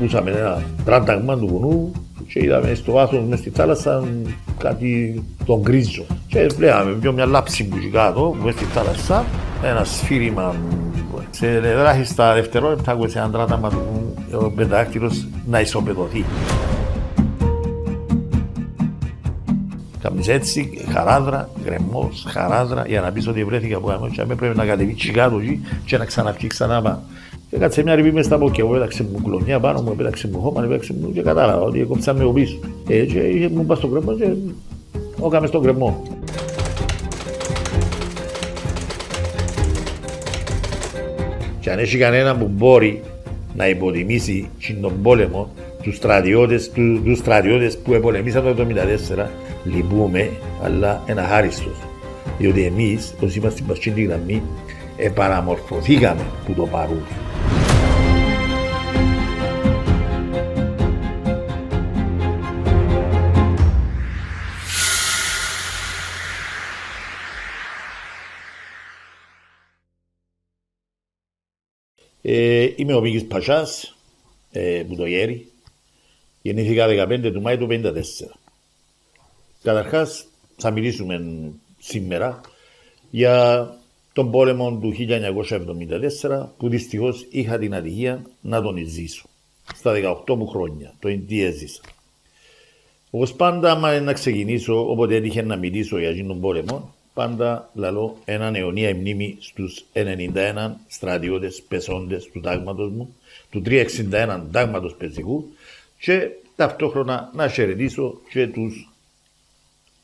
ακούσαμε ένα τράνταγμα του βουνού και είδαμε στο βάθος μες στη θάλασσα κάτι τον γκρίζο. Και βλέπαμε πιο μια λάψη που είχε κάτω, μες στη θάλασσα, ένα σφύριμα. Σε ελάχιστα δευτερόλεπτα άκουσε ένα τράνταγμα του βουνού, ο πεντάκτυλος να ισοπεδωθεί. Κάμεις έτσι, χαράδρα, γκρεμμός, χαράδρα, για να πεις ότι βρέθηκα από κάμιο και πρέπει να κατεβεί κάτω και να ξαναρχεί ξανά πάνω. Και κάτσε μια ρηπή μες στα πόκια, μου πέταξε μου κλονιά πάνω μου, πέταξε μου χώμα, πέταξε μου και κατάλαβα ότι έκοψα με ο πίσω. Και είχε μου πάει στο γκρεμμό και όκαμε στον γκρεμμό. Και αν έχει κανένα που μπορεί να υποτιμήσει τον πόλεμο, τους στρατιώτες που επολεμήσαν το 1974, λυπούμε, αλλά είναι αχάριστος. Διότι εμείς, όσοι είμαστε στην πασχήντη γραμμή, επαναμορφωθήκαμε που το παρούν. Είμαι ο Μίκης Πασάς, που το γέρι. Γεννήθηκα 15 του Μάη του 1954. Καταρχάς, θα μιλήσουμε σήμερα για τον πόλεμο του 1974 που δυστυχώς είχα την ατυχία να τον ζήσω. Στα 18 μου χρόνια, το τι έζησα. Όπως πάντα, άμα να ξεκινήσω, όποτε έτυχε να μιλήσω για αυτόν τον πόλεμο, πάντα λαλώ έναν αιωνία μνήμη στους 91 στρατιώτες πεσόντες του τάγματος μου, του 361 τάγματος πεζικού και ταυτόχρονα να χαιρετήσω και τους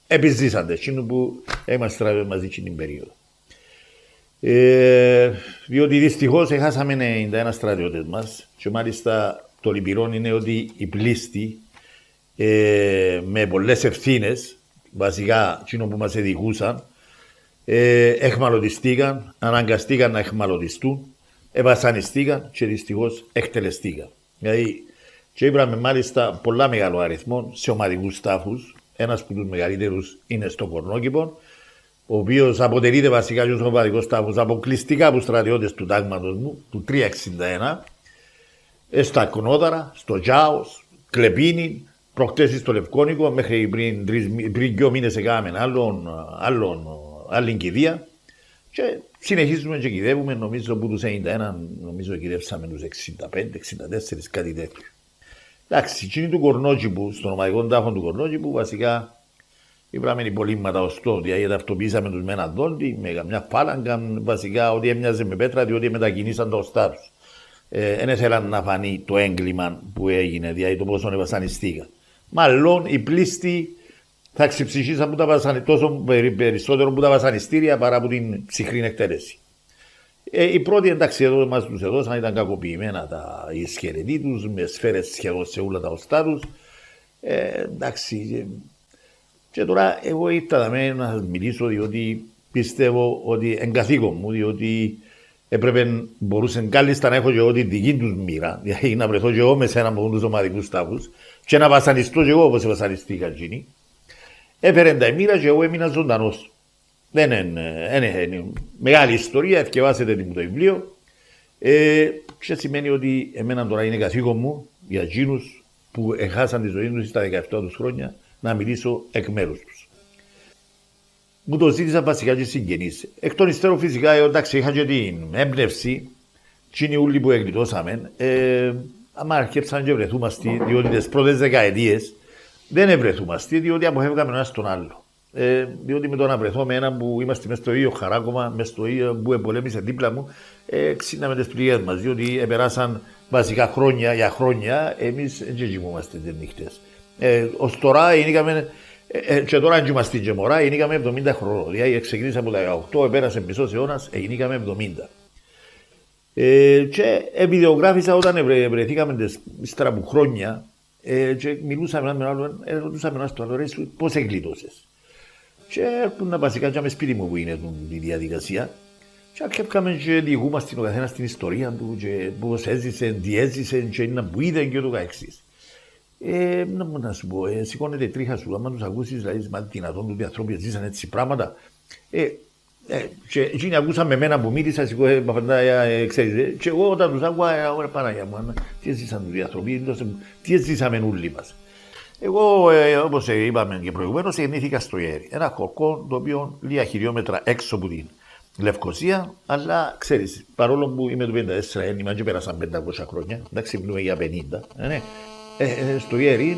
επιζήσαντες, εκείνους που είμαστε μαζί στην περίοδο. Διότι δυστυχώς έχασαμε 91 στρατιώτες μας και μάλιστα το λυπηρό είναι ότι οι πλήστοι με πολλές ευθύνες, βασικά εκείνο που μας εδικούσαν, εχμαλωτιστήκαν, αναγκαστήκαν να εχμαλωτιστούν, βασανιστήκαν και δυστυχώς εκτελεστήκαν. Δηλαδή, και είπαμε μάλιστα πολλά μεγάλο αριθμό σε ομαδικούς τάφους. Ένας από τους μεγαλύτερους είναι στο Κορνόκηπο, ο οποίος αποτελείται βασικά και ως ομαδικός τάφος αποκλειστικά από στρατιώτες του τάγματος μου, του 361, στα Κνόδαρα, στο Τζάος, Κλεπίνη, προχτές στο Λευκόνικο, μέχρι πριν 2 μήνες έκαναμε άλλη κηδεία. Και συνεχίζουμε και κυδεύουμε, νομίζω που τους 91, νομίζω κυδεύσαμε τους 65, 64, κάτι τέτοιο. Εντάξει, εκείνοι του Κορνόκηπου, στον ομαδικό τάφο του Κορνόκηπου, βασικά είπαμε υπολείμματα ωστό, δηλαδή ταυτοποιήσαμε τους με έναν δόντι, με καμιά φάλαγγα, βασικά ότι έμοιαζε με πέτρα, διότι μετακινήσαν τα οστά τους. Δεν ήθελαν να φανεί το έγκλημα που έγινε, δηλαδή το πόσο βασανιστήκαν. Μάλλον οι πλήστοι θα ξεψυχήσαν που τα τόσο περισσότερο που τα βασανιστήρια παρά από την ψυχρή εκτέλεση. Οι πρώτοι εντάξει εδώ μας τους έδωσαν, ήταν κακοποιημένα οι σκελετοί τους, με σφαίρες σχεδόν σε όλα τα οστά τους. Εντάξει. Και τώρα εγώ ήρθα να σας μιλήσω διότι πιστεύω ότι εγκαθήκον μου, διότι μπορούσε κάλλιστα να έχω και εγώ τη δική τους μοίρα, δηλαδή να βρεθώ και εγώ με έναν από τους ομαδικούς τάφους και να βασανιστώ και εγώ όπως βασανιστήκα εκείνοι. Έφερε τα μοίρα και εγώ έμεινα ζωντανός. Δεν είναι μεγάλη ιστορία, εθιεβάσετε το βιβλίο. Και σημαίνει ότι εμένα τώρα είναι καθήκον μου για εκείνους που έχασαν τη ζωή τους στα 17 τους χρόνια να μιλήσω εκ μέρους τους. Μου το ζήτησα βασικά και συγγενείς. Εκ των υστέρων φυσικά, εντάξει, είχα και την έμπνευση, εκείνοι όλοι που εγκλητώσαμε, άμα αρχίσαν και βρεθούμαστε, διότι τις πρώτες δεκαετίες δεν ευρεθούμαστε, διότι αποφεύγαμε ένα στον άλλο. Διότι με το να βρεθώ με έναν που είμαστε μέσα στο ίδιο χαράκωμα, μέσα στο ίδιο που πολέμησε δίπλα μου, ξύναμε τις πληγές μας, διότι επεράσαν βασικά χρόνια για χρόνια, εμείς δεν κοιμούμαστε τις νύχτες. Ως τώρα και τώρα αν είμαστε και μωρά, γίνηκαμε 70 χρόνια. Δηλαδή ξεκινήσαμε από τα 18, επέρασε μισός αιώνας, γίνηκαμε 70. Και βιντεογράφησα όταν βρεθήκαμε ύστερα από χρόνια και μιλούσαμε έναν με άλλον, ρωτούσαμε έναν στον άλλο, πώς εγκλήτωσες. Και έρχονταν βασικά και με σπίτι μου που είναι η διαδικασία. Και αρχίσαμε και διηγούμαστε ο καθένας την ιστορία του και πώς έζησε, τι έζησε και είναι που είδε και ούτω καθεξής. Να σου πω, σηκώνεται τρίχα σου, άμα τους ακούσεις, δηλαδή, μα δυνατόν ότι οι άνθρωποι ζήσαν έτσι πράγματα. Και εκείνοι ακούσαμε εμένα που μίλησα, ξέρετε, και εγώ όταν τους άκουα, ωραία Παναγιά μου, τι ζήσαν οι άνθρωποι, τι ζήσαμε όλοι μας. Εγώ, όπως είπαμε και προηγουμένως, γεννήθηκα στο Ιέρι. Ένα χωρκό το οποίο λίγα χιλιόμετρα έξω από την Λευκοσία, αλλά ξέρεις, παρόλο που είμαι του 54, ένιμα και πέρασαν 500 χρόνια, εντάξει, μιλούμε για 50, ναι. Στο Ιέρι,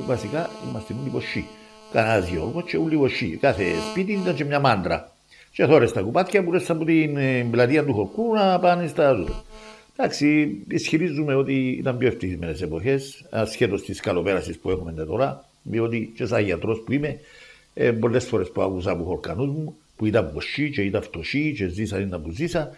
βασικά, είμαστε όλοι ποσοί. Κανένας Γιώργος και όλοι ποσοί. Κάθε σπίτι ήταν και μια μάντρα. Και τώρα στα κουπάτια που ρέσαν από την πλατεία του χωρκού να πάνε στα ζώα. Εντάξει, ισχυρίζουμε ότι ήταν πιο ευτυχισμένες εποχές, ασχέτως της καλοπέρασης που έχουμε τώρα, διότι και σαν γιατρός που είμαι, πολλές φορές που άκουσα από χορκανούς μου, που ήταν ποσοί και ήταν φτωχοί και ζήσαν ήταν που ζήσα,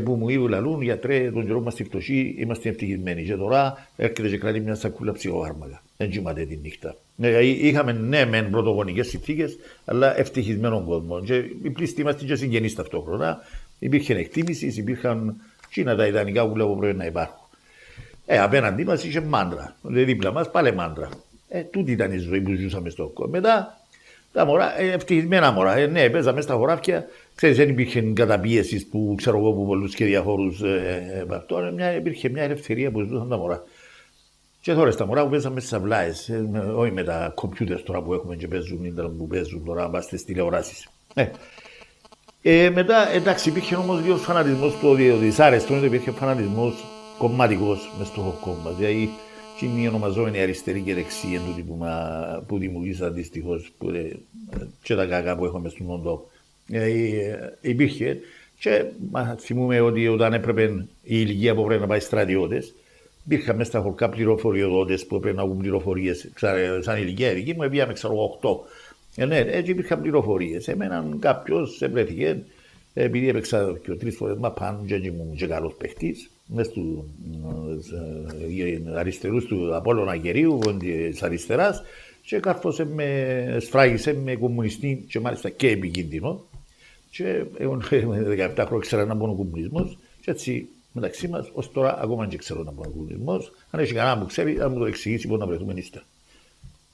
που μου είπαν λαλούν, γιατρέ, τον καιρό είμαστε φτωχοί, είμαστε ευτυχισμένοι. Και τώρα έρχεται και κρατεί μια σακούλα ψυχοφάρμακα. Δεν κοιμάται τη νύχτα. Είχαμε ναι, μεν πρωτογονικές συνθήκες, αλλά ευτυχισμένο κόσμο. Και οι πλήστοι είμαστε και συγγενείς ταυτόχρονα. Υπήρχε εκτίμηση, υπήρχαν Κίνα τα ιδανικά που λέω πρέπει να υπάρχουν. Απέναντί μας είχε μάντρα. Δίπλα μας πάλι μάντρα. Τούτη ήταν η ζωή που ζούσαμε στο κόμμα. Μετά τα μωρά, ευτυχισμένα μωρά. Ναι, παίζαμε στα χωράφια. Ξέρεις, δεν υπήρχε καταπίεση που ξέρω εγώ από πολλούς και διαφόρους. Τώρα υπήρχε μια ελευθερία που ζούσαν τα μωρά. Και τώρα στα μωρά που παίζαμε στις αυλάες. Όχι με τα κομπιούτερ τώρα που έχουμε και παίζουν τώρα, πας στις τηλεοράσεις. Μετά, εντάξει, υπήρχε όμως λίγο φανατισμός του δυσάρεστο, υπήρχε φανατισμός κομματικός μες στο κόμμα. Δηλαδή, είναι οι ονομαζόμενοι αριστεροί και δεξιοί που δημιουργήσαν δυστυχώς και τα κακά που έχουμε στον όντο. Υπήρχε και θυμούμε ότι όταν έπρεπε η ηλικία που πρέπει να πάει στρατιώτες, υπήρχαν μέσα στα χωρικά πληροφοριοδότες που έπρεπε να έχουν πληροφορίες. Σαν ηλικία δική μου, πήγαμε, ξέρω εγώ, 8. Ναι, έτσι υπήρχαν πληροφορίες. Εμέναν κάποιος ευρέθηκε, επειδή έπαιξα και 3 φορές μαπάν και ήμουν και καλός παίχτης, μες στους αριστερούς του Απόλλωνα Αγερίου, της αριστεράς, και κάρφωσε με, σφράγισε με κομμουνιστή και μάλιστα και επικίνδυνο. Και εγώ με 17 χρόνια ξέρω να μπω ο κομμουνισμός, και έτσι μεταξύ μας, ως τώρα ακόμα δεν ξέρω να μπω ο κομμουνισμός. Αν έχει κανένα που ξέρει, θα μου το εξηγήσει πώς να βρεθούμε ύστερα.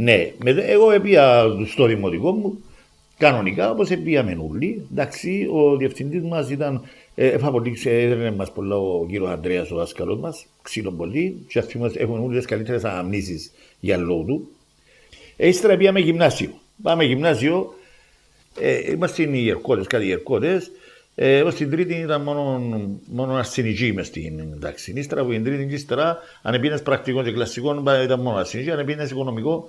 Ναι, εγώ πήγα στο δημοτικό μου, κανονικά, όπως πήγαμε όλοι. Εντάξει, ο διευθυντής μας ήταν, έδραινε μας πολλά ο κύριος Ανδρέας, ο δάσκαλος μας, ξύλο πολύ, και έχουμε όλες τις καλύτερες αναμνήσεις για λόγω του. Ύστερα πήγαμε γυμνάσιο. Πάμε γυμνάσιο, είμαστε οι Ιερκώτες, κάτι Ιερκώτες. Ως την τρίτη ήταν μόνο αρσενική μες στην τάξη. Ύστερα από την τρίτη και ύστερα, αν πήγαινες πρακτικό και κλασικό, ήταν μόνο αρσενική, αν πήγαινες οικονομικό,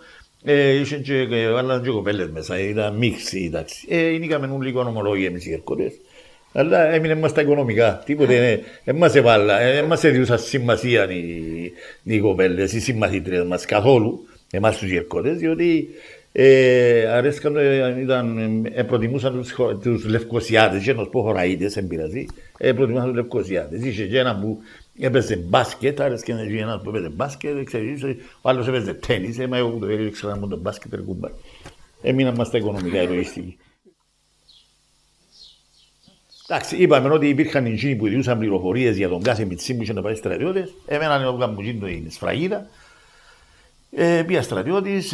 είχαν και κοπέλες μέσα, ήταν μίξη η τάξη. Είχαμε λίγο ομολόγια εμείς οι Ιερκώτες, αλλά έμεινε μας τα οικονομικά. Τίποτε, δεν μας έδιουσαν σημασία οι κοπέλες, οι συμμαθήτριες μας καθόλου, εμάς τους Ιερκώτες, διότι αρέσκαν, προτιμούσαν τους Λευκοσιάτες, και να σου πω χωραΐτες, δεν πειράζει, προτιμούσαν τους Λευκοσιάτες. Είχε και ένα που έπαιζε μπάσκετ, άρεσκε ένας που έπαιζε μπάσκετ, ξέρεις, ο άλλος έπαιζε τένις, εγώ που το ήξερα να μου το μπάσκετ, ρεκούμπα. Έμειναν μας τα οικονομικά εγωιστικοί. Εντάξει, είπαμε ότι υπήρχαν εκείνοι που διούσαν πληροφορίες για τον κάθε μητσί που είχε να πάει στρατιώτες, εμέναν ο καμπουζίν την σφραγίδα. Πήγα στρατιώτης,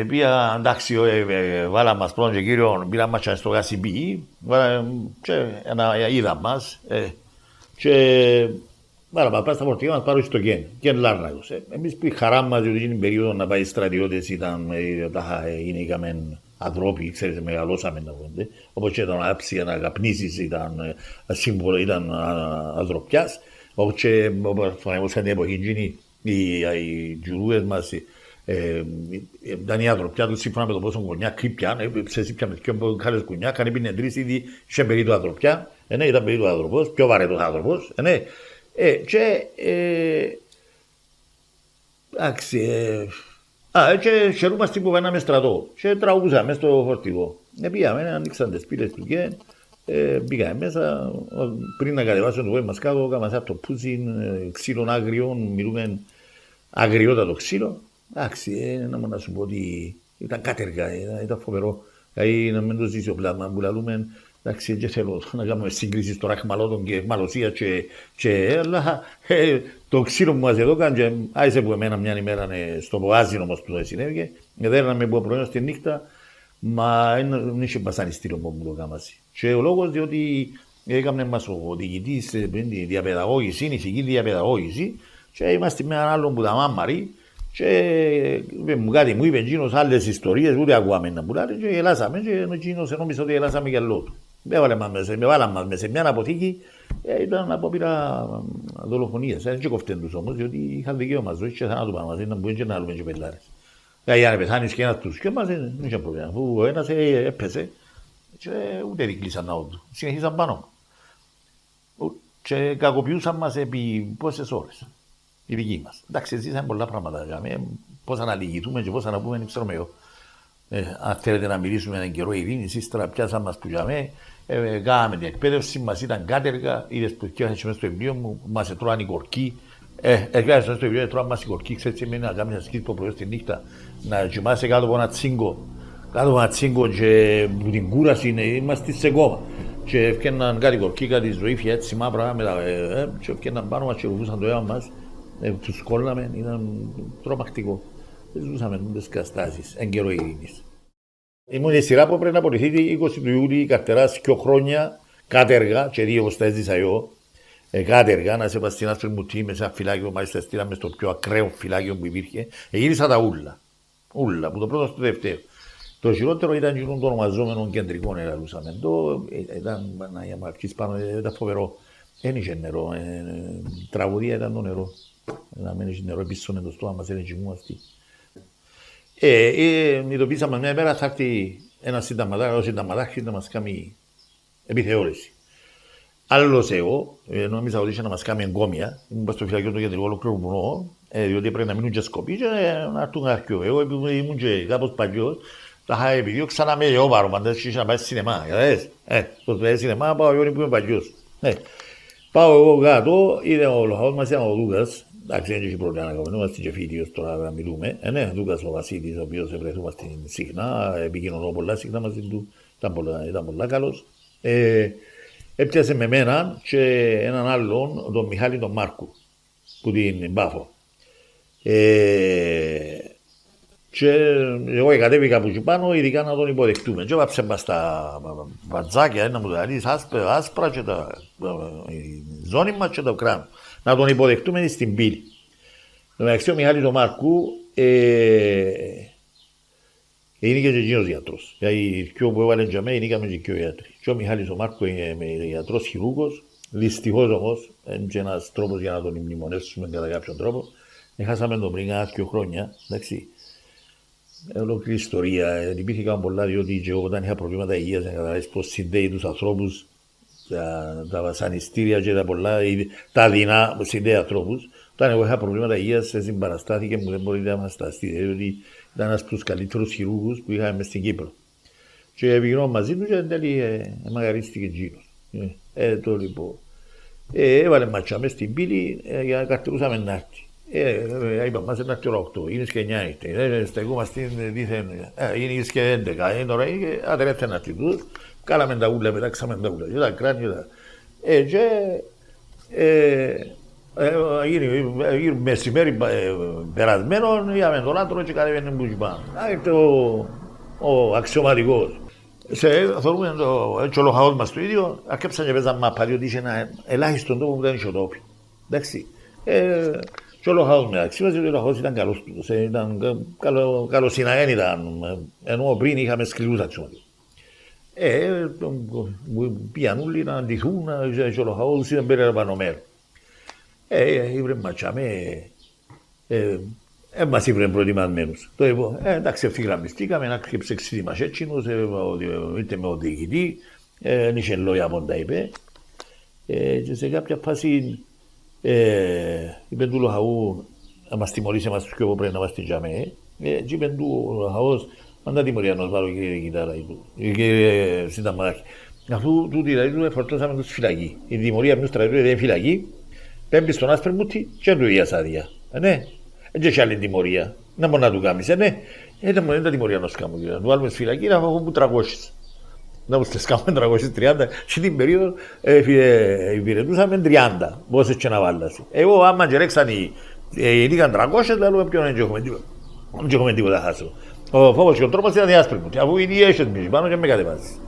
πήγα, εντάξει, βάλα μας πρώτον και κύριο, πήρα μας στο ΓΑΣΥΠΗ, και είδα μας, και βάλα μας στα φορτηγά μας πάρω στο Κεν Λάρνακος. Εμείς που η χαρά μας, διότι είναι περίοδο να πάει στρατιώτες, είχαμε ανθρώποι, ξέρετε, μεγαλώσαμε να βγονται, όπως και ήταν άψη, να καπνίσεις, ήταν σύμβολο, ήταν ανθρωπιάς, όπως και όπως την εποχή οι τζουρούες μας, ήταν η ανθρωπιά του σύμφωνα με το πόσο γωνιά κρύπιαν, σε σύμπιαν με πιο καλές κουνιά, κάνει πίνε τρεις ήδη είχε περίπου ανθρωπιά, ήταν περίπου άνθρωπος, πιο βαρετός άνθρωπος, και εντάξει, και χαιρούμαστε που βαίναμε στρατό και τραγουδούσαμε στο φορτηγό. Πήγαμε, ανοίξαν τις πύλες του και πήγαμε μέσα, πριν να κατεβάσουν το βόη μας κάτω, έκαναμε από το πούτσιν, ξύλων άγριων, μιλούμε αγριότατο ξύλο. Εντάξει, να σου πω ότι ήταν κάτεργα, ήταν φοβερό. Δηλαδή να μην το ζήσει ο πλάσμα που λαλούμε, εντάξει, δεν θέλω να κάνουμε σύγκριση στο ραχμαλώτων και εχμαλωσία αλλά το ξύλο που μας έδωκαν και άισε που εμένα μια ημέρα στο Ποάζιν όμως που το συνέβηκε, δέρναμε από πρωί στη νύχτα, μα δεν είχε βασανιστήριο που μου το κάμασε. Και ο λόγος διότι έκαμε μας ο διοικητής πριν τη διαπαιδαγώγηση, η ηθική διαπαιδαγώγηση και είμαστε με έναν άλλον που τα μάμαρη και μου είπε εκείνος άλλες ιστορίες, ούτε ακούαμε να πουλάρει και γελάσαμε και εκείνος νόμιζε ότι γελάσαμε για λόγω του. Με βάλαμε μας σε μια αποθήκη, ήταν απόπειρα δολοφονίας. Δεν κοφτέν τους όμως, διότι είχαν δικαίωμα ζωής και θανάτου πάνω μας, ήταν που έτσι να άλλουμε και πελάρες. Δηλαδή αν πεθάνεις και ένας τους και μας δεν είχε πρόβλημα, αφού ο ένας έπεσε και ούτε δικλείσαν ναό του, συνεχίσαν πάνω. Και κακοποιούσαν μας επί πόσες ώρες, οι δικοί μας. Εντάξει, ζήσαμε πολλά πράγματα, πώς να αναλυγηθούμε και πώς να πούμε, δεν ξέρουμε εγώ. Αν θέλετε να μιλήσουμε έναν καιρό ειρήνης, ύστερα πιάσαμε μας που γιαμε, κάναμε την εκπαίδευση, μας ήταν κάτεργα, είδες που έφτιαξε μέσα στο βιβλίο μου, μας έτρωαν οι κορκοί. Έφτιαξε μέσα στο βιβλίο, έτρωαν μας οι κορκοί, ξέρετε με να κάνεις ασκήσεις το πρωί στη νύχτα, να κοιμάσαι κάτω από ένα τσίγκο. Κάτω από ένα τσίγκο και που την κούραση είμαστε σε κόμμα. Και έφτιαξαν κάτι κορκοί, κάτι ζωήφια, έτσι μαύρα, και έφτιαξαν πάνω μας και ρουφούσαν το αίμα μας, τους κόλλαμε, ήταν τρομακτικό. Ζούσαμε τις καταστάσεις, εν καιρό ειρήνης. Ήμουν η σειρά που πρέπει να απολυθεί 20 του Ιούλη, καρτεράς 2 χρόνια, κάτεργα, και 2 όπως τα έζησα εγώ, κάτεργα, να σε πας στην Άσπρη με σε ένα φυλάκιο, μάλιστα στείλαμε στο πιο ακραίο φυλάκιο που υπήρχε, γύρισα τα ούλα, από το πρώτο στο δεύτερο. Το χειρότερο ήταν το ονομαζόμενο κεντρικό ελαλούσαμε. Ήταν για να αρχίσει πάνω, ήταν φοβερό. Δεν είχε νερό, τραγωδία ήταν το νερό. Να μην είχε νερό, επίσης με το στόμα μας δεν κοιμούμαστε. Ειδοποίησαμε μια μέρα θα έρθει ένα συνταγματάρχη να μας κάνει επιθεώρηση. Άλλος εγώ, νόμιζα ότι είχε να μας κάνει εγκόμια, ήμουν στο φυλακείο του κεντρικού ολόκληρο βουνό, διότι πρέπει να μείνουν και σκοποί και να έρθουν αρχείο. Εγώ ήμουν και κάπως παλιός, τα είχα επιδιώξει να με γεώπαρο, πάντα είχε να πάει σινεμά. Στο σινεμά πάω εγώ που είμαι παλιός. Πάω εγώ κάτω, είδε ο λοχαός μας, ήταν ο Δούκας. Εντάξει, δεν έχει πρόβλημα να κάνουμε, είμαστε και φίλοι τώρα να μιλούμε. Ναι, Δούκας ο Βασίλης, ο οποίος βρεθούμαστε συχνά, επικοινωνώ πολλά συχνά μαζί του, ήταν πολλά καλός. Έπιασε με μένα και έναν άλλον, τον Μιχάλη τον Μάρκου, που την Πάφο. Και εγώ κατέβηκα από εκεί πάνω, ειδικά να τον υποδεχτούμε. Και έβαψε μας τα βατζάκια, να μου τα λύσεις άσπρα και τα ζώνη μας και το κράνο. Να τον υποδεχτούμε στην πύλη. Το μεταξύ ο Μιχάλης ο Μάρκου είναι και εκείνος γιατρός. Γιατί ο που έβαλε για μένα είναι και ο γιατροί. Και ο Μιχάλης ο Μάρκου είναι γιατρός χειρούργος. Δυστυχώς όμως, είναι και ένας τρόπος για να τον μνημονεύσουμε κατά κάποιον τρόπο. Έχασαμε τον πριν 2 χρόνια, εντάξει. Ολόκληρη ιστορία. Υπήρχαν πολλά, διότι και εγώ όταν είχα προβλήματα υγείας, να καταλάβεις πώς συνδέει τους ανθρώπους, τα βασανιστήρια και τα πολλά, τα δεινά που συνδέει ανθρώπους. Όταν εγώ είχα προβλήματα υγείας, συμπαραστάθηκε μου, δεν μπορείτε να μας σταστείτε, διότι ήταν ένας από τους καλύτερους χειρούργους που είχαμε στην Κύπρο. Και επικοινωνώ μαζί του και εν τέλει μαγαρίστηκε εκείνος. Το λοιπόν. Έβαλε ματσιά μες στην πύλη για να καρτερούσαμε να έρθει. Είπα μας να έρθει ώρα 8, είναι και 9 ήρθε. Στεκούμαστε δίθεν, είναι και 11, είναι ώρα, άντε έρθε να έρθει τους. Κάλαμε τα ούλα, πετάξαμε τα ούλα, τα κράνια. Γύρω μεσημέρι περασμένο, είδαμε τον άντρο και κατέβαινε μπούκι πάνω. Ήρθε ο αξιωματικός. Θεωρούμε το λοχαός μας το ίδιο, αρκέψαν και παίζαν μάπα, διότι είχε ένα ελάχιστον τόπο που ήταν ισοτόπιο. Εντάξει. Και ο λοχαός μεταξύ μας, διότι ο λοχαός ήταν καλός τούτος, ήταν καλοσυναγέν ήταν, ενώ πριν είχαμε σκληρούς αξιωματικούς. Πήγαν όλοι να αντιθούν, και ο λοχαός ήταν περιλαμβανομένο. Ήβρε ματσάμε, μας ήβρε προετοιμασμένους. Το είπα, εντάξει, ευθυγραμμιστήκαμε, να ξεψεξίδι μας έτσινος, ήρθε με ο διοικητή, δεν είχε λόγια από τα είπε. Και σε κάποια φάση είπε του λοχαού να μας τιμωρήσει εμάς τους πιο πρέπει να μας τιμωρήσει. Και είπε του λοχαός, αν τα τιμωρία να μας βάλω κύριε Κιτάρα, κύριε συνταγματάρχη. Αφού του δηλαδή εφορτώσαμε τους φυλακοί. Η τιμωρία μιας στρατιώτου είναι φυλακή. Πέμπει στον άσπρη μούτι και του ίδιας άδεια. Ναι, δεν έχει άλλη τιμωρία. Να μπορεί να του κάνεις, ναι. Δεν είναι τα τιμωρία να σου κάνω. Να του βάλουμε στη φυλακή να φάγουμε 300. Να μου στεσκάμε 330. Σε την περίοδο υπηρετούσαμε 30. Πόσες και να βάλασαι. Εγώ άμα και ρέξαν είχαν 300, δηλαδή ποιον δεν έχουμε τίποτα χάσω. Ο φόβος και ο τρόπος ήταν η άσπρη μούτι. Αφού ήδη έχεις μισή πάνω και με κατεβάσεις.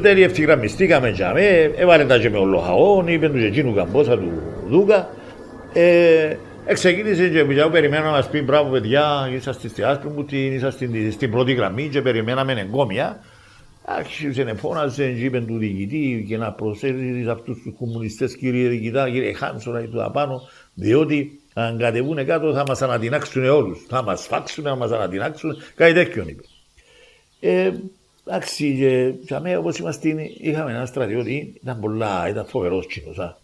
Τέλει ευθυγραμμιστήκαμε για με, έβαλε τα και με ολοχαόν, είπε του εκείνου καμπόσα του Δούκα. Ξεκίνησε και πια περιμέναμε να μας πει μπράβο παιδιά, είσαστε στη Άσπρη, είσαστε στην πρώτη γραμμή και περιμέναμε εγκόμια. Άρχισε να φώναζε και είπε του διοικητή και να προσέλθει αυτούς τους κομμουνιστές κύριε διοικητά, κύριε Χάνσονα ή του απάνω, διότι αν κατεβούν κάτω θα μας ανατινάξουν όλους. Θα μας φάξουν, θα μας ανατινάξουν, κάτι τέτοιο είπε. Εντάξει, και αμέσως όπως είμαστε, είχαμε έναν στρατιώτη, ήταν φοβερός κοινός.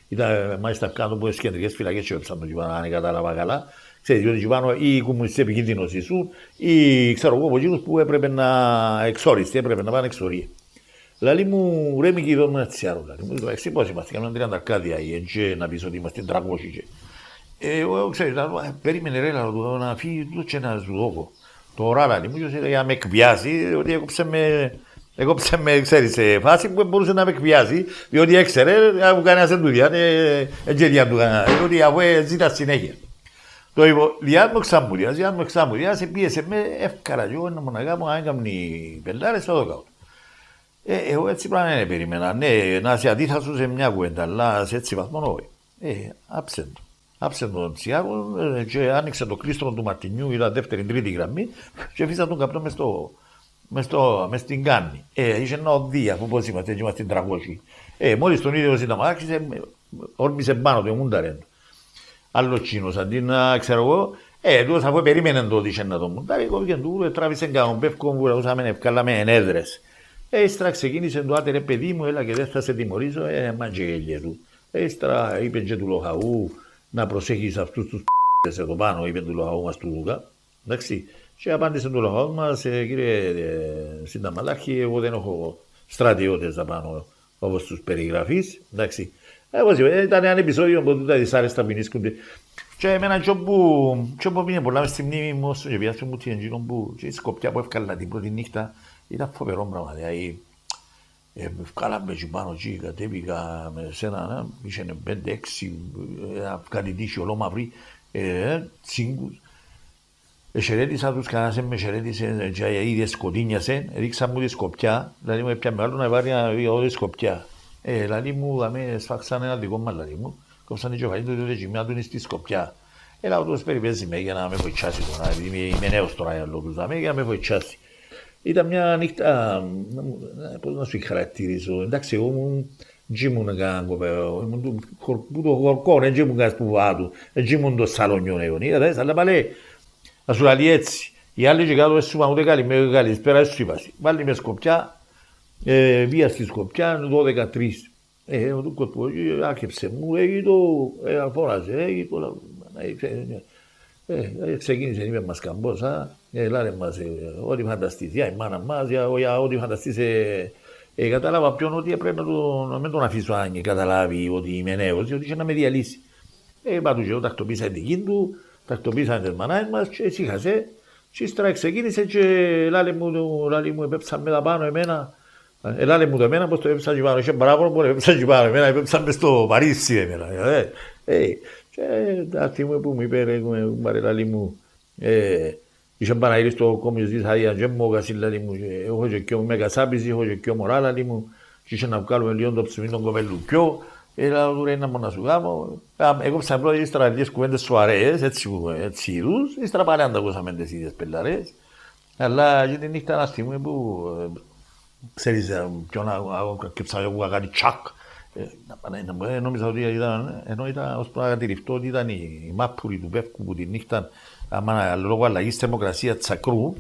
Ήταν μάλιστα κάτω από τις κεντρικές φυλακές και έψαν τον Κιβάνο, αν κατάλαβα καλά. Ξέρετε, ότι Κιβάνο ή οι κομμουνιστές επικίνδυνος ήσουν ή ξέρω εγώ από εκείνους που έπρεπε να εξόριστοι, έπρεπε να πάνε εξορία. Λαλή μου, ρε Μικη, δω μου ένα τσιάρο. Λαλή μου, εντάξει, πώς είμαστε, κάνουμε 30 αρκάδια ή να πεις ότι είμαστε 300. Εγώ, ξέρετε, περίμενε ρε λαλό να φύγει τούτο και να σου δώκω. Τώρα, λαλή μου, για να με εκβιάσει, ότι έκοψε με, ξέρεις, σε φάση που μπορούσε να με εκβιάσει, διότι έξερε, αφού κανένας δεν του διάνε, έτσι του κανένα, διότι αφού ζήτα συνέχεια. Το είπα, διάν μου εξάμμουδιας, πίεσε με εύκαρα και εγώ να μοναγά μου, αν έκαμε οι πελάρες, θα το κάνω. Εγώ έτσι πράγμα δεν περίμενα, ναι, να σε αντίθασω σε μια κουβέντα, αλλά σε έτσι βαθμό όχι. Άψε τον τσιάρο και άνοιξε το κλείστρο του Μαρτινιού, ήταν δεύτερη-τρίτη γραμμή και έφυσα τον καπνό μες στην Κάνη. Είχε ένα οδύ, αφού πώς είμαστε, έτσι είμαστε 300. Μόλις τον ίδιο σύνταμα άρχισε, όρμησε πάνω του, μούνταρεν. Άλλο τσίνος, αντί να ξέρω εγώ, τούτος αφού περίμενε το ότι είχε να το μούνταρε, εγώ και του τράβησε κανόν πεύκο μου, ούσαμε ευκάλαμε ενέδρες. Ύστερα ξεκίνησε το άτε ρε παιδί μου, έλα και δεν θα σε τιμωρήσω, μα και γέλια του. Ύστερα είπε και του Λοχαού να προσέχεις αυτούς τους p***ες εδώ πάνω, είπε του Λοχαού μας του Λουκά. Εντάξει. Και απάντησε του Λοχαού μας, κύριε συνταγματάρχη, εγώ δεν έχω στρατιώτες απάνω όπως τους περιγραφείς. Εντάξει. Ήταν ένα επεισόδιο που τα δυσάρεστα μηνίσκονται. Και εμένα και όπου πήγαινε πολλά μες στη μνήμη μου, όσο και πιάσε μου τι εγγύνο που και η Σκοπιά που έφκαλα την πρώτη νύχτα, ήταν φοβερό πράγμα. Δηλαδή, βγάλαμε και πάνω εκεί, κατέβηκα με σένα, είχε 5-6, κάτι τύχη ολόμαυροι, τσίγκους. Εσαιρέτησα τους, κανένας με εσαιρέτησε και ήδη σκοτίνιασε, ρίξα μου τη Σκοπιά, δηλαδή μου έπιαμε άλλο να πάρει εγώ τη Σκοπιά. Δηλαδή μου, σφάξαν ένα δικό μας δηλαδή μου, κόψαν την κεφαλή του, διότι η του είναι στη Σκοπιά. Έλα, αυτός περιπέζει με για να με βοηθάσει τώρα, είμαι νέος τώρα για λόγους, για να με βοηθάσει. Ήταν μια νύχτα, πώς να σου χαρακτηρίσω, εντάξει, εγώ ήμουν έναν κοπέο, ήμουν το χορκό, δεν ήμουν κάτι σπουδάτου, δεν ήμουν το σαλονιό, είδατε, αλλά πάλι, να σου λέει έτσι, οι άλλοι και κάτω δεν σου είπαν ούτε καλησπέρα, δεν σου είπαν, βάλει με Σκοπιά, βία στη Σκοπιά, 12-3, το κοπέο, άκεψε μου, φώναζε, ξεκίνησε, είπε μας καμπόσα, λάρε μας ό,τι φανταστείς, για η μάνα μας, για ό,τι φανταστείς. Κατάλαβα ποιον ότι πρέπει να μην τον αφήσω αν καταλάβει ότι είμαι νέος, διότι είχε να με διαλύσει. Είπα του και εγώ τακτοποίησα την δική του, τακτοποίησαν τις μανάες μας και ησύχασε. Και ύστερα ξεκίνησε και λάλε μου επέψαν με τα πάνω εμένα. Λάλε μου το εμένα πως το έπαιξαν και πάνω, είχε παράπονο που έπαιξαν και πάνω εμένα, έπαιξαν μες στο Παρίσι εμένα. Και τα στιγμή που μου είπε, ρε λάλη μου, είχε Παναγύρι στο κόμιος της Αδίας και μου έκασε λάλη μου, έχω και κοιό με κασάπιση, έχω και κοιό μωρά λάλη μου, και είχε να βγάλουμε λίγο το ψημί των κοπελουκιό, έλα τώρα είναι να σου κάνω. Εγώ ψάχνω πρώτα ύστερα αρκετές κουβέντες σοβαρές, έτσι είδους, ύστερα πάλι αντακούσαμε τις ίδιες πελαρές, αλλά και την νύχτα ένα στιγμή που, ξέρεις, ποιον ακούγα κάτι τσακ, νόμιζα ότι ήταν, ενώ ήταν ως παρατηρηφτό ότι ήταν η μάπουρη του Πεύκου που τη νύχτα, λόγω αλλαγής θερμοκρασίας τσακρού,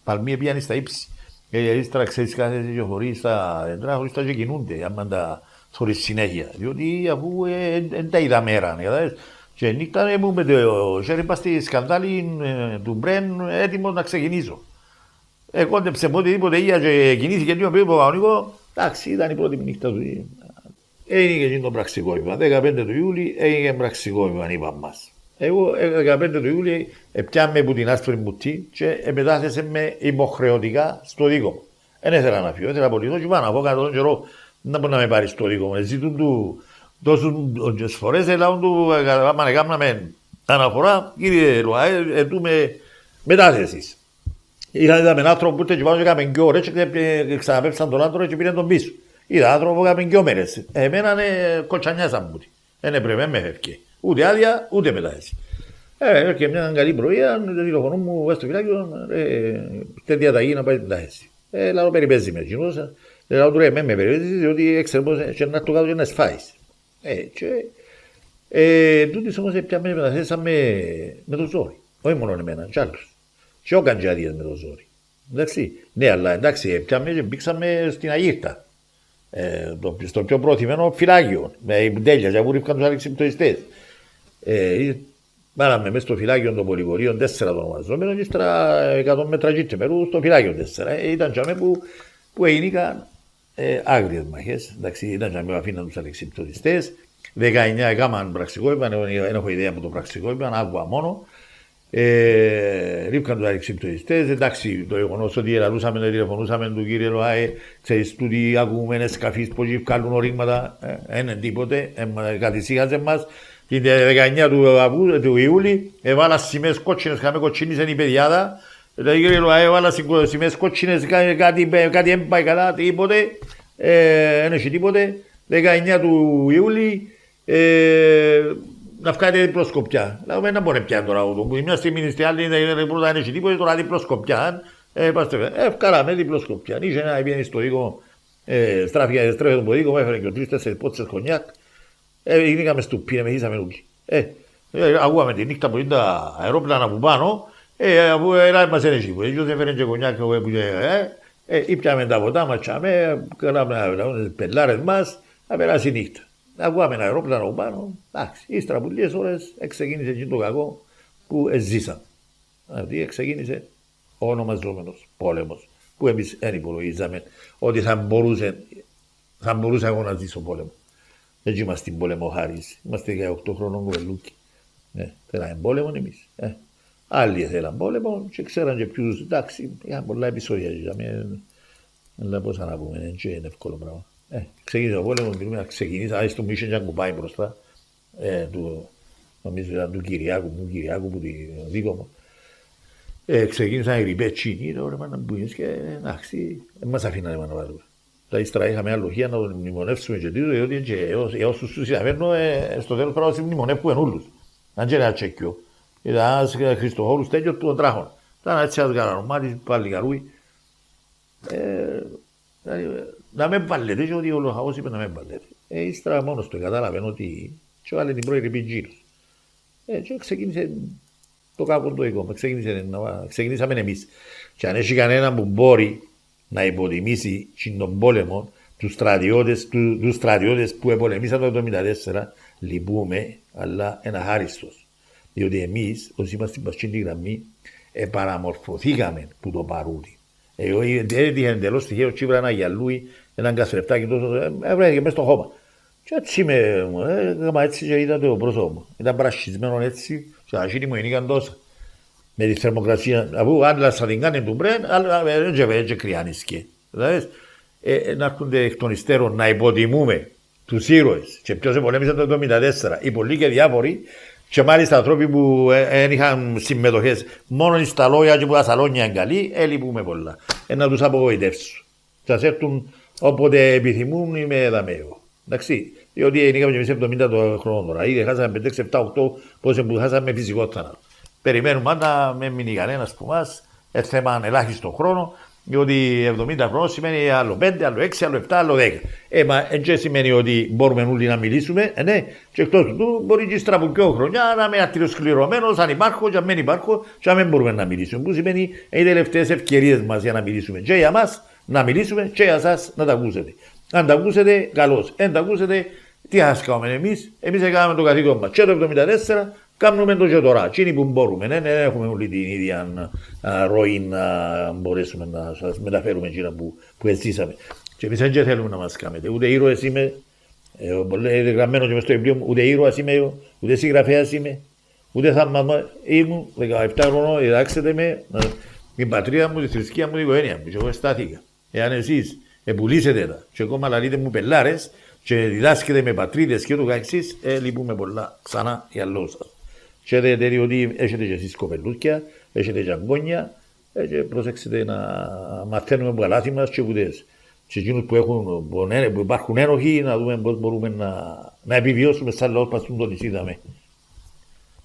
παλμοί πήγαν στα ύψη. Ύστερα ξέρεις κάθε και χωρίς τα δέντρα, χωρίς τα και κινούνται, άμα τα χωρίς συνέχεια. Διότι αφού δεν τα είδα μέρα, και νύχτα ήμουν με το χέρι πας στη σκανδάλη του Μπρεν έτοιμος να ξεκινήσω. Κόντεψε πότε τίποτε ίδια και κινήθηκε λίγο πιο παγωνικό. Εντάξει, ήταν η πρώτη νύχτα του. Έγινε και το πραξικόπημα. 15 του Ιούλη έγινε πραξικόπημα, είπαν μας. Εγώ 15 του Ιούλη πιάμε από την Άσπρη Μουτή και μετάθεσε με υποχρεωτικά στο δίκο μου. Δεν ήθελα να φύγω, ήθελα να απολυθώ και πάνω από κάτω τον καιρό να μπορεί να με πάρει στο δίκο μου. Ζήτουν του τόσες φορές, έλαβαν του, άμα έκαναμε αναφορά, κύριε Λουαέ, ετούμε μετάθεσης. Είδαμε έναν άνθρωπο που ήρθε και πάνω και έκαμε 2 ώρες και ξαναπέψαν τον άνθρωπο και πήραν τον πίσω. Είδα άνθρωπο που έκαμε 2 μέρες. Εμένα κοτσανιάσαν μου. Δεν έπρεπε με φεύγει. Ούτε άδεια, ούτε μετά έτσι. Έρχεται μια καλή πρωία, τηλεφωνούν μου στο φυλάκιο, τέτοια διαταγή να πάει την τάχεση. Λάω περιπέζει με κοινός, λάω του ρε με περιπέζει, διότι έξερε πως και να το κάτω και να σφάεις. Τούτης όμως πιάμε μεταθέσαμε με το ζόρι. Όχι μόνο εμένα, κι άλλους. Και όκαν και άδειες με το ζόρι. Εντάξει, ναι, αλλά εντάξει, πιάμε και μπήξαμε στην Αγίρτα. Στο πιο προωθημένο φυλάκιο. Με τέλεια, και βούριφκαν τους αλεξιπτοιστές. Πάραμε μέσα στο φυλάκιο των πολυγορίων 4 των ονομαζόμενων και ύστερα 100 μέτρα γύτσε περού στο φυλάκιο 4. Ήταν και που έγιναν άγριες μαχές. Εντάξει, ήταν και που αφήναν τους αλεξιπτοιστές. 19 έκαναν πραξικόπημα, δεν έχω ιδέα από το πραξικόπημα, άκουα μόνο. Ρίφκαν τους αλεξιπτοιστές. Εντάξει, το γεγονός ότι ελαλούσαμε, τηλεφωνούσαμε του κύριε Λοάε, ξέρεις τούτοι ακούμε σκαφείς που βγάλουν ορίγματα, είναι τίποτε, κατησύχαζε μας. Την 19 του Ιούλη έβαλα σημαίες κότσινες, είχαμε κοτσίνησαν η παιδιάδα. Το κύριε Λοάε έβαλα σημαίες κότσινες, κάτι έμπαει καλά, τίποτε, δεν έχει τίποτε. 19 του Ιούλη να βγάλετε την προσκοπιά. Λέμε να μπορεί πια τώρα αυτό. Μια στιγμή στην άλλη πρώτα δεν έχει τίποτε, τώρα την προσκοπιά. Βγάλαμε την προσκοπιά. Είχε ένα πήγαινε στο οίκο, στράφηκε τον ποδίκο, έφερε και 3-4 πότσες κονιάκ. Γίνηκαμε στο πίνε, με χύσαμε όλοι. Ακούγαμε τη νύχτα που ήταν τα αερόπλανα από πάνω, αφού μας δεν έχει τίποτε. Και έφερε και κονιάκ, ήπιαμε τα ποτά μας, κάναμε τις πελάρες μας, να περάσει η νύχτα. Ακούγαμε ένα αερόπλανο από πάνω, εντάξει, ύστερα από λίγες ώρες ξεκίνησε και το κακό που ζήσαμε. Δηλαδή ξεκίνησε ο ονομαζόμενος πόλεμος, που εμείς δεν υπολογίζαμε ότι θα μπορούσα εγώ να ζήσω πόλεμο. Έτσι είμαστε στην πολεμοχάρης, είμαστε 18 χρόνων κοπελούκι. Θέλαμε πόλεμο εμείς. Άλλοι θέλαν πόλεμο και ξέραν και ποιους, εντάξει, είχαν πολλά επεισόδια. Αλλά πώς να πούμε, δεν είναι εύκολο πράγμα. Ξεκίνησε ο πόλεμος, μιλούμε, ξεκινήσα, στο Μίσεν και που πάει μπροστά, νομίζω ήταν του Κυριάκου που τη δίκο μου. Ξεκίνησαν οι ριπέτσινοι, τώρα να μπουν και εντάξει, μας αφήνανε να βάλουμε. Τα ύστερα είχαμε αλοχία να τον μνημονεύσουμε και τίτο, διότι και όσους τους συναφέρνω, στο τέλος πράγμα σε μνημονεύκουμε όλους. Αν και ένα τσέκιο. Ήταν ένας Χριστοφόρους τέτοιος που τον τράχον. Ήταν έτσι ένας γαρανομάτης, πάλι καρούι. Να με βάλετε, και ότι ο Λοχαός είπε να με βάλετε. Ύστερα μόνος του κατάλαβε ότι και βάλε την πρώτη πιτζίνος. Και ξεκίνησε το κάκο το οικό, ξεκινήσαμε εμείς. Και αν έχει κανένα που μπορεί να υποτιμήσει τον πόλεμο τους στρατιώτες που επολεμήσαν το 1974, λυπούμε, αλλά είναι αχάριστος. Διότι εμείς, όσοι είμαστε στην πασχήντη γραμμή, παραμορφωθήκαμε που το παρούτι. Έτυχε εντελώς τυχαίο Τσίπρα ένα γυαλούι, έναν καστρεφτάκι τόσο, έβρεγε μέσα στο χώμα. Και έτσι έκανα έτσι και είδα το πρόσωπο μου. Ήταν πρασισμένο έτσι, και τα χείλη μου γίνηκαν τόσα. Με τη θερμοκρασία, αφού άλλα θα την κάνει του μπρέν, άλλα δεν κρυάνισκε. Δηλαδή, να έρχονται εκ των υστέρων να υποτιμούμε τους ήρωες και ποιος επολέμησε το 1974, οι πολλοί και διάφοροι, και μάλιστα άνθρωποι που δεν είχαν συμμετοχές μόνο στα λόγια και που τα σαλόνια είναι καλοί, λυπούμε πολλά. Να τους απογοητεύσουν. Σας έρθουν όποτε επιθυμούν, είμαι εδαμέω. Εντάξει, διότι είχαμε και εμείς 70 χρόνων τώρα, ήδη χάσαμε 5, 6, 7, 8, πόσο που χάσαμε φυσικό θάνατο. Περιμένουμε να μην μείνει κανένας από εμάς, θέμα ελάχιστο χρόνο, διότι 70 χρόνων σημαίνει άλλο 5, άλλο 6, άλλο 7, άλλο 10. Μα δεν σημαίνει ότι μπορούμε όλοι να μιλήσουμε, ναι, και εκτός του μπορεί και ύστερα από πιο χρόνια να είμαι ατριοσκληρωμένος, αν υπάρχω, και αν δεν υπάρχω, και αν δεν μπορούμε να μιλήσουμε. Που σημαίνει οι τελευταίες ευκαιρίες μας για να μιλήσουμε. Και για μας να μιλήσουμε, και για εσάς να τα ακούσετε. Αν τα ακούσετε, καλώς. Αν τα ακούσετε, τι ας κάνουμε εμείς. Εμείς έκαναμε το καθήκον μας. Και το 1974. Κάνουμε το και τώρα, εκείνοι που μπορούμε, δεν έχουμε όλη την ίδια ροή να μπορέσουμε να σας μεταφέρουμε εκείνα που ζήσαμε. Και εμείς δεν θέλουμε να μας κάνετε, ούτε ήρωες είμαι, γραμμένο και μες στο βιβλίο μου, ούτε ήρωας είμαι, ούτε συγγραφέας είμαι, ούτε θα ήμουν 17 χρονών, διδάξετε με την πατρίδα μου, τη θρησκεία μου, την οικογένεια μου, και εγώ στάθηκα. Εάν εσείς πουλήσετε τα, και ακόμα λαλείτε μου πελάρες, και διδάσκετε με πατρίδες και ούτω καθεξής, λυπούμε πολλά ξανά για λόγους σας. Και δείτε ότι έχετε και εσείς κοπελούκια, έχετε και αγκόνια, Και προσέξτε να μαθαίνουμε από τα λάθη μας και πουτές. Και εκείνους που υπάρχουν ένοχοι, να δούμε πώς μπορούμε να επιβιώσουμε σαν λαός πας στον νησί.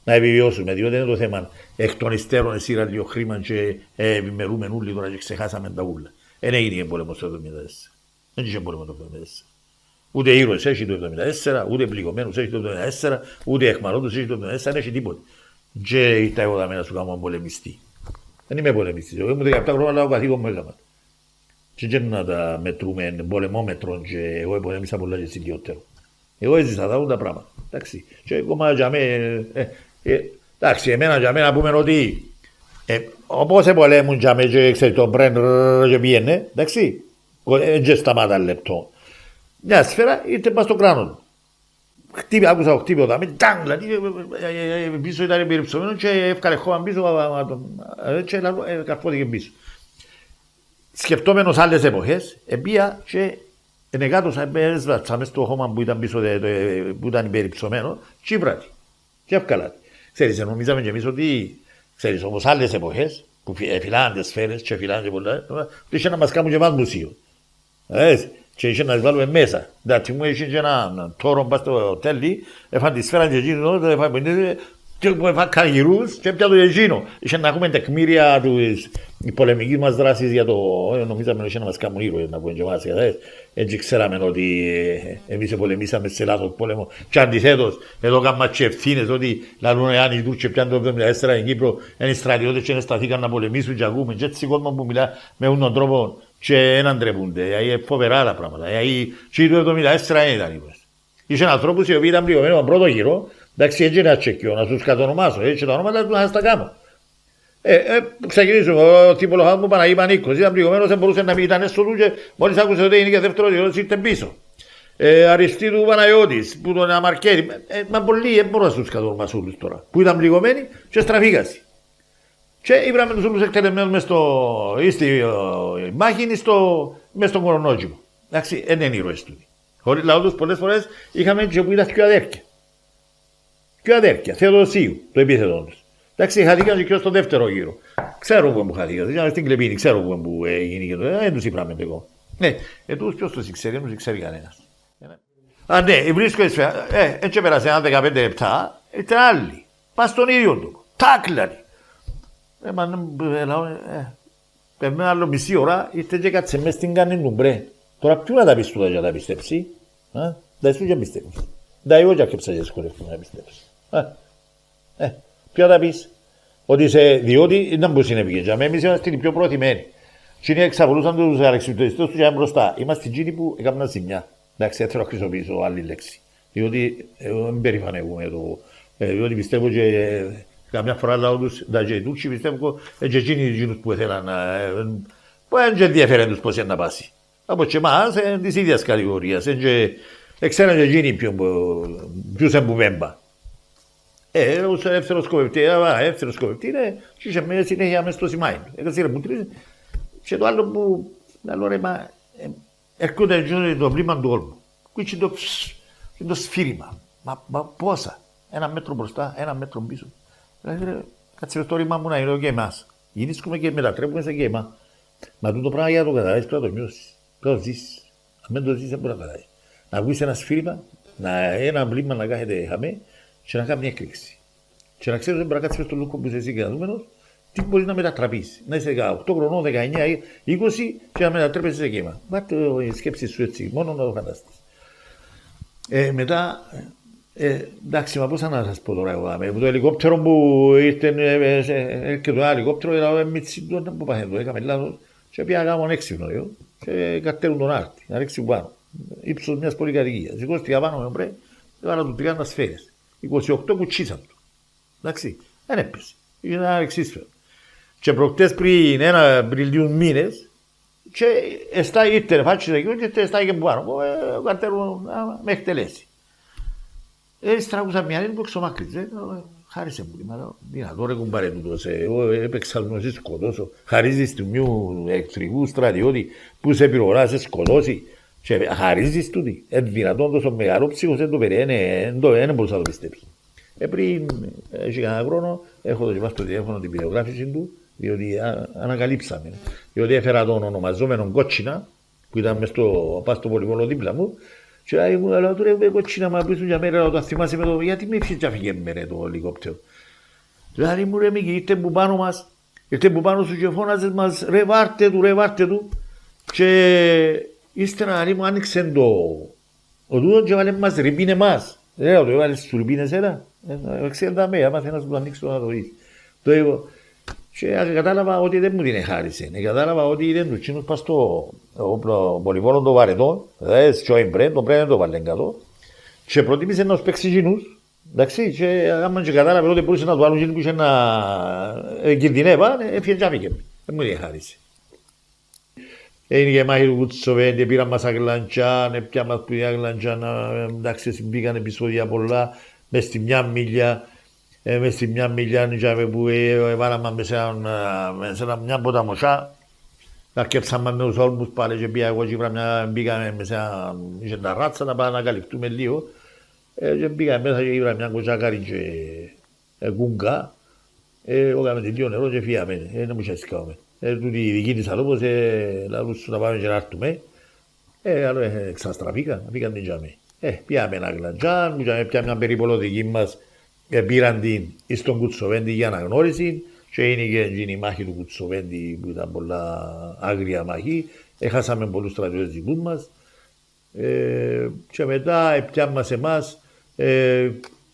Να επιβιώσουμε, διότι είναι το θέμα. Εκ των υστέρων εσύρα λίγο χρήμα και ευημερούμε όλοι τώρα και ξεχάσαμε τα ούλα. Δεν έγινε πόλεμος το 1974. Δεν είχε πόλεμο το 1974. Ούτε ήρωες έχει το 1974, ούτε πληγωμένους έχει το 1974, ούτε εχμαλώτους έχει το 1974, δεν έχει τίποτε. Και ήρθα εγώ δαμένα να σου κάνω πολεμιστή. Δεν είμαι πολεμιστής, εγώ ήμουν 17 χρόνια, αλλά ο καθήκον μου έκανα. Και να τα μετρούμε πολεμόμετρων και εγώ πολεμήσα πολλά και συγκιότερο. Εγώ έζησα τα όλα πράγματα. Εντάξει, και ακόμα για μένα, εντάξει, εμένα για μένα πούμε ότι όπως πολέμουν για μένα και ξέρει τον Μπρεν και πιένε, εντάξει, και σταμάτα λεπτό. Μια σφαίρα ήρθε πας στο κράνο του. Άκουσα το χτύπημα δάμε, δηλαδή πίσω ήταν περιψωμένο και έφκαλε χώμα πίσω και καρφώθηκε πίσω. Σκεφτόμενος άλλες εποχές, εμπία και ενεγάτωσα, έσβατσα μες στο χώμα που ήταν πίσω, που ήταν περιψωμένο και ήπρατη. Και έφκαλα. Ξέρεις, νομίζαμε και εμείς ότι, ξέρεις, όπως άλλες εποχές, που φυλάνε τις σφαίρες και φυλάνε και πολλά, είχε να μας κάνουν και εμάς μουσείο. Και είχε να τις βάλουμε μέσα. Εντάξει, μου είχε και έναν τόρο πας στο τέλει, έφανε τη σφαίρα και εκείνο, και έφανε καγυρούς και έπια το εκείνο. Είχε να έχουμε τεκμήρια της πολεμικής μας δράσης για το... Νομίζαμε ότι είχε να μας κάνουν ήρωες, να πούμε και εμάς. Έτσι ξέραμε ότι εμείς πολεμήσαμε σε λάθος πόλεμο. Και αντιθέτως, εδώ κάνουμε και ευθύνες ότι λαλούν εάν οι Τούρκοι πιάνουν το 1974 στην Κύπρο, είναι οι στρατιώτες και σταθήκαν να πολεμήσουν και ακούμε. Και έτσι κόσμο που μιλά με αυτόν τον τρόπο και έναν ντρέπονται. Είναι φοβερά τα πράγματα. Και το 1974 δεν ήταν ήρωες. Είχε ανθρώπους οι οποίοι ήταν πληγωμένοι από πρώτο γύρο. Εντάξει, έτσι είναι τσεκιό, να τους κατονομάσω, έτσι τα ονόματα να τα κάνω. Ξεκινήσουμε, ο Τύπολος μου Παναγί Πανίκος, ήταν πληγωμένος, δεν μπορούσε να μην ήταν έσω του και μόλις άκουσε ότι είναι και δεύτερο γύρο, ήρθε πίσω. Αριστείδου Παναγιώτης, που τον αμαρκέρι, μα πολλοί δεν μπορούν να τους κατονομάσουν τώρα, που ήταν πληγωμένοι και στραφήκασαι. Και είπαμε τους όλους εκτελεσμένους μες στο μάχη, μες στον κορονόκιμο. Εντάξει, δεν είναι ήρωες του. Χωρίς λαό τους πολλές φορές είχαμε και που ήταν πιο αδέρφια. Πιο αδέρφια, Θεοδοσίου, το επίθετο τους. Εντάξει, χαθήκαν και στο δεύτερο γύρο. Ξέρω που χαθήκαν, ήταν στην Κλεπίνη, ξέρω που έγινε και το. Δεν τους είπαμε εγώ. Ναι, τους ποιος τους ξέρει, δεν τους ξέρει κανένας. Ναι, βρίσκω εσφαίρα, έτσι πέρασε ένα 15 λεπτά, ήταν άλλοι. Πας στον ίδιο του, τάκλαροι. Περνάει άλλο μισή ώρα, ήρθε και κάτσε μες στην κάνη του μπρε. Τώρα ποιου να τα πεις τούτα για να τα πιστέψει, δεν σου και πιστεύεις. Δεν εγώ και αρκεψα και σκορεύω να πιστέψει. Ποιο θα πεις, ότι διότι ήταν που συνέβηκε. Εμείς είμαστε οι πιο προθυμένοι. Και είναι εξαπολούσαν τους αλεξιπτωριστές τους και μπροστά. Είμαστε εκείνοι που έκαναν ζημιά. Εντάξει, θέλω να χρησιμοποιήσω άλλη λέξη. Διότι δεν περηφανεύομαι το. Διότι πιστεύω και καμιά φορά λαό τους, τα και οι Τούρκοι πιστεύω και εκείνοι που ήθελαν να. Που δεν και ενδιαφέρον τους πώς είναι να πάσει. Από και εμάς είναι της ίδιας κατηγορίας. Ξέραν και εκείνοι ποιους εμπουβέμπα. Ως ελεύθερος σκοπευτή είναι και είχε μέσα συνέχεια μέσα στο σημάδι του. Έκασε ρε μούτρες και το άλλο που λέω ρε μα έρχονται το βλήμα του όλμου. Και το σφύριμα. Μα πόσα. Ένα μέτρο μπροστά, ένα μέτρο πίσω. Δηλαδή κάτσε το ρήμα μου να είναι και εμάς. Γυρίσκουμε και μετατρέπουμε σε και εμάς. Μα τούτο πράγμα για να το καταλάβεις πρέπει να το νιώσεις. Πρέπει να το ζήσεις. Αν δεν το ζήσεις δεν μπορεί να καταλάβεις. Να βγεις ένα σφύριμα, ένα βλήμα να κάθεται χαμέ και να κάνει μια έκρηξη. Και να ξέρεις ότι μπορεί να κάτσεις στο λούκο που είσαι εσύ κρατούμενος, τι μπορεί να μετατραπείς. Να είσαι 18 χρονών, 19, 20 και να μετατρέπεσαι σε γέμα. Μάται η σκέψη σου έτσι, μόνο να το φανταστείς. Μετά, εντάξει, μα πώς να σας πω τώρα εγώ, με το ελικόπτερο που ήρθε και το ελικόπτερο, era μητσίντο, που πάνε το έκαμε λάθος και πήγα να κάνω έξυπνο και κατέρουν τον άρτη, να ρίξει πάνω. Ήψος μιας πολυκατοικίας. Σηκώστηκα πάνω με μπρε, έβαλα του 30 σφαίρες. 28 κουτσίσαν του. Εντάξει, δεν έπαιζε. Είχε ένα εξίσφαιρο. Και προχτές πριν λίγους μήνες, και ήρθε φάτσισε εκεί και εστάει και πάνω. Κατέρουν να με εκτελέσει. Στράγουσα μια άλλη που εξομάκρυζε. Χάρισε μου. Δυνατό ρε κουμπάρε τούτος. Εγώ έπαιξα να σε σκοτώσω. Χαρίζεις του μιου εχθρικού στρατιώτη που σε πυρογρά σε σκοτώσει. Και χαρίζεις τούτη. Δυνατόν τόσο μεγάλο ψύχος δεν το περιένε. Δεν μπορούσα να το πιστέψω. Πριν κανένα χρόνο έχω δοκιμάσει το τηλέφωνο την βιντεογράφηση του διότι ανακαλύψαμε. Διότι έφερα τον ονομαζόμενο κότσινα, που ήταν μες στο πολυβόλο δίπλα μου, και λέω του ρε κότσινα, μα πίσω για μέρα, το θυμάσαι με το, γιατί με φύγε με ρε το ελικόπτερο. Δηλαδή μου ρε Μίκη, ήρθε που πάνω μας, ήρθε που πάνω σου και φώναζες μας, ρε βάρτε του, και ύστερα μου άνοιξε ο τούτο και βάλε μας ρηπίνε μας. Λέω, το έβαλες σου ρηπίνες έλα. Ξέρετε με, άμα θέλεις να σου το ανοίξω να το δεις. Το είπα. Και κατάλαβα ότι δεν μου την χάρισε. Κατάλαβα ότι δεν του τσίνους πας στο πολυβόλο το βαρετό, δηλαδή στο εμπρέν, το πρέπει να το βάλει κάτω. Και προτίμησε να τους παίξει γίνους. Εντάξει, και άμα και κατάλαβε ότι μπορούσε να του βάλουν γίνους που είχε να κινδυνεύα, έφυγε και άφηκε. Δεν μου την χάρισε. Είναι και μάχη του Κουτσοβέντη, πήραν μας αγλαντζάν, πια μας που είναι αγλαντζάν, εντάξει, συμπήκαν επεισόδια πολλά, μες στη μια μίλια, που βάλαμε μέσα μια ποταμοσιά, αρκέψαμε με τους όλμους πάλι και πήγα εγώ και μπήκαμε μέσα, είχε τα ράτσα να πάμε να καλυφτούμε λίγο, και πήγαμε μέσα και ήβρα μια κοτσάκαρη και κούγκα, έκαμε τελείω νερό και φύγαμε, δεν μου είχε σκάουμε. Τούτη η δική της αλόπως, λαλούς να πάμε και να έρθουμε. Ξαναστραφήκα, πήγαν την τζάμε. Πήγαμε ένα γλαντζάν, πια μια περιπολωτική μας, πήραν την στον Κουτσοβέντη για αναγνώριση και είναι και η μάχη του Κουτσοβέντη που ήταν πολλά άγρια μάχη. Έχασαμε πολλούς στρατιώτες δικούς μας και μετά πιάμε εμάς,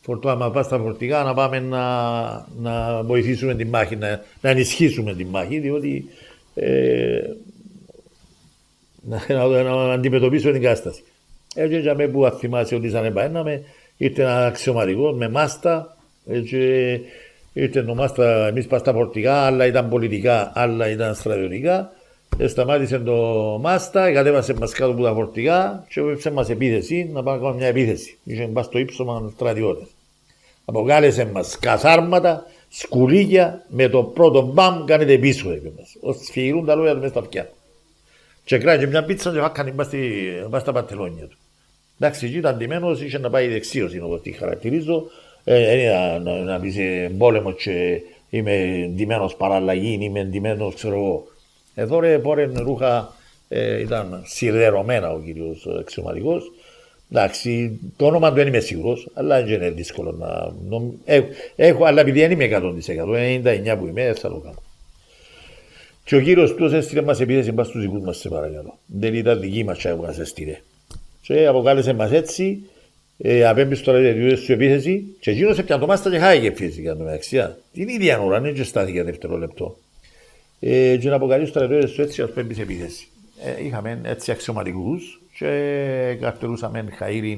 φορτώαμε πας στα φορτηγά να πάμε να βοηθήσουμε τη μάχη, να ενισχύσουμε τη μάχη, διότι να αντιμετωπίσουμε την κατάσταση. Έτσι για μένα που θυμάσαι ότι σαν επαέναμε, ήρθε ένα αξιωματικό με μάστα, ήρθε το μάστα, εμείς πας στα φορτηγά, άλλα ήταν πολιτικά, άλλα ήταν στρατιωτικά. Σταμάτησε το μάστα, κατέβασε μας κάτω από τα φορτηγά και έπαιξε μας επίθεση, να πάμε να κάνουμε μια επίθεση. Είχαμε πάει στο ύψωμα στρατιώτες. Αποκάλεσε μας καθάρματα, σκουλίκια, με το πρώτο μπαμ κάνετε πίσω, είπε μας. Ώστε σφυγηρούν τα λόγια του μέσα στα αυτιά. Και κράτησε μια πίτσα και βάκανε πας στα παντελόνια του. Εντάξει, εκεί ήταν ντυμένος, είχε να πάει δεξίωση, όπως τη χαρακτηρίζω. Να πεις πόλεμο και είμαι ντυμένος παραλλαγή, είμαι ντυμένος, ξέρω εγώ. Εδώ ρε πόρεν ρούχα ήταν σιδερωμένα ο κύριος αξιωματικός. Εντάξει, το όνομα του δεν είμαι σίγουρος, αλλά δεν είναι δύσκολο να... Έχω, αλλά επειδή δεν είμαι 100%, 99 που είμαι, θα το κάνω. Και ο κύριος τους έστειλε μας επίθεση πας στους δικούς μας, σε παρακαλώ. Δεν ήταν δική μας που μας έστειλε. Και αποκάλεσε μας έτσι, απέμπει στο στρατιώτες σου επίθεση και εκείνος έπιανε το μάστα και χάγηκε φυσικά το μεταξύ. Την ίδια ώρα, δεν και στάθηκε δευτερόλεπτο. Και να αποκαλύψει τους στρατιώτες σου έτσι, ας πέμπει σε επίθεση. Είχαμε έτσι αξιωματικούς και καρτερούσαμε χαΐριν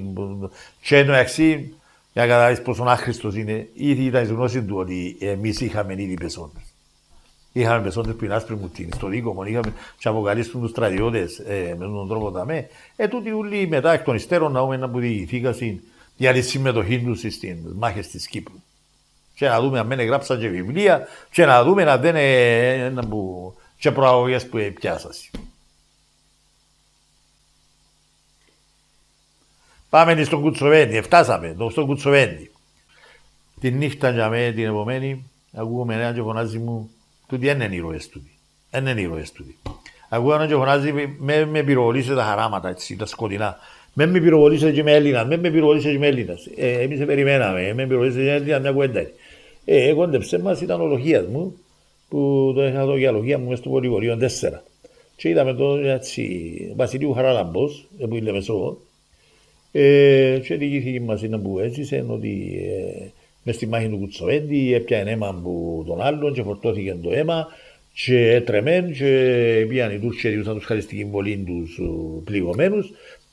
και εντωμεταξύ, για να καταλάβεις πόσο άχρηστος είναι, ήδη ήταν η γνώση του ότι εμείς είχαμε ήδη πεσόντες. Είχαμε πεσόντες που είναι άσπροι μουτίνοι, στο δίκομο, είχαμε και αποκαλύψουν τους στρατιώτες με τον τρόπο δαμέ. Τούτοι ούλοι μετά εκ των υστέρων να έχουμε να που διηγηθήκαν για τη συμμετοχή τους στις μάχες της Κύπρου. Και να δούμε αν δεν γράψαν και βιβλία και να δούμε αν δεν είναι και προαγωγές που πιάσασαν. Πάμε στον Κουτσοβέντη, φτάσαμε στον Κουτσοβέντη. Τη νύχτα για μένα την επομένη, ακούγομαι έναν και φωνάζει μου, τούτοι δεν είναι ήρωες τούτοι. Δεν είναι ήρωες τούτοι. Ακούγομαι έναν και φωνάζει, με πυροβολήσε τα χαράματα, έτσι, τα σκοτεινά. Με πυροβολήσε και με Έλληνας, με πυροβολήσε και με Έλληνας. Εμείς περιμέναμε, με πυροβολήσε και με Έλληνας μια κουέντα. Κόντεψε μας, ήταν ο λογίας μου, που το είχα δω για λογία μου μες στο πολυβολείο 4. Και είδαμε το έτσι, Βασιλείου Χαράλαμπος, που είναι Μεσό. Και διηγήθηκε μας είναι που έζησε ότι μες στη μάχη του Κουτσοβέντη έπιανε αίμα από τον άλλον και φορτώθηκε το αίμα και έτρεμεν και πήγαν οι Τούρκοι και τους χαριστική βολή τους πληγωμένους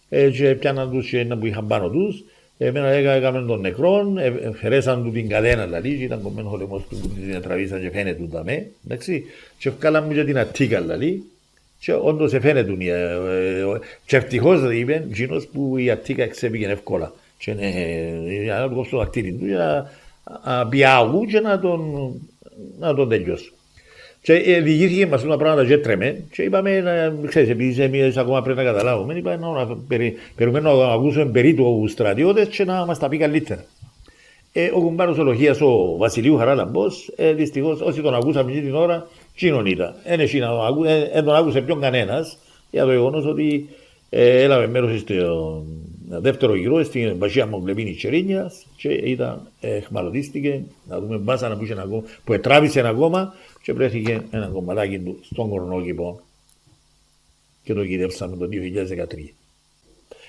και πιάναν τους και που είχαν πάνω τους. Εμένα έκαμε τον νεκρόν, φερέσαν του την καδένα λαλή και ήταν κομμένος ο λαιμός του που την τραβήσαν και φαίνεται του ταμέ, εντάξει, και ευκάλαν μου και την αττίκα λαλή και όντως φαίνεται του και ευτυχώς είπε εκείνος που η αττίκα εξέπηγε εύκολα και για να του κόψω το δακτήρι του για να πιάγου και να τον τελειώσω. Και διηγήθηκε μας όλα πράγματα και έτρεμε και είπαμε, ξέρεις, επειδή εμείς ακόμα πρέπει να καταλάβουμε, είπαμε να περιμένουμε να ακούσουμε περί του στρατιώτες και να μας τα πει καλύτερα. Ο κουμπάρος ολογίας ο Βασιλείου Χαράλαμπος, δυστυχώς όσοι τον ακούσαμε την ώρα, Τσίνον ήταν. Δεν τον άκουσε ποιον κανένας για το γεγονός ότι έλαβε μέρος στο δεύτερο γύρο στην Μπασία Μογκλεβίνη Τσερίνιας και ήταν, εχμαλωτίστηκε, να δούμε μπάσα που ετράβησε ένα ακόμα και βρέθηκε ένα κομματάκι του στον κορνόκηπο και το γυρεύσαμε το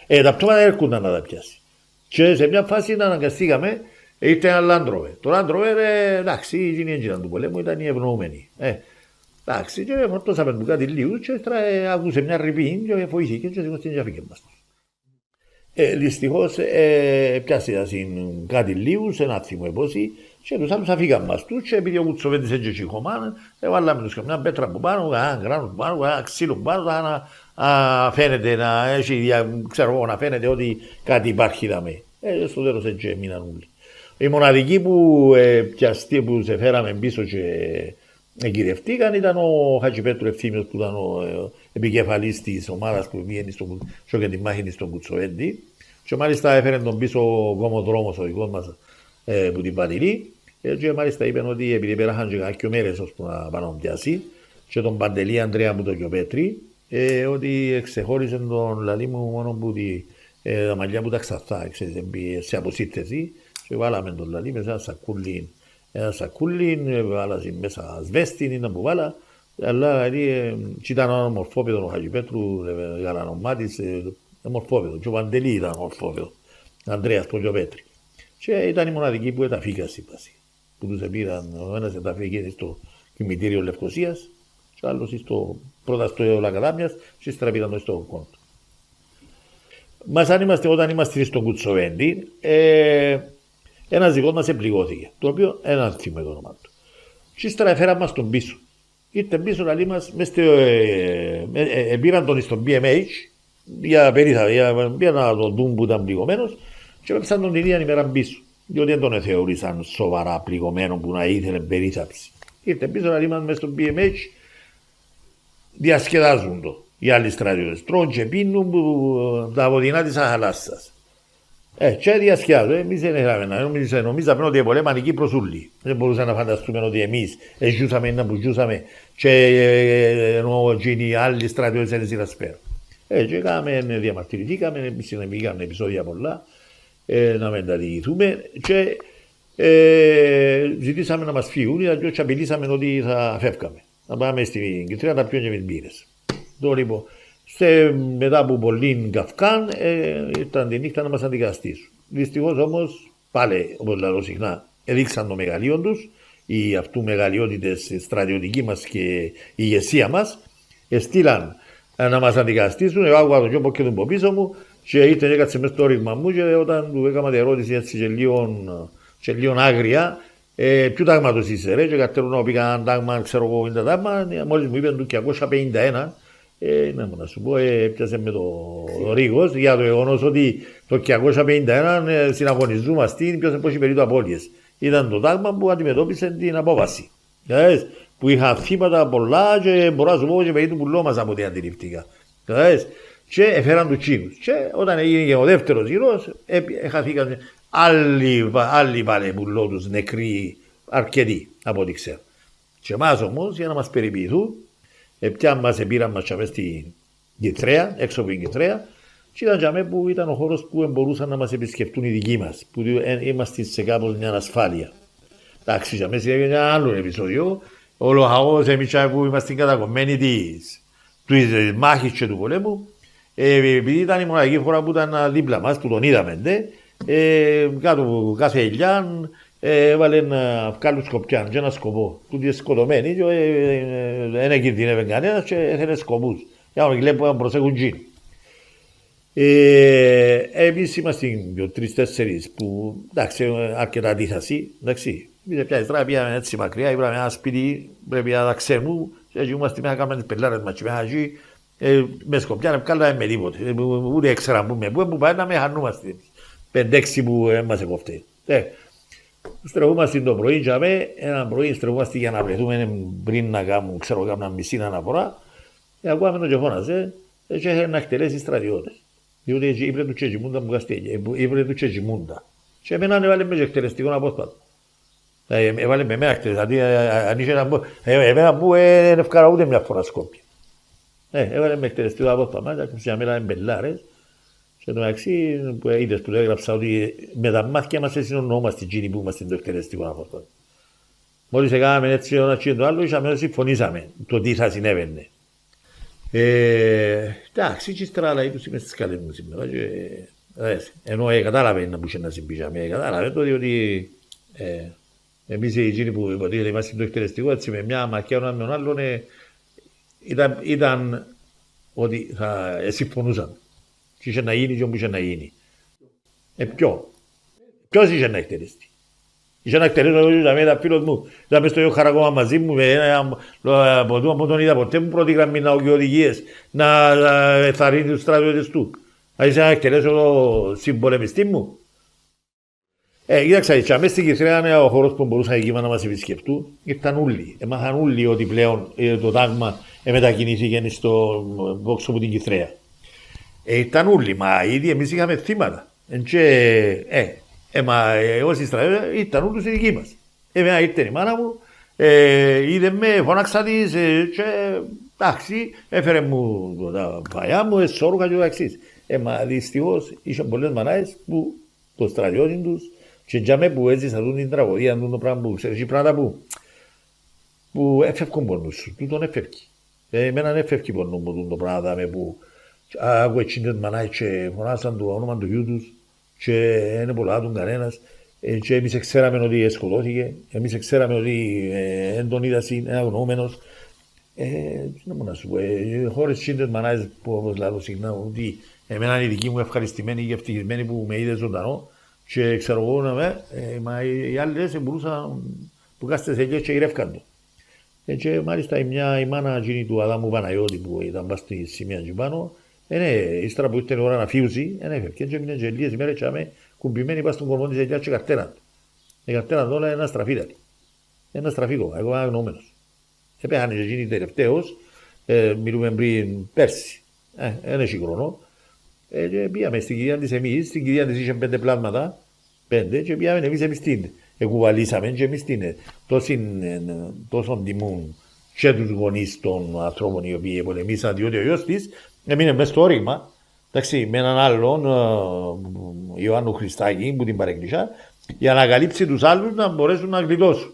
2013. Τα πτώματα έρχονταν να τα πιάσει. Και σε μια φάση αναγκαστήκαμε, ήρθε ένα Λάντροβερ. Το Λάντροβερ, εντάξει, η γυναίκα του πολέμου ήταν η ευνοούμενη. Εντάξει, και φορτώσαμε του κάτι λίγο και άκουσε μια ρηπή και βοηθήκε και σηκώστηκε και αφήκε μας. Δυστυχώς πιάσε κάτι λίγο σε ένα θύμο επόση και τους άλλους αφήκαν μας τους και επειδή ο Κουτσοβέντης έτσι τσιχωμάνε, βάλαμε τους καμιά πέτρα από πάνω, ένα γράνο από πάνω, ένα ξύλο από πάνω, να φαίνεται, να φαίνεται ότι κάτι υπάρχει δαμέ. Στο τέλος έτσι έμειναν όλοι. Οι μοναδικοί που πιαστεί που σε φέραμε πίσω και εγκυρευτήκαν ήταν ο Χατζηπέτρου Ευθύμιος που ήταν ο επικεφαλής της ομάδας που βγαίνει για τη μάχη στον Κουτσοβέντη και μάλιστα έφερε τον πίσω κομμοδρόμος ο δικός μας που την Πατηρή και μάλιστα είπαν ότι επειδή πέραχαν και κάποιες μέρες ώσπου να πάνε να πιάσει και τον Παντελή Ανδρέα μου το Κιοπέτρη ότι ξεχώρισε τον λαλί μου μόνο που τα μαλλιά που τα ξαθά σε αποσύνθεση και βάλαμε τον λαλί μέσα ένα σακούλι, βάλασε μέσα ασβέστη, ήταν που βάλα, αλλά ήταν ένα μορφόπεδο ο Χατζηπέτρου, γαλανομάτης, μορφόπεδο, και ο Παντελή ήταν μορφόπεδο, Ανδρέας Πογιοπέτρη. Και ήταν οι μοναδικοί που τα φύγασαν, που τους πήραν, ο ένας τα φύγει στο κημητήριο Λευκωσίας, και ο άλλος πρώτα στο Λακαδάμιας, και ύστερα πήραν στο Κόντο. Όταν είμαστε στον Κουτσοβέντη, ένας δικός μας επληγώθηκε, το οποίο έναν θυμό το όνομα του. Και ύστερα έφεραν μας τον πίσω. Ήρθε πίσω να λέει μας, πήραν τον στον BMH, για να τον δουν που ήταν πληγωμένος και έπαιξαν τον την ίδια ημέρα πίσω. Διότι δεν τον θεώρησαν σοβαρά πληγωμένο που να ήθελε περίθαψη. Ήρθε πίσω να λέει μας μες στον BMH, διασκεδάζουν το οι άλλοι στρατιώτες. Τρώνε και πίνουν τα βοδινά της Αχαλάσσας. Και διασκεδάζουν. Εμείς δεν είχαμε νομίζαμε ότι πολέμαν εκεί προσούλοι. Δεν μπορούσαμε να φανταστούμε ότι εμείς ζούσαμε να που ζούσαμε και ενώ οι άλλοι στρατιώτες δεν συνασπέρουν. Και διαμαρτυρηθήκαμε, συνεχίσαμε επεισόδια πολλά, να μεταδιηγηθούμε και ζητήσαμε να μας φύγουν και απειλήσαμε ότι θα φεύγαμε. Να πάμε στην Κιτρία να πιούμε και με τις μπύρες. Λοιπόν, μετά από πολλήν καυκάν, ήταν τη νύχτα να μας αντικαταστήσουν. Δυστυχώς όμως, πάλι όπως λέω συχνά, έδειξαν το μεγαλείο τους, οι αυτού μεγαλειότητες στρατιωτικοί μας και η ηγεσία μας, στείλαν να μας αντικαταστήσουν. Εγώ άκουγα τον κιόμπο και τον πίσω μου και ήρθε και έκατσε μες στο όριγμα μου και όταν του έκανα την ερώτηση έτσι και λίγο άγρια, ποιο τάγματος είσαι ρε, και κατέρουν να πήγα ένα τάγμα, ξέρω εγώ είναι τα τάγμα, μόλις μου είπαν το 251, να σου πω, έπιασε με το Ρίγος για το γεγονός ότι το 251 συναγωνιζόμαστε ποιος έχει περίπου απώλειες. Ήταν το τάγμα που αντιμετώπισε την απόβαση. Που είχα θύματα πολλά και μπορώ να σου πω και περίπου πουλό μας από ό,τι αντιληφθήκα. Και έφεραν τους Τσίνους. Και όταν έγινε και ο δεύτερος γύρος, χαθήκαν άλλοι πάλι πουλό τους νεκροί, αρκετοί από ό,τι ξέρω. Και εμάς όμως για να μας περιποιηθούν, πια μας πήραν μας στην Κιτρέα, έξω από την Κιτρέα, και ήταν για μένα που ήταν ο χώρος που μπορούσαν να μας επισκεφτούν οι δικοί μας, που είμαστε σε κάπως μια ασφάλεια. Εντάξει, για μένα είναι ένα άλλο επεισόδιο, ο λοχαγός εμείς που είμαστε κατακομμένοι της μάχης και του πολέμου, επειδή ήταν η μοναδική φορά που ήταν δίπλα μας, που τον είδαμε, κάτω από κάθε ελιάν, έβαλε να βγάλουν σκοπιάν και ένα σκοπό. Του είναι σκοτωμένοι και δεν κινδυνεύε κανένας και έθελε σκοπούς. Για να βλέπω να προσέχουν τζιν. Εμείς είμαστε 3-4 που εντάξει αρκετά αντίθαση. Εντάξει, εμείς πια εστρά πήγαμε έτσι μακριά, είπαμε ένα σπίτι πρέπει να τα ξέρουμε και έτσι είμαστε μέσα κάνουμε τις πελάρες μας και μέσα εκεί με σκοπιάν ευκάλαμε με τίποτε. Ούτε έξερα που πάει να με χανούμαστε. 5-6 που μας εκοφτεί. Στρεφούμαστε το πρωί, ένα πρωί στρεφούμαστε για να βρεθούμε πριν να κάνουμε, ξέρω, κάνουμε μισή αναφορά. Ακούγαμε τον και φώναζε και είχε να εκτελέσει στρατιώτες. Διότι ήπρε του Τσετζιμούντα μου καστέλια, ήπρε του Τσετζιμούντα. Και εμένα έβαλε με εκτελεστικό απόσπατο. Έβαλε με μένα χτες, δηλαδή αν είχε να μπω, εμένα μου δεν ευκάρα ούτε μια φορά Σκόπια. Έβαλε με εκτελεστικό απόσπαμα, για μένα είναι μπελάρες. Και το μεταξύ, είδες που το έγραψα ότι με τα μάτια μας συνονόμαστε εκείνοι που είμαστε στο εκτελεστικό απόσπαμα. Μόλις έκαναμε έτσι ένα και το άλλο, είχαμε συμφωνήσαμε το τι θα συνέβαινε. Εντάξει, και ύστερα αλλά τους είμαι στις καλές μου σήμερα. Ενώ κατάλαβε να μπούσε να συμπήσαμε, κατάλαβε το διότι εμείς εκείνοι που υποτίθεται είμαστε στο εκτελεστικό, έτσι με μια μαχαία έναν με τον άλλον, ήταν ότι θα συμφωνούσαμε. Και είχε να γίνει και όπου είχε να γίνει. Ποιος είχε να εκτελεστεί. Είχε να εκτελέσω με τα φίλος μου, ήταν μες στο ίδιο χαρακόμμα μαζί μου, από τον είδα ποτέ μου πρώτη γραμμή να οδηγεί οδηγίες, να θαρρύνει τους στρατιώτες του. Θα ήθελα να εκτελέσω το συμπολεμιστή μου. Κοίταξα, μέσα στην Κυρθρέα είναι ο χώρος που μπορούσαν εκεί να μας επισκεφτούν. Ήρθαν όλοι. Έμαθαν όλοι ότι πλέον το τάγμα μετακινήθηκε στο βόξο από την Κυρθρέα. Ήρθαν όλοι, μα ήδη εμείς είχαμε θύματα. Όσοι στρατιώτες ήρθαν όλοι στη δική μας. Εμένα ήρθε η μάνα μου, είδε με, φώναξα της και εντάξει, έφερε μου τα φαγιά μου, εσώρουχα και το εξής. Μα δυστυχώς είχαν πολλές μανάες που το στρατιώτη τους και για μέ που έζησαν την τραγωδία, το πράγμα που ξέρεις, πράγματα που έφευκουν πονούς σου, τούτον έφευκει. Εμέναν έφευκει πονούν μου το πράγμα που άκουε εκείνες μανάες και φωνάσαν το όνομα του γιού τους και δεν πολλάτουν κανένας και εμείς ξέραμε ότι σκοτώθηκε, εμείς ξέραμε ότι δεν τον είδα είναι αγνοούμενος. Τι να σου πω, χώρες εκείνες μανάες που όπως λέω συχνά ότι εμένα είναι η δική μου ευχαριστημένη και ευτυχισμένη που με είδε ζωντανό και ξέρω εγώ μα οι άλλες μπορούσαν που κάθεται σε ελιές και γυρεύκαν το. Και μάλιστα η μάνα εκείνη του Αδάμου Παναγιώτη που ήταν πας στη σημεία και πάνω, ύστερα που ήρθε η ώρα να φύγουσει, έφευκε και έμεινε και λίγες μέρες και κουμπημένοι πας στον κορμό της ελιάς και καρτέραν. Η καρτέραν τώρα είναι ένα στραφίδατη. Ένα στραφικό, εγώ είμαι αγνοούμενος. Επέχανε και εκείνη τελευταίος, μιλούμε πριν πέρσι, δεν έχει χρόνο. Και πήγαμε στην κυρία της εμείς, στην κυρία της είχε 5 πλάσματα, 5 και πήγαμε εμείς την εκουβαλήσαμε και εμείς την τόσο τιμούν και τους γονείς των ανθρώπων οι οποίοι πολεμήσαν διότι ο γιος της έμεινε μες στο όριγμα, εντάξει, με έναν άλλον Ιωάννου Χριστάκη που την παρεκκλησιά για να καλύψει τους άλλους να μπορέσουν να γλιτώσουν.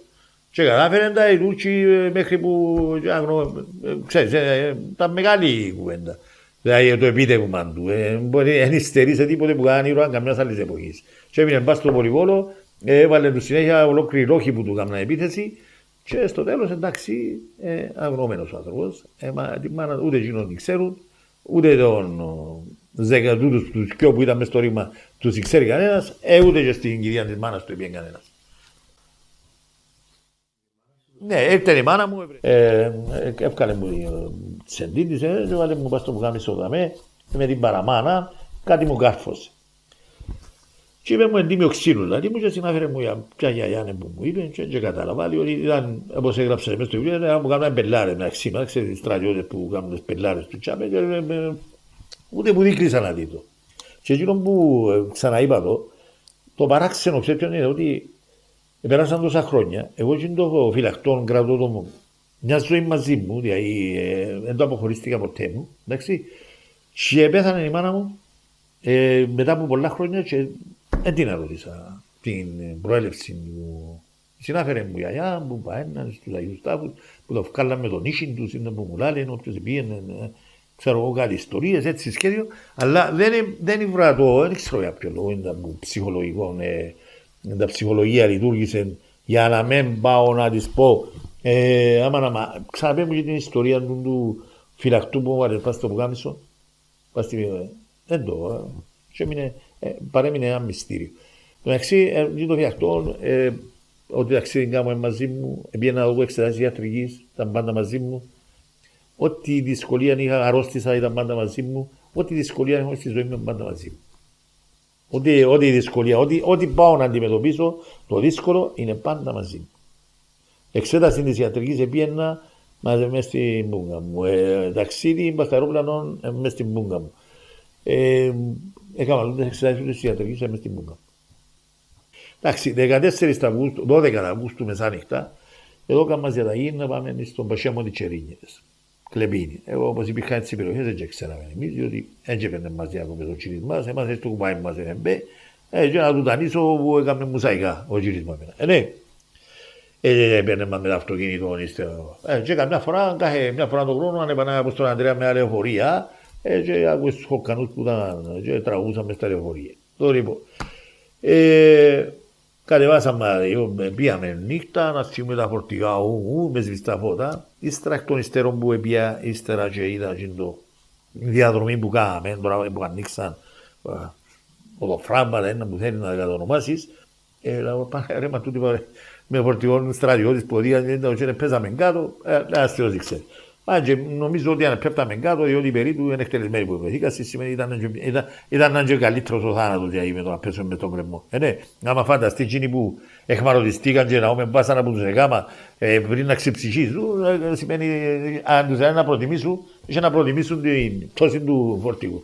Και κατάφερε τα οι Τούρκοι μέχρι που, ξέρεις, ήταν μεγάλη κουβέντα. Δηλαδή το επίτευγμα του, δεν υστερεί σε τίποτε που κάνει ήρωα καμιάς άλλης εποχής. Και έμεινε μπας στο Πολυβόλο, έβαλε του συνέχεια ολόκληρη λόγοι που του έκαναν επίθεση και στο τέλος εντάξει αγνώμενος ο άνθρωπος. Ούτε εκείνον την ξέρουν, ούτε τους πιο που ήταν μες στο ρήγμα τους ξέρει κανένας, ούτε και στην κυρία της μάνας του είπε κανένας. Ναι, έρθει η μάνα μου, έφκανε μου τις εντύτης, έβαλε μου πας στο πουκάμισο δαμέ, με την παραμάνα, κάτι μου κάρφωσε. Και είπε μου εντύμιο ξύλου, δηλαδή μου και συνάφερε μου ποια γιαγιά που μου είπε και κατάλαβα, ότι ήταν, όπως έγραψε μέσα στο βιβλίο, να μου κάνουν πελάρες με αξίμα, ξέρετε, οι στρατιώτες που κάνουν τις πελάρες του τσάπε, ούτε που δίκρισαν να δει το. Και εκείνο που ξαναείπα το παράξενο ξέρετε είναι ότι πέρασαν τόσα χρόνια, εγώ και το φυλακτό κρατώ το μια ζωή μαζί μου, δηλαδή δεν το αποχωρίστηκα ποτέ μου, εντάξει, και πέθανε η μάνα μου μετά από πολλά χρόνια και δεν την ρώτησα την προέλευση μου. Συνάφερε μου η γιαγιά που παέναν στους Αγίους Τάφους, που το βγάλαν με τον ίσιν τους, είναι που μου λένε, όποιος πήγαινε, ξέρω εγώ κάτι ιστορίες, έτσι σχέδιο, αλλά δεν ήβρα το, δεν ξέρω για ποιο λόγο, είναι ψυχολογικό, τα ψυχολογία λειτουργήσε για να μην πάω να της πω ξαναπέ μου και την ιστορία του φυλακτού που μου πας στο πουκάμισο δεν το και παρέμεινε ένα μυστήριο. Το μεταξύ το φυλακτό ότι ταξίδι κάνουμε μαζί μου πήγαινα να δω εξετάσεις ιατρικής, ήταν πάντα μαζί μου, ό,τι δυσκολία είχα, αρρώστησα ήταν πάντα μαζί μου, ό,τι δυσκολία έχω στη ζωή μου πάντα μαζί μου. Ό,τι δυσκολία, ό,τι πάω να αντιμετωπίσω, το δύσκολο είναι πάντα μαζί μου. Εξέταση της ιατρικής επίαινα μέσα στην μπούγκα μου. Ταξίδι, μπας στα αερόπλανο μέσα στην μπούγκα μου. Έκανα τις εξετάσεις της ιατρικής μέσα στην μπούγκα μου. Εντάξει, 14 Αυγούστου, 12 Αυγούστου μεσάνυχτα, εδώ κάνουμε διαταγή να πάμε στον Πασιάμο της Τσερίνιες. Κλεπίνη. Εγώ όπως υπήρχαν τις περιοχές δεν ξέραμε εμείς, διότι δεν έπαιρνε μας διακοπές ο κύρις μας, εμάς έτσι το κουπάι μας έφεμπε, και να του τανίσω που έκαμε μουσαϊκά ο κύρις μας. Ναι, έπαιρνε μας με το αυτοκίνητο, και καμιά φορά τον χρόνο ανέβανα από στον Ανδρέα με λεωφορεία, και άκουες τους χοκκανούς που ήταν, και τραγούσαμε στα λεωφορεία. Τώρα λοιπόν, κατεβάσαμε, πήγαμε νύχτα, να στείλουμε τα φορτηγά με σβηστά φώτα. Ύστερα εκ των υστέρων που έπια, ύστερα και είδα το διαδρομή που κάναμε, τώρα που ανοίξαν οδοφράμπατα, ένα που θέλει να κατονομάσεις. Ρε μα τούτοι με φορτηγόν στρατιώτης που οδήγαν και πέσαμε κάτω, αστεός δείξε. Και νομίζω ότι αν πέφταμε κάτω, διότι περί του είναι εκτελεσμένη που υποδίκαση, σημαίνει ήταν και καλύτερος ο θάνατος για με το να πέσουμε με τον κρεμό. Ναι, άμα φανταστεί εκείνοι που εχμαρωτιστήκαν και να όμως βάσαν από τους εκάμα πριν να ξεψυχήσουν, σημαίνει αν τους να προτιμήσουν, είχε να προτιμήσουν την πτώση του φορτηγού.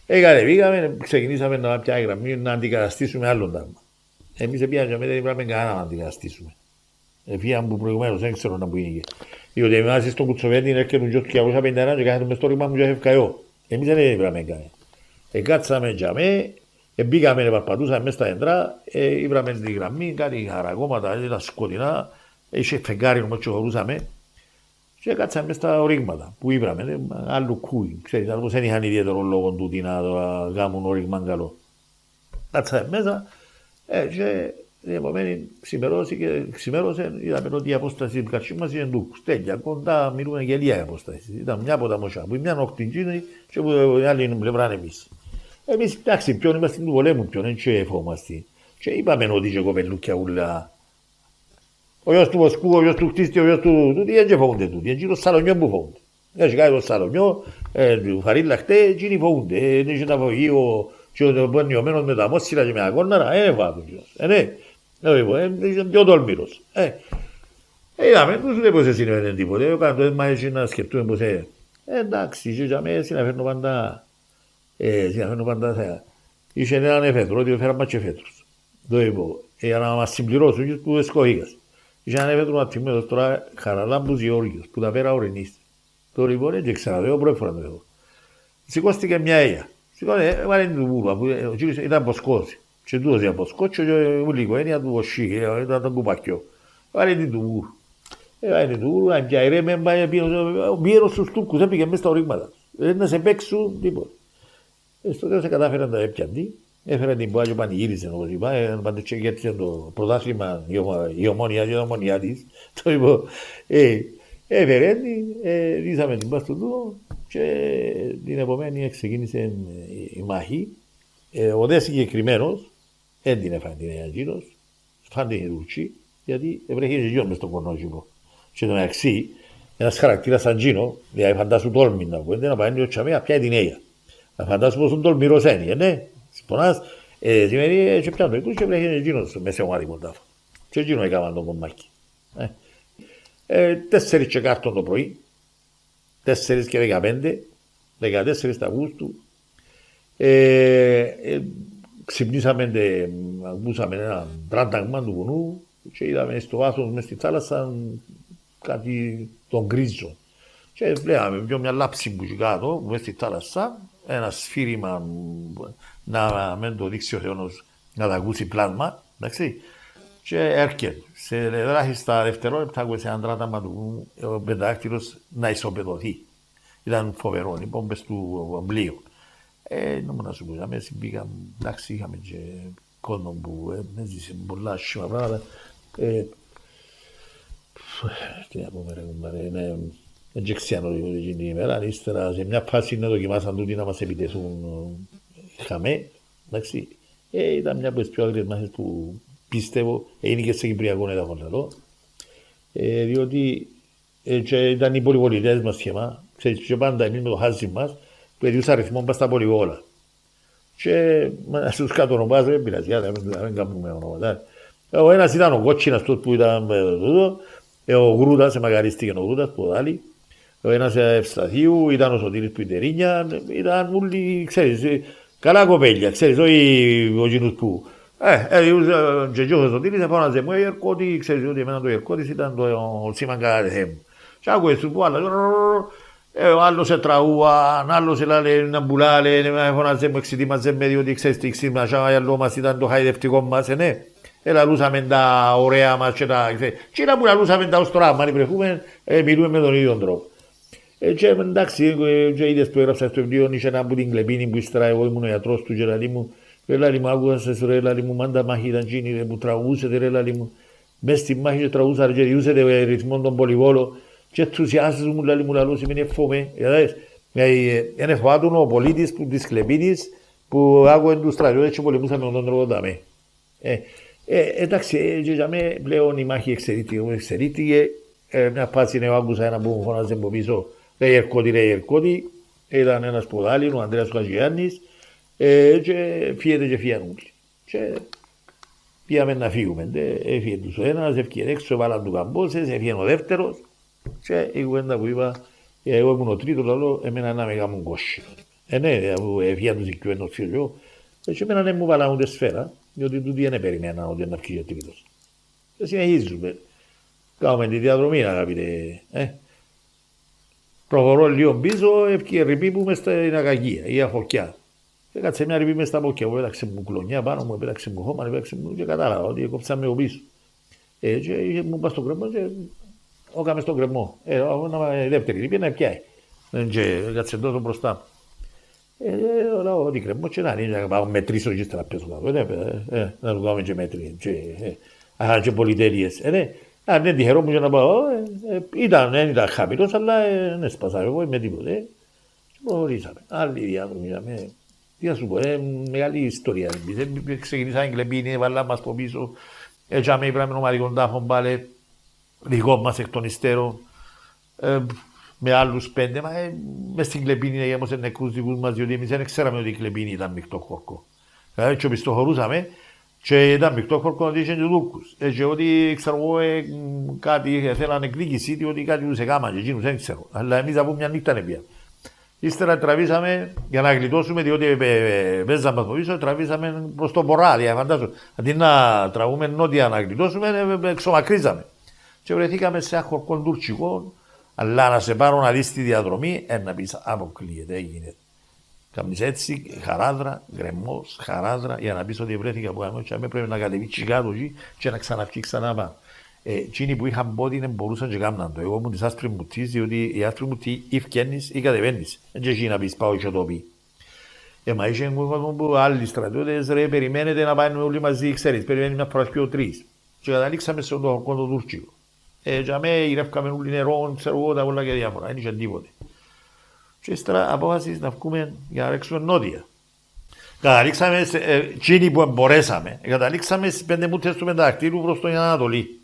Κατεβήκαμε, ξεκινήσαμε να πια γραμμή να αντικαταστήσουμε άλλον τάγμα. Εμείς πήγαμε δεν είπαμε κανένα να αντικαταστήσουμε. Φύγαμε που προηγουμένως, δεν ξέρω να που είναι. Διότι εμάς στον Κουτσοβέντη έρχεται και 251 και κάθεται μες στο ρήγμα μου και έφευκαιο. Εμείς δεν είπαμε κανένα. Κάτσαμε τζαμέ, μπήκαμε, παρπατούσαμε μέσα στα εντρά, ήβραμε τη γραμμή, κάτι χαρακόμματα, ήταν σκοτεινά, είχε φεγγάρι όμως και χωρούσαμε και κάτσαμε μέσα στα ορίγματα που ήβραμε, άλλου κούι. Ξέρετε, όπως δεν είχαν ιδιαίτερο λόγο τούτοι να κάνουν ορίγμα καλό. Κάτσαμε μέσα και την επομένη ξημέρωσε, είδαμε ότι η απόσταση του καρσίου μας είναι ντούκους. Τέλεια, κοντά μιλούμε γελία η απόσταση. Ήταν μια από τα μοσιά, που μια οκτυντζίνη και που η άλλη πλευρά είναι εμείς. Εμείς, εντάξει, ποιον είμαστε του πολέμου, ποιον δεν και φοβόμαστε. Και είπαμε ότι και κοπελούκια ούλα. Ο γιος του Βοσκού, ο γιος του Χτίστη, ο γιος του τούτοι, δεν και φοβούνται τούτοι. Είναι το σαλονιό που φοβούνται. Έχει κάνει το σαλονιό, του φαρίλα χτέ, εκείνοι φοβούνται. Είναι και τα φοβείο, και ο πονιωμένος με τα μόσχυλα και με αγώναρα, βάτουν κιόλας. Ήταν πιο τολμήρος. Είδαμε, δεν πώς συνέβαινε τίποτε. Εγώ κάνω το έμμα έτσι να σκεφτούμε πώς εντάξει, και για μένα συναφέρνω πάντα. Είχε έναν εφέτρο, ότι έφεραμε και εφέτρους. Το είπω, για να μας συμπληρώσουν και που εσκοήγας. Είχε έναν εφέτρο να τιμήσω τώρα Χαραλάμπους Γεώργιος, που τα πέρα ορεινής. Το λοιπόν έτσι ξαναδέω, πρώτη φορά το έχω. Σηκώστηκε μια έγια. Έβαλε την τουβούρου, ο κύριος ήταν ποσκός. Και τούτος για ποσκότσο και όλη η οικογένεια του Βοσί, ήταν τον κουπακιό. Έβαλε την τουβούρου. Έβαλε την τουβούρου, αν πια ρε, πήγαινε στους Τούρκους, έπηγε μέσα στα ορίγματα. Δεν να σε παίξουν, τίποτα. Στο τέλος κατάφεραν τα έπιαντη, έφεραν την ποάγιο πανηγύριζε, όπως είπα, πάντως και γιατί το πρωτάθλημα η ομόνια της, το είπα, έφεραν την, ρίσαμε την πας του τούτο και την επομένη ξεκίνησε η μάχη. Ο δε συγκεκριμένος, δεν την έφανε την Αιγύρος, φάνε την Τουρκή, γιατί βρέχει και γιος μες στον κορνόκηπο. Και τον αξί, ένας χαρακτήρας σαν Τζίνο, δηλαδή φαντάσου τόλμη να πω, να πάει ο Τσαμέα, πια την Αίγια. Να φαντάσου πως τον τολμηρός είναι, ναι, συμπονάς, σημαίνει και πιάνε το εικούς και βρέχει και Τζίνος μεσαιομάδι κοντάφα. Και Τζίνο έκαναν τον κομμάκι. 4 και κάρτον το πρωί, 4 και 15, 14 Αυγούστου, ξυπνήσαμε, ακούσαμε ένα τράνταγμα του βουνού και είδαμε στο βάθος μες στη θάλασσα κάτι τον γκρίζο. Και βλέπαμε μια λάψη που είχε κάτω μες στη θάλασσα, ένα σφύριμα να μην το δείξει ο Θεός να τα ακούσει πλάσμα, εντάξει. Και έρχεται, σε ελάχιστα δευτερόλεπτα άκουσε έναν τράταγμα του βουνού, ο πεντάκτυλος να ισοπεδωθεί. Ήταν φοβερό, λοιπόν, μες του πλοίου. Νόμου να σου πω, αμέσως πήγαμε, εντάξει, είχαμε και κόσμο που έζησε πολλά σχήμα πράγματα. Τι να πούμε ρε κουμπάρε, δεν ξέρω εκείνη την ημέρα, ύστερα σε μια φάση να δοκιμάσαν τούτοι να μας επιτεθούν, είχαμε, εντάξει. Ήταν μια από τις πιο άγριες μάχες που πίστευω, είναι και σε Κυπριακό έδαφος εδώ, διότι ήταν οι πολυβολητές μας σχήμα, ξέρεις, και πάντα εμείς με το χάζι μας, που έδιους αριθμόν πας στα πολυβόλα. Και στους κατονομάς δεν πειράζει, δεν κάνουμε ονόματα. Ο ένας ήταν ο Κότσινας που ήταν εδώ, ο Γρούτας, εμαγαρίστηκε ο Γρούτας, ποδάλι. Ο ένας Ευσταθίου, ήταν ο Σωτήρης Πουιτερίνια, ήταν όλοι, ξέρεις, καλά κοπέλια, ξέρεις, όχι ο Γινούς που Και ο Σωτήρης φώναζε μου, Ιερκώτη, ξέρεις ότι εμένα το Ιερκώτης ήταν το σήμα κάθε θέμα. Και άκουες του που άλλα, ο άλλος τραγούαν, άλλος έλαλε να μπουλάλε, φώναζε μου, εξητήμαζε με διότι ξέρεις τι ξύμαζα, μας ήταν το χαϊδευτικό μας, ναι. Ελαλούσαμε τα ωραία μας και τα... Και να που λαλούσαμε τα ως τώρα, αν βρεθούμε, μιλούμε με τον ίδιο τρόπο. Και εντάξει, και είδες που έγραψα στο βιβλίο, είχε ένα από την Κλεπίνη που ύστερα εγώ ήμουν ο ιατρός του και λαλί μου άκουσες ρε λαλί μου, μάντα μάχη ήταν εκείνη που τραγούσετε ρε λαλί μου. Μες στη μάχη και τραγούσατε και διούσετε ρυθμό τον πολυβόλο και ενθουσιάζεσαι μου λαλί μου λαλό σημαίνει εφόμε. Είναι φοβάτουν ο πολίτης της Κλεπίνης που άκουεν τους στρατιώτες και πολεμούσαμε με τον τρόπο δάμε. Εντάξει, για μένα πλέον η μάχη εξαιρετική. Μια φάση άκουσα ένα που μου φωνάζε από πίσω, ρε Ιερκώτη, ήταν ένας ποδάλι, ο Ανδρέας Χατζηγιάννης, και φύγεται και φύγαν όλοι. Και πήγαμε να φύγουμε, έφυγε τους ο ένας, έφυγε έξω, βάλαν του καμπόσες, έφυγε ο δεύτερος, και η κουβέντα που είπα, εγώ ήμουν ο τρίτος, λέω, εμένα να με κάνουν κόσιο. Ναι, αφού έφυγαν τους οικειουμένους φίλους, και εμένα δεν μου βάλαν ούτε σφαίρα, διότι τούτοι δεν περιμένα ότι να φύγει ο τρίτος. Και συνεχίζουμε. Κάνουμε τη διαδρομή, αγαπητέ. Προχωρώ λίγο πίσω, έφυγε ρηπή που μες στην Ακαγία, η Αφοκιά. Έκατσε μια ρηπή μες στα Αποκιά, μου πέταξε μου κλονιά πάνω μου, πέταξε μου χώμα, πέταξε μου και κατάλαβα ότι κόψαμε ο πίσω. Και μου είπα στον κρεμό και όκαμε στον κρεμό. Η δεύτερη ρηπή να πιάει. Και έκατσε τόσο μπροστά. Λέω ότι κρεμό και να είναι, να μετρήσω και στρα πέσω κάτω. Να του κάνουμε και μέτρη. Και πολυτέλειες. Αν είναι τυχερό μου για να πάω, δεν ήταν χαμηλός, αλλά δεν σπάσα εγώ με τίποτε. Και προχωρήσαμε. Άλλη διάδρομη. Τι να σου πω, μεγάλη ιστορία. Ξεκινήσαμε Κλεπίνη, βάλαμε μας από πίσω. Έτσι είπαμε ομαδικών τάφων πάλι, δικό μας εκ των υστέρων, με άλλους 5. Μες στην Κλεπίνη έγιναμε νεκρούς δικούς μας, διότι εμείς δεν ξέραμε ότι η Κλεπίνη ήταν μεικτό χορκό. Έτσι οπισθοχωρούσαμε. Και ήταν μεικτό χορκό ότι είχε και Τούρκους. Και ότι ξέρω εγώ κάτι θέλανε εκδίκηση, διότι κάτι τους έκαναν και εκείνους δεν ξέρω. Αλλά εμείς από μια νύχτα νεπία. Ύστερα τραβήσαμε για να γλιτώσουμε, διότι παίζαμε από πίσω, τραβήσαμε προς το βορρά. Φαντάζομαι, αντί να τραβούμε νότια να γλιτώσουμε, εξομακρύζαμε. Και βρεθήκαμε σε ένα χορκό τουρκικό, αλλά να σε πάρω να δεις τη διαδρομή, να πεις αποκλείεται, έγινε. Καμνείς έτσι, χαράδρα, γκρεμμός, χαράδρα, για να πεις ότι βρέθηκα από κάτω και πρέπει να κατεβεί κάτω και να ξαναφύγει ξανά πάνω. Εκείνοι που είχαν πόδι δεν μπορούσαν και κάμναν το. Εγώ ήμουν της άσπρης μουτής, διότι η άσπρη μουτή ή φκένεις ή κατεβαίνεις. Δεν έχει να πεις πάω και το πει. Μα είχε που άλλοι στρατιώτες, ρε, περιμένετε να πάνε όλοι μαζί, ξέρεις, περιμένει μια φορά πιο 3. Και καταλήξαμε σε το κόντο τουρκικό. Για μέ ηρεύκαμε όλοι νερό, ξέρω εγώ, τα όλα και διάφορα, δεν είχε τίποτε. Και ύστερα απόφασης να βγούμε για να ρίξουμε νότια. Καταλήξαμε, εκείνοι που μπορέσαμε, καταλήξαμε στις 5 μούτες του Πενταδακτύλου προς τον Ανατολή.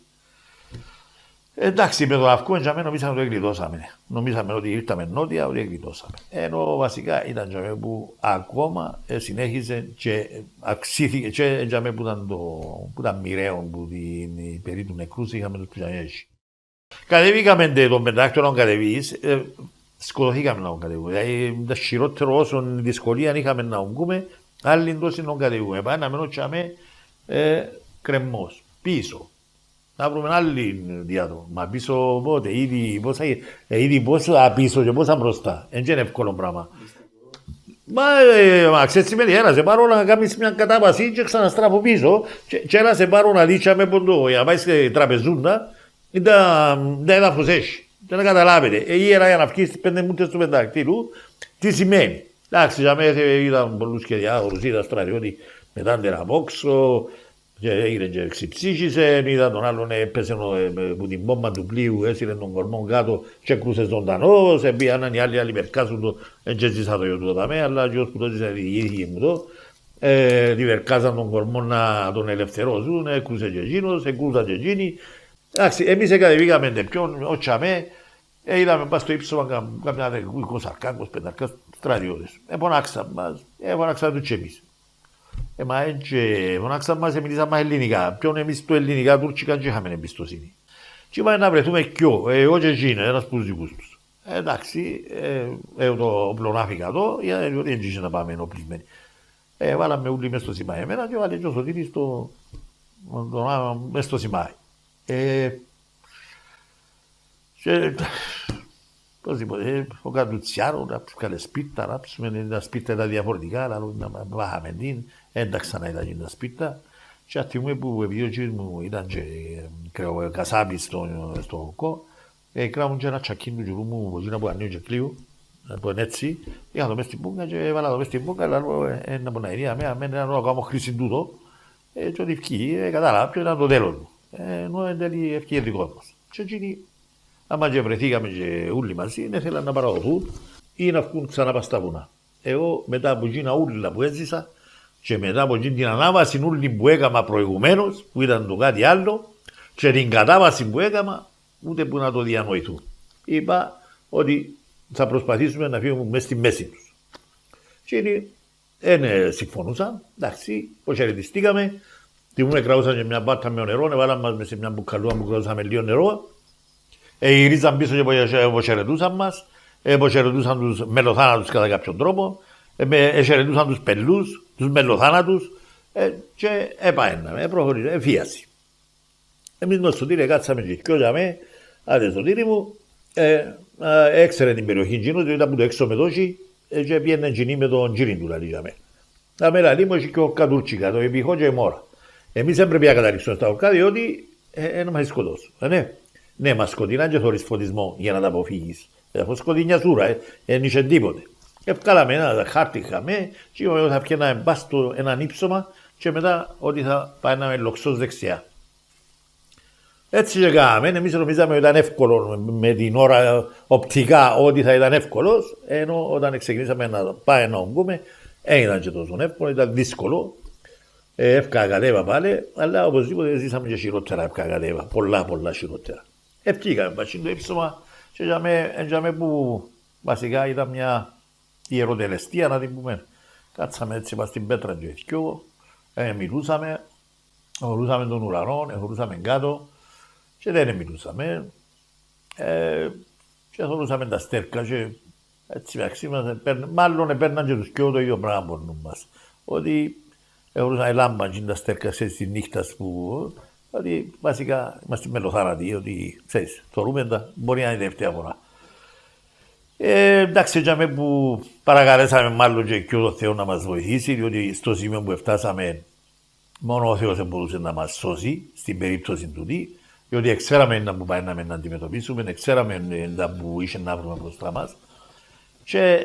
Εντάξει, με το να βγούμε για μένα νομίζαμε ότι εγκλητώσαμε. Νομίζαμε ότι ήρθαμε νότια, ότι εγκλητώσαμε. Ενώ βασικά ήταν για μένα που ακόμα συνέχιζε και αυξήθηκε και για μένα που ήταν μοιραίο, που την περί του νεκρούς είχαμε τους πιανιές. Κατεβήκαμε τον Πενταδακτύλο να κατεβείς, σκοτωθήκαμε να τον κατεβούμε. Δηλαδή, τα χειρότερο όσο δυσκολία είχαμε να τον πούμε, άλλοι τόσοι να τον κατεβούμε. Πάμε να μένω τσάμε κρεμμός, πίσω. Να βρούμε άλλη διάδρομο. Μα πίσω πότε, ήδη πόσα πίσω και πόσα μπροστά. Δεν είναι εύκολο πράγμα. Μα ξέρεις σημαίνει, ένα σε πάρω να κάνεις μια κατάβαση και ξαναστράφω πίσω και ένα σε πάρω να δείξαμε ποντό, για να πάει σε τραπεζούντα, δεν θα φωσέσει. Δεν καταλάβετε. Η ιερά για να βγει στις 5 μούτες του Πενταδακτύλου, τι σημαίνει. Εντάξει, για μένα είδαν πολλούς σχεδιάδους, είδα στρατιώτη μετά τεραμόξο, έγινε και ξυψύχησε, είδα τον άλλον έπεσε από την μπόμπα του πλοίου, έσυρε τον κορμό κάτω και κρούσε ζωντανός, πήγαν οι άλλοι περκάσουν το, και ζήσα το γιο δαμέ, αλλά και ως που το ζήσα διηγήθηκε μου το, διβερκάζαν τον κορμό να τον ελευθερώσουν, κρούσε και εκείνος, κρούσαν και εκείνοι. Εντάξει, εμείς κατεβήκαμε τεπιόν, όχι αμέ, είδαμε πας στο ύψο καμιά 20-25 στρατιώτες. Επωνάξαν μας, επωνάξαν τους και εμείς. Μα έτσι, επωνάξαν μας, μιλήσαμε ελληνικά. Ποιον εμείς το ελληνικά τουρκικά και είχαμε εμπιστοσύνη. Και είπαμε να βρεθούμε κοιό, εγώ και εκείνο, ένας από τους δικούς τους. Εντάξει, το πλονάφηκα εδώ, γιατί δεν είχε να πάμε ενοπλισμένοι. Βάλαμε όλοι μέσα στο σημάδι εμένα και βάλε και ο Σωτήρης μέσα στο σημάδι. Πώς είπε, ο Κατουτσιάρο, να βγάλε σπίτα, να ψούμε, τα σπίτα ήταν διαφορετικά, αλλά να βάχαμε την, ένταξα να ήταν τα σπίτα. Και ατιμούμε που επειδή ο κύριος μου ήταν και κασάπης στο ΟΚΟ, κράβουν και ένα τσακίν του γυρού μου, που γίνα που ανοίγει και κλείω, που είναι έτσι, είχα το μες στην πούγκα και έβαλα το μες στην πούγκα, αλλά ένα από την αηρία, με ένα ακόμα χρήση τούτο, και ότι ευκεί, κατάλαβα ποιο ήταν το τέλος μου. Ενώ εν τέλει ευκεί δικός μας. Και εκείνοι, άμα και βρεθήκαμε και όλοι μαζί, ήθελαν να παραδοθούν ή να βγουν ξανά πας στα βουνά. Εγώ μετά από εκείνα ούλα που έζησα και μετά από εκείνη την ανάβαση ούλη που έκανα προηγουμένως, που ήταν το κάτι άλλο, και την κατάβαση που έκανα, ούτε που να το διανοηθούν. Είπα ότι θα προσπαθήσουμε να φύγουμε μέσα στη μέση τους. Και συμφωνούσαν, εντάξει, χαιρετιστήκαμε, τιμούμε κραούσαν και μια μπάτα με νερό, έβαλαν μας σε μια μπουκαλούα που κραούσαμε λίγο νερό, γυρίζαν πίσω και αποχαιρετούσαν μας, αποχαιρετούσαν τους μελοθάνατους κατά κάποιον τρόπο, χαιρετούσαν τους πελούς, τους μελοθάνατους και επαέναμε, προχωρήσαμε, εφίαση. Εμείς με Σωτήρη κάτσαμε και κοιόζαμε, άντε Σωτήρη μου, έξερε την περιοχή γίνου, ήταν από το έξω με τόση και πιένε γίνη με τον γύριν του λαλίζαμε. Τα μέρα λίμω και ο κατούρτσικα, το επιχώ και η μόρα. Εμείς δεν πρέπει να καταλήξουμε στα ορκά, διότι να μας σκοτώσουν. Ναι, μας σκοτεινά και χωρίς φωτισμό για να τα αποφύγεις. Από σκοτεινιά σούρα, δεν είχε τίποτε. Ευκάλαμε ένα χάρτη είχαμε και θα πιέναμε μπας στο έναν ύψωμα και μετά ότι θα πάμε λοξός δεξιά. Έτσι και κάναμε, εμείς νομίζαμε ότι ήταν εύκολο με την ώρα οπτικά ότι θα ήταν εύκολος, ενώ όταν ξεκινήσαμε να πάμε να ογκούμε, έγιναν και τόσο εύκολο, ήταν δύσκολο. Εύκα κατέβα πάλι, αλλά οπωσδήποτε ζήσαμε και χειρότερα εύκα κατέβα, πολλά χειρότερα. Ευκήκαμε πασίν το ύψωμα και για που βασικά ήταν μια ιεροτελεστία να την πούμε. Κάτσαμε έτσι πας στην πέτρα του εθιού, μιλούσαμε τον ουρανό, χωρούσαμε κάτω και δεν μιλούσαμε. Και θεωρούσαμε τα στέρκα και έτσι μεταξύ μας, μάλλον παίρναν και τους κοιό το ίδιο πράγμα από μας. Ότι θεωρούσαμε λάμπαν και τα στέρκα σε τη νύχτα που... ότι βασικά είμαστε μελοθάνατοι, ότι ξέρεις, θεωρούμε τα, μπορεί να είναι η τελευταία φορά. Εντάξει, έτσι που παρακαλέσαμε μάλλον και ο Θεό να μας βοηθήσει, διότι στο σημείο που φτάσαμε μόνο ο Θεός μπορούσε να μας σώσει στην περίπτωση τούτη, διότι ξέραμε να που πάει να αντιμετωπίσουμε, ξέραμε να που είχε να βρούμε μπροστά μας. Και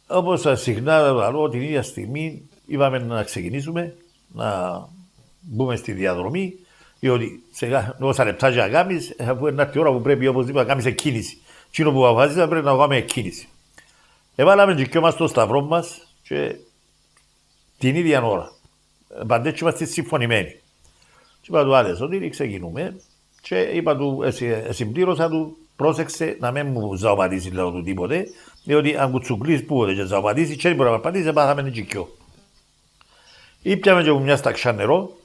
όπως συχνά λέω, την ίδια στιγμή είπαμε να ξεκινήσουμε, να μπούμε στη διαδρομή, διότι σε όσα λεπτά και να κάνεις, αφού είναι η ώρα που πρέπει οπωσδήποτε να κάνεις εκκίνηση. Εκείνο που αποφασίσαμε πρέπει να κάνουμε εκκίνηση. Έβαλαμε και κοιό μας στο σταυρό μας και την ίδια ώρα. Παντές είμαστε συμφωνημένοι. Και είπα του άλλες ότι ξεκινούμε και είπα του, συμπλήρωσα του, πρόσεξε να μην μου ζαοπατήσει λέω του τίποτε, διότι αν κουτσουκλείς πούτε και ζαοπατήσει και δεν μπορεί να πατήσει, πάθαμε και κοιό. Ήπιαμε και από μια σταξιά νερό,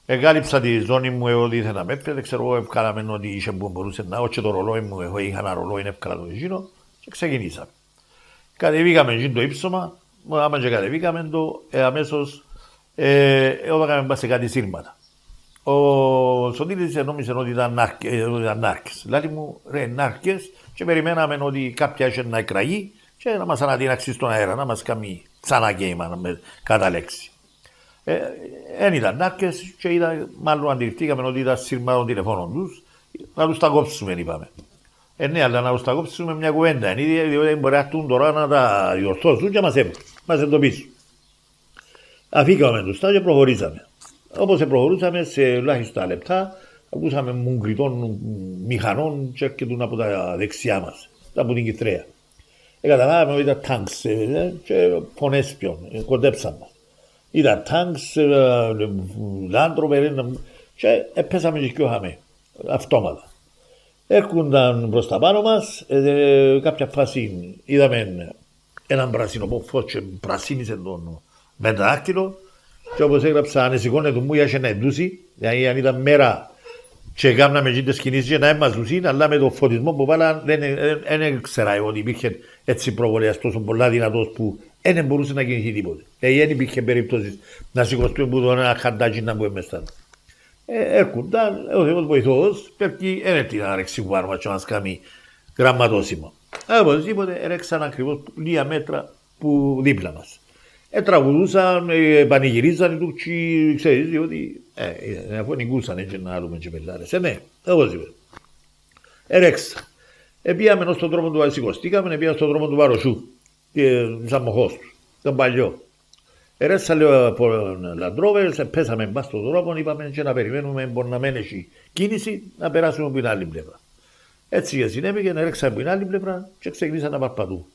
εγκάλυψα τη ζώνη μου ότι ήθελα να με έπαιρνε, ξέρω εγώ ευκάλαμε ότι είχε που μπορούσε να, όχι το ρολόι μου, εγώ είχα ένα ρολόι, εύκολα το γύρω και ξεκινήσαμε. Κατεβήκαμε εκεί το ύψωμα, άμα και κατεβήκαμε το, αμέσως έκαμε σε κάτι σύρματα. Ο Σωτήρης νόμιζε ότι ήταν νάρκες. Λάτι μου, ρε νάρκες και περιμέναμε ότι κάποια είχε να εκραγεί και να μας ανατείναξει στον αέρα, να μας κάνει ξανά γέιμα κατά λέξη. Εν ήταν νάρκες και μάλλον αντιληφθήκαμε ότι ήταν σύρμα των τηλεφώνων τους, να τους τα κόψουμε είπαμε. Ναι, αλλά να τους τα κόψουμε μια κουβέντα, διότι μπορεί να έρθουν τώρα να τα διορθώσουν και μας εντοπίσουν. Αφήκαμε τους τα και προχωρήσαμε. Όπως προχωρούσαμε σε ελάχιστα λεπτά, ακούσαμε μουγκριτών μηχανών και έρχετουν από τα δεξιά μας, από την Κιτρέα. Καταλάβαμε ότι ήταν τάγκς και φωνές πιον, κοντέψαν μας. Ήταν τάγκς, λάντροπερ και πέσαμε και κοιόχαμε αυτόματα. Έρχονταν προς τα πάνω μας, κάποια φάση είδαμε έναν πρασινό φως και πρασίνησε τον πενταδάκτυλο και όπως έγραψα αν σηκώνε του μου είχε να εντούσει, δηλαδή αν ήταν μέρα και έκαναμε και τις κινήσεις και να μας δουσίν, αλλά με τον φωτισμό που βάλαν δεν ήξερα εγώ ότι υπήρχε έτσι προβολέας τόσο πολλά δυνατός που δεν μπορούσε να κινηθεί τίποτε. Δεν υπήρχε περίπτωση να σηκωστούμε που το ένα χαντάκι να μπούμε μέσα. Έρχονταν, ο Θεός βοηθός, πρέπει να ρέξει που άρμα και μας κάνει γραμματόσημα. Οπωσδήποτε ρέξαν ακριβώς λίγα μέτρα που δίπλα μας. Τραγουδούσαν, πανηγυρίζαν οι Τούρκοι, ξέρεις, διότι αφού νικούσαν έτσι να άλλουμε και πελάρες. Ναι, οπωσδήποτε. Ρέξαν. Πήγαμε στον δρόμο του σηκωστήκαμε, πήγαμε στον δρόμο του Βαροσού, σαν μοχός του, τον παλιό. Ρέξαν λέω λαντρόβες, πέσαμε μπας στον δρόμο, είπαμε και να περιμένουμε, μπορεί να μένει έχει κίνηση, να περάσουμε από την άλλη πλευρά. Έτσι και συνέβη, ρέξαμε από την άλλη πλευρά και ξεκινήσαν να παρπατούν.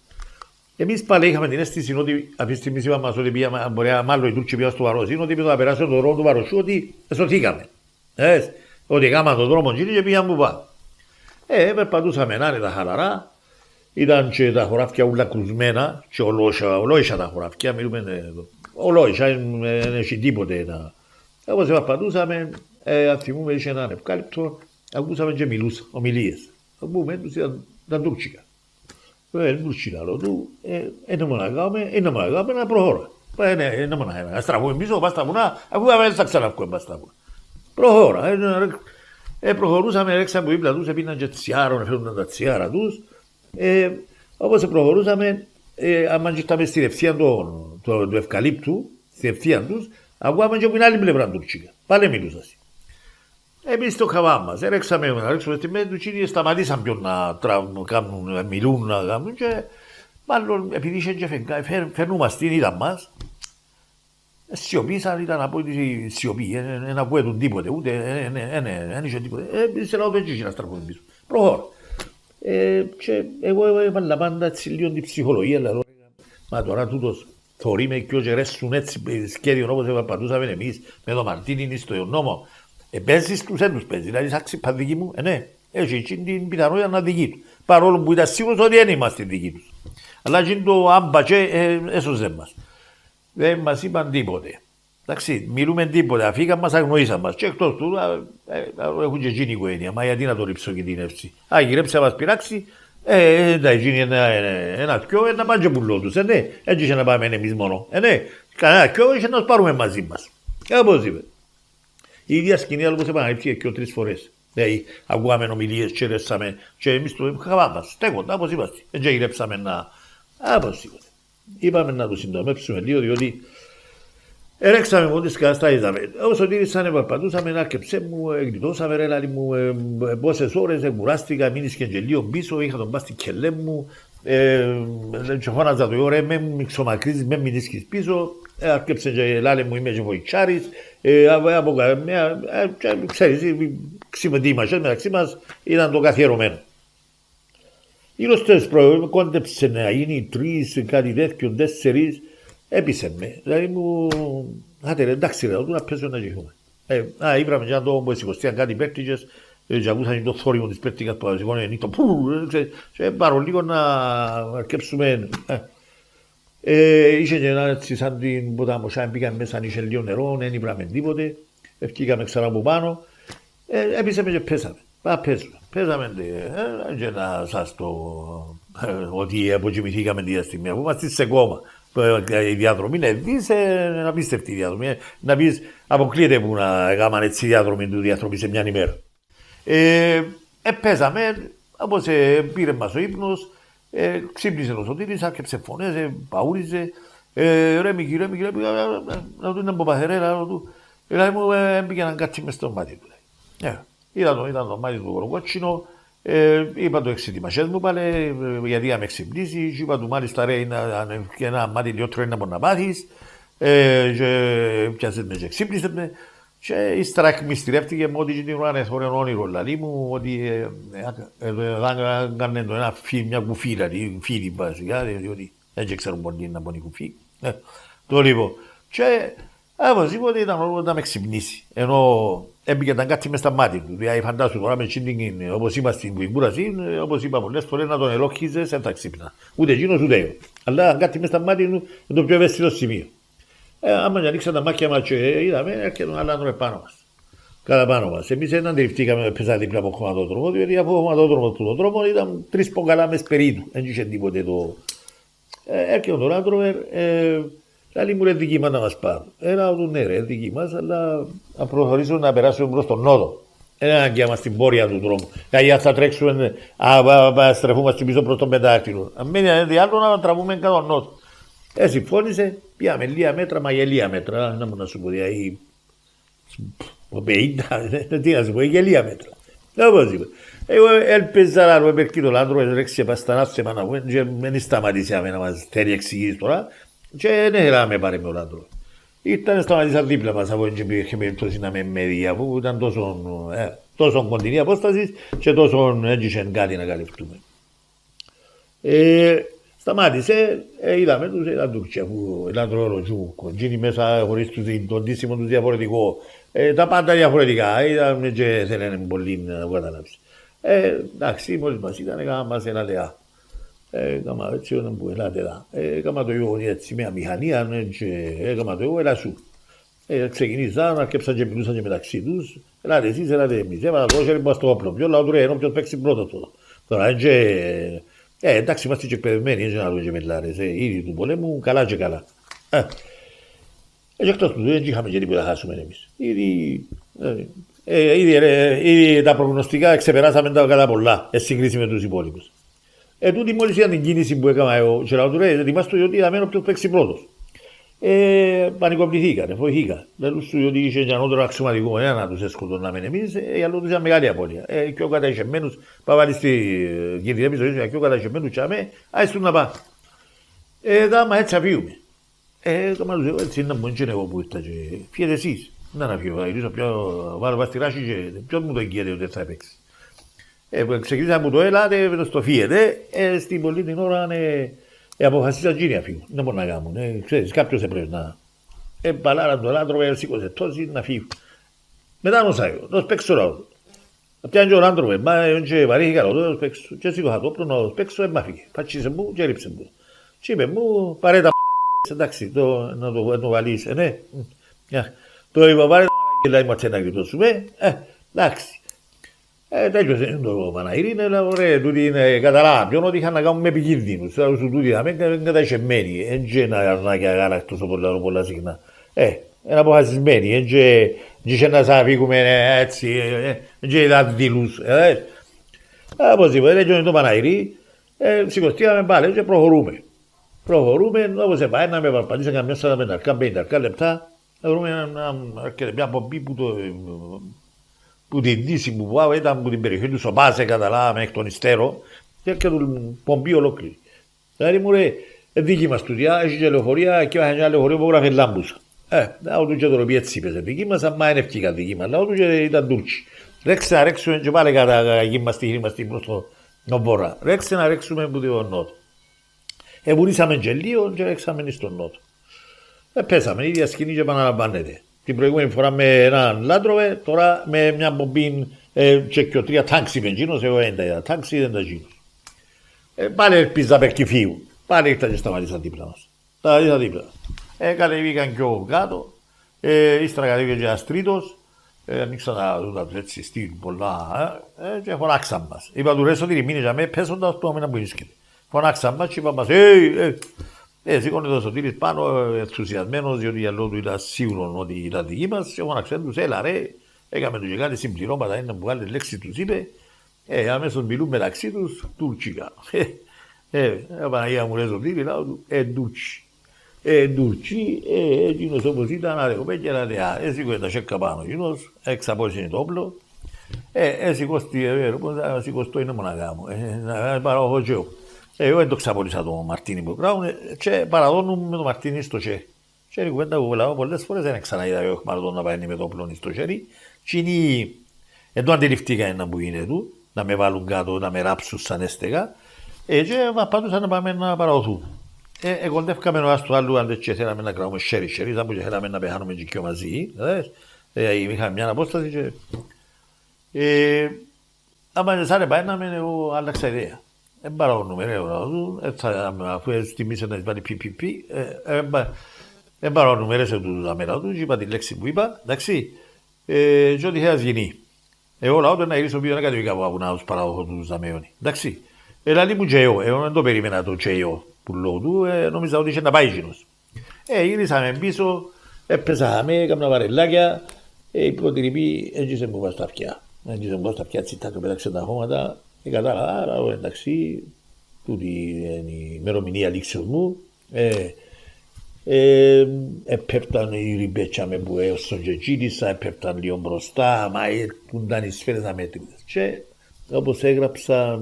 Εμείς πάλι είχαμε την αίσθηση ότι αυτή τη στιγμή είπαμε ότι πήγαμε, μπορεί μάλλον οι Τούρκοι πήγαν στο Βαροσί, ότι πήγαμε να περάσουμε τον δρόμο του Βαροσού, ότι σωθήκαμε. Ότι έκαναμε τον δρόμο και πήγαμε που πάμε. Περπατούσαμε άνετα χαλαρά, ήταν και τα χωράφια όλα κρουσμένα, και ολόισα τα χωράφια, μιλούμε ολόισα, δεν έχει τίποτε. Όπως περπατούσαμε, θυμούμε είχε έναν ευκάλυπτο, ακούσαμε και μιλούσαν, ομιλίες. Ακούμε, ήταν Τούρκικα. Τούρκικα, λέω του, είναι μόνο να κάνουμε να προχώρα. Είναι μόνο να στραφούμε πίσω, πας στα βουνά, αφού δεν θα ξαναβγούμε πας στα βουνά. Προχώρα. Προχωρούσαμε, ρέξαμε που δίπλα τους, έπιναν και τσιάρων, φέρνουν τα τσιάρα τους. Όπως προχωρούσαμε, άμα κοιτάμε στην ευθεία του ευκαλύπτου, στην ευθεία τους, ακούγαμε και από την άλλη πλευρά Τουρκικά. Πάλι μιλούσαν. Εμείς το χαβά μας, ρέξαμε στη μέση του και σταματήσαν πιο να κάνουν, να μιλούν, να κάνουν και μάλλον επειδή είχε και φαινούμαστε, ήταν μας, σιωπήσαν, ήταν από τη σιωπή, δεν ακούγεται τίποτε, ούτε, δεν είχε τίποτε. Σε λαό δεν είχε να στραφούν πίσω. Προχώρα. Και εγώ έβαλα πάντα έτσι λίγο την ψυχολογία, δηλαδή, μα τώρα τούτος θωρεί με και ρέσουν έτσι σχέδιον όπως πατούσαμε εμείς με το Μαρτίνι στο νόμο. Παίζεις τους έντους παίζεις, δηλαδή σαν ξυπαδική μου, ναι, έχει την πιθανότητα να δική του. Παρόλο που ήταν σίγουρος ότι δεν είμαστε δική τους. Αλλά και το άμπατσε έσωσε μας. Δεν μας είπαν τίποτε. Εντάξει, μιλούμε τίποτε, αφήκαν μας, αγνοήσαν μας. Και εκτός του, έχουν και εκείνη η οικογένεια, μα γιατί να το ρίψω και την εύση. Γυρέψε να μας πειράξει, τα εκείνη ένα δυο, να πάνε και πουλό τους, ναι, έτσι είχε να πάμε εμείς μόνο. Ναι, κανένα δυο είχε να τους πάρουμε μαζί μας. Όπως είπε. Η ίδια σκηνή άλλος επαναλήφθηκε και 3 φορές. Δηλαδή, ακούγαμε ομιλίες και ρέσαμε και εμείς το χαβά μας, στέκοντα, όπως είπαστε. Έτσι γυρέψαμε να... Όπως είπατε. Είπαμε να το συντομεύσουμε λίγο, διότι ρέξαμε μόλις τις καταστάσεις. Όσο τήρησαν, περπατούσαμε, άρκεψε μου, γλιτώσαμε, ρε λάλη μου, πόσες ώρες, κουράστηκα, μείνεις και λίγο πίσω, είχα τον πας στην κελέ μου, και φώναζα το ώρα, με μιξομακρύζεις, με μηνίσκεις πίσω, άρκεψε και λάλη μου, είμαι και βοητσάρης, από καμία, ξέρεις, ξημετήμασες μεταξύ μας, ήταν το καθιερωμένο. Οι γνωστές προηγούμενοι κόντεψε να γίνει 3, κάτι τέτοιο, 4, έπεισε με. Δηλαδή μου, άτε ρε, εντάξει ρε, να πέσω να γεχούμε. Είπαμε και να το σηκωστήαν κάτι πέρτικες, και ακούσαν το θόρυβο της πέρτικας που σηκώνει νύχτα, και πάρω λίγο να αρκέψουμε. Είχε και ένα έτσι σαν την ποτάμοσιά, πήγαμε μέσα, είχε λίγο νερό, δεν είπαμε τίποτε, ευκήκαμε ξανά από πάνω, έπεισε και πέσαμε. Πέσαμε και να σας το ότι αποκοιμηθήκαμε τη στιγμή, αφού είμαστε σε κόμμα. Η διαδρομή είναι απίστευτη η διαδρομή. Να πεις αποκλείεται που να έκαναν έτσι η διαδρομή του διαδρομή σε μια ημέρα. Πέσαμε, όπως πήρε μας ο ύπνος, ξύπνησε ο Σωτήρης, άρχισε φωνές, παούριζε, ρέμικη, να του είναι από παθερέρα, δηλαδή μου έμπηκε κάτι μες στο μάτι του. Ήταν το μάτι του γοροκότσινο, είπα το εξητημασές μου πάλι, γιατί είχαμε ξυπνήσει, είπα του μάλιστα ρε, ένα μάτι λιότερο είναι από να πάθεις, και πιάσες με και ξύπνησες με, και ύστερα εκμυστηρεύτηκε με ότι την ώρα είναι όνειρο, δηλαδή μου, ότι έκανε το ένα μια κουφή, δηλαδή φίλη βασικά, διότι δεν ξέρουν πότε είναι από την κουφή. Το λοιπόν, και οπωσδήποτε ήταν όλο να με ξυπνήσει, ενώ έμπηκε ήταν κάτι μες στα μάτια του, δηλαδή φαντάσου τώρα με τσίντινγκ, όπως είπα στην κουρασή, όπως είπα πολλές φορές να τον ελόχιζες, δεν θα ξύπνα, ούτε εκείνος ούτε εγώ, αλλά κάτι μες στα μάτια του είναι το πιο ευαίσθητο σημείο. Άμα ανοίξαν τα μάτια μας και είδαμε, έρχεται τον άλλον πάνω μας. κατά πάνω μας. Εμείς δεν αντιληφθήκαμε πέσα δίπλα από χωματόδρομο, διότι από χωματόδρομο του δρόμο ήταν 3 ποκαλάμες περίπου. Δεν είχε τίποτε το. Έρχεται ο Land Rover, λέει μου ρε δική μας να μας πάρουν. Έλα του ναι ρε δική μας, αλλά να προχωρήσουμε να περάσουμε προς τον νότο. Δεν αναγκαία στην πόρια του δρόμου. Δηλαδή θα τρέξουμε, στρεφούμαστε πίσω προς τον πεντάκτυλο. Αν μένει άλλο να τραβούμε κατά τον νότο. Συμφώνησε, πήγαμε λίγα μέτρα, μα για λίγα μέτρα, να μου να σου πω, δηλαδή 50, τι να σου πω, για λίγα μέτρα. Όπως είπα. Εγώ έλπαιζα να ρω το λάντρο, έτρεξε παστανά σε μάνα μου, και δεν σταματήσαμε να μας θέλει εξηγήσει τώρα, και δεν ήθελα να με πάρει με ο λάντρο. Ήταν σταματήσαν δίπλα μας, από την υπήρχε περίπτωση να με δει, αφού ήταν τόσο κοντινή απόσταση και τόσο έτσι κάτι να καλυφθούμε. Σταμάτησε, είδαμε τους, ήταν Τούρκοι, αφού ήταν τρόλο κοντζίνοι μέσα χωρίς το ντύσιμο τους διαφορετικό. Τα πάντα διαφορετικά, είδαμε και θέλανε πολύ να καταλάβει. Εντάξει, μόλις μας ήταν, έκανα μας ένα λεά. Έκανα έτσι όταν που ελάτε εδώ. Έκανα το εγώ έτσι μια μηχανία και έκανα το εγώ έλα σου. Ξεκινήσαν, αρκέψαν και μιλούσαν και μεταξύ τους. Ελάτε εσείς, ελάτε εμείς. Έβαλα το χέρι μας στο όπλο. Ποιο λαό του ρε, ενώ ποιος παίξει πρώτο τώρα. Τώρα εντάξει, είμαστε και εκπαιδευμένοι, έτσι να δούμε και μετλάρες. Ήδη του πολέμου, καλά και καλά. Και εκτός του δεν είχαμε και τίποτα να χάσουμε εμείς. Ήδη τα προγνωστικά ξεπεράσαμε τα κατά πολλά, συγκρίση με τους υπόλοιπους. Τούτη μόλις είδαν την κίνηση που έκανα εγώ και λέω του ρε, ετοιμάστο γιατί θα μένω ποιος παίξει πρώτος. Πανικοβληθήκανε, φοηθήκα. Λέλους του ότι είχε και ανώτερο αξιωματικό, να τους έσκοτωναμε εμείς, αλλά τους είχαν μεγάλη απώλεια. Και ο καταϊσεμένους, πάω βάλει στη κινητή επιστολή, και ο καταϊσεμένους τσάμε, άιστούν να πά. Δάμα έτσι αφίουμε. Κάμα τους έτσι είναι να μου είναι εγώ που ήρθα και φύγετε εσείς. Να φύγω, θα γυρίσω βάλω πας στη ράση και ποιος μου το εγγύεται ότι θα παίξει. Ξεκινήσαμε από το έλατε, στο φύγετε, στην πολλή την ώρα αποφασίσαν και να φύγουν. Δεν μπορούν να κάνουν. Ξέρεις, κάποιος έπρεπε να. Παλάραν το Land Rover, σήκωσε τόση να φύγουν. Μετά νόσα εγώ, να παίξω ρόλο. Πιάνε και ο Land Rover, και βαρύχηκα ρόλο, να παίξω. Και σήκωσα το όπλο να παίξω, εμάφηκε. Πατσίσε μου και ρίψε μου. Και είπε μου, πάρε τα μαλακίες, εντάξει, να το βαλείς, ναι. Το είπα, πάρε τα μαλακίες, είμαστε να γρυπτώσουμε, εντάξει. Τέλος είναι το Παναγύρι, αλλά ωραία, τούτοι είναι καταλάβουν ότι είχαν να κάνουν με επικίνδυνους. Τώρα σου τούτοι θα είναι κατασχεμένοι, δεν είναι αρνάκια γάλα τόσο πολλά συχνά. Είναι αποφασισμένοι, δεν είναι να σας αφήγουμε έτσι, δεν είναι δαντήλους. Όπως είπα, έτσι είναι το Παναγύρι, σηκωστήκαμε πάλι και προχωρούμε. Προχωρούμε, όπως πάει να με παρπατήσαν καμιά 45 λεπτά, να βρούμε μια πομπή που την δύση που πάω ήταν από την περιοχή του Σοπάσε, καταλάβαμε, εκ των υστέρων, και έρχεται του πομπή ολόκληρη. Δηλαδή μου λέει, δική μας τούτια, έχει και λεωφορεία και έχει μια λεωφορεία που γράφει λάμπουσα. Λάω του και το ροπί έτσι είπες, δική μας, αλλά είναι ευκήκα δική μας, λάω του και ήταν Τούρκοι. Ρέξε να ρέξουμε και πάλι κατά γη μας τη χειρή μας προς τον Βόρα. Ρέξε να ρέξουμε από τον Νότο. Βουρήσαμε και λίγο και ρέξαμε στον Νότο. Πέσαμε, η ίδια σκηνή και επαναλαμβάνεται. Την προηγούμενη φορά με έναν Land Rover, τώρα με μια μπομπίν και 3 τάξη με εκείνος, εγώ δεν τα είδα, τάξη δεν τα εκείνος. Πάλι ελπίζα πέρκει φύγουν, πάλι ήρθα και σταματήσαν δίπλα μας. Σταματήσαν δίπλα. Κατεβήκαν πιο κάτω, ύστερα κατέβηκε και ένας τρίτος, ανοίξαν τα τους έτσι στυλ πολλά και φωνάξαν μας. Είπα του ρέσω ότι μείνει για μέ, πέσοντας το αμένα που ρίσκεται. Φωνάξαν μας και είπαν μας, σήκωνε το Σωτήρης πάνω ενθουσιασμένος, διότι για λόγω του ήταν σίγουρο ότι ήταν δική μας και φωνάξαν τους, έλα ρε, έκαμε τους και κάτι συμπληρώματα, είναι που άλλη λέξη τους είπε, αμέσως μιλούν μεταξύ τους τουρκικά. Παναγία μου λέει Σωτήρη, λάω του, Τούρκοι. Τουρκοί, εκείνος όπως ήταν, αρεγωπέ και αρεγά, σήκωνε τα σέκα πάνω εκείνος, εξαπόλυσε το όπλο, σηκωστό είναι μοναγά μου, να πάρω εγώ και εγώ. Εγώ δεν το ξαπολύσα το Μαρτίνι που κράουν και παραδώνουν με το Μαρτίνι στο χέρι. Και η κουβέντα που βολάω πολλές φορές δεν ξαναείδα εγώ Μαρτίνι να πάει με το πλόνι στο χέρι. Και δεν το αντιληφθήκα ένα που γίνεται του, να με βάλουν κάτω, να με ράψουν σαν έστεγα και πατούσαν να πάμε να παραδοθούν. Κοντεύκαμε ο άστο άλλου αν δεν θέλαμε να κράουμε χέρι, σαν που θέλαμε να πεχάνουμε και μαζί. Είχαμε μια απόσταση και άμα σαν επάιναμε εγώ άλλαξα ιδέα. Δεν παραγωνούμε, αφού τιμήσε να βάλει δεν παραγωνούμε, ρε σε του αμέρα του, είπα τη λέξη που είπα, εντάξει. Και ότι είχα γίνει. Εγώ λαό το να γυρίσω πίσω να κατεβήκα από να τους παραδοχώ του Ζαμεώνη. Εντάξει. Λαλή μου και εγώ δεν το περίμενα το και εγώ που λόγω του, νόμιζα ότι είχε να πάει γίνος. Γυρίσαμε πίσω, έπαιζαμε, έκανα βαρελάκια, η πρώτη ρηπή έγισε μου στα αυτιά. Έγισε μου στα αυτιά, τσιτά και πέταξε τα χώματα, κατάλαβα, άρα εντάξει, τούτη είναι η ημερομηνία λήξεως μου. Έπεφταν οι ριμπέτσαμε που έως και γύρισα, έπεφταν λίγο μπροστά, μα έρχονταν οι σφαίρες αμέτρητες. Και όπως έγραψα,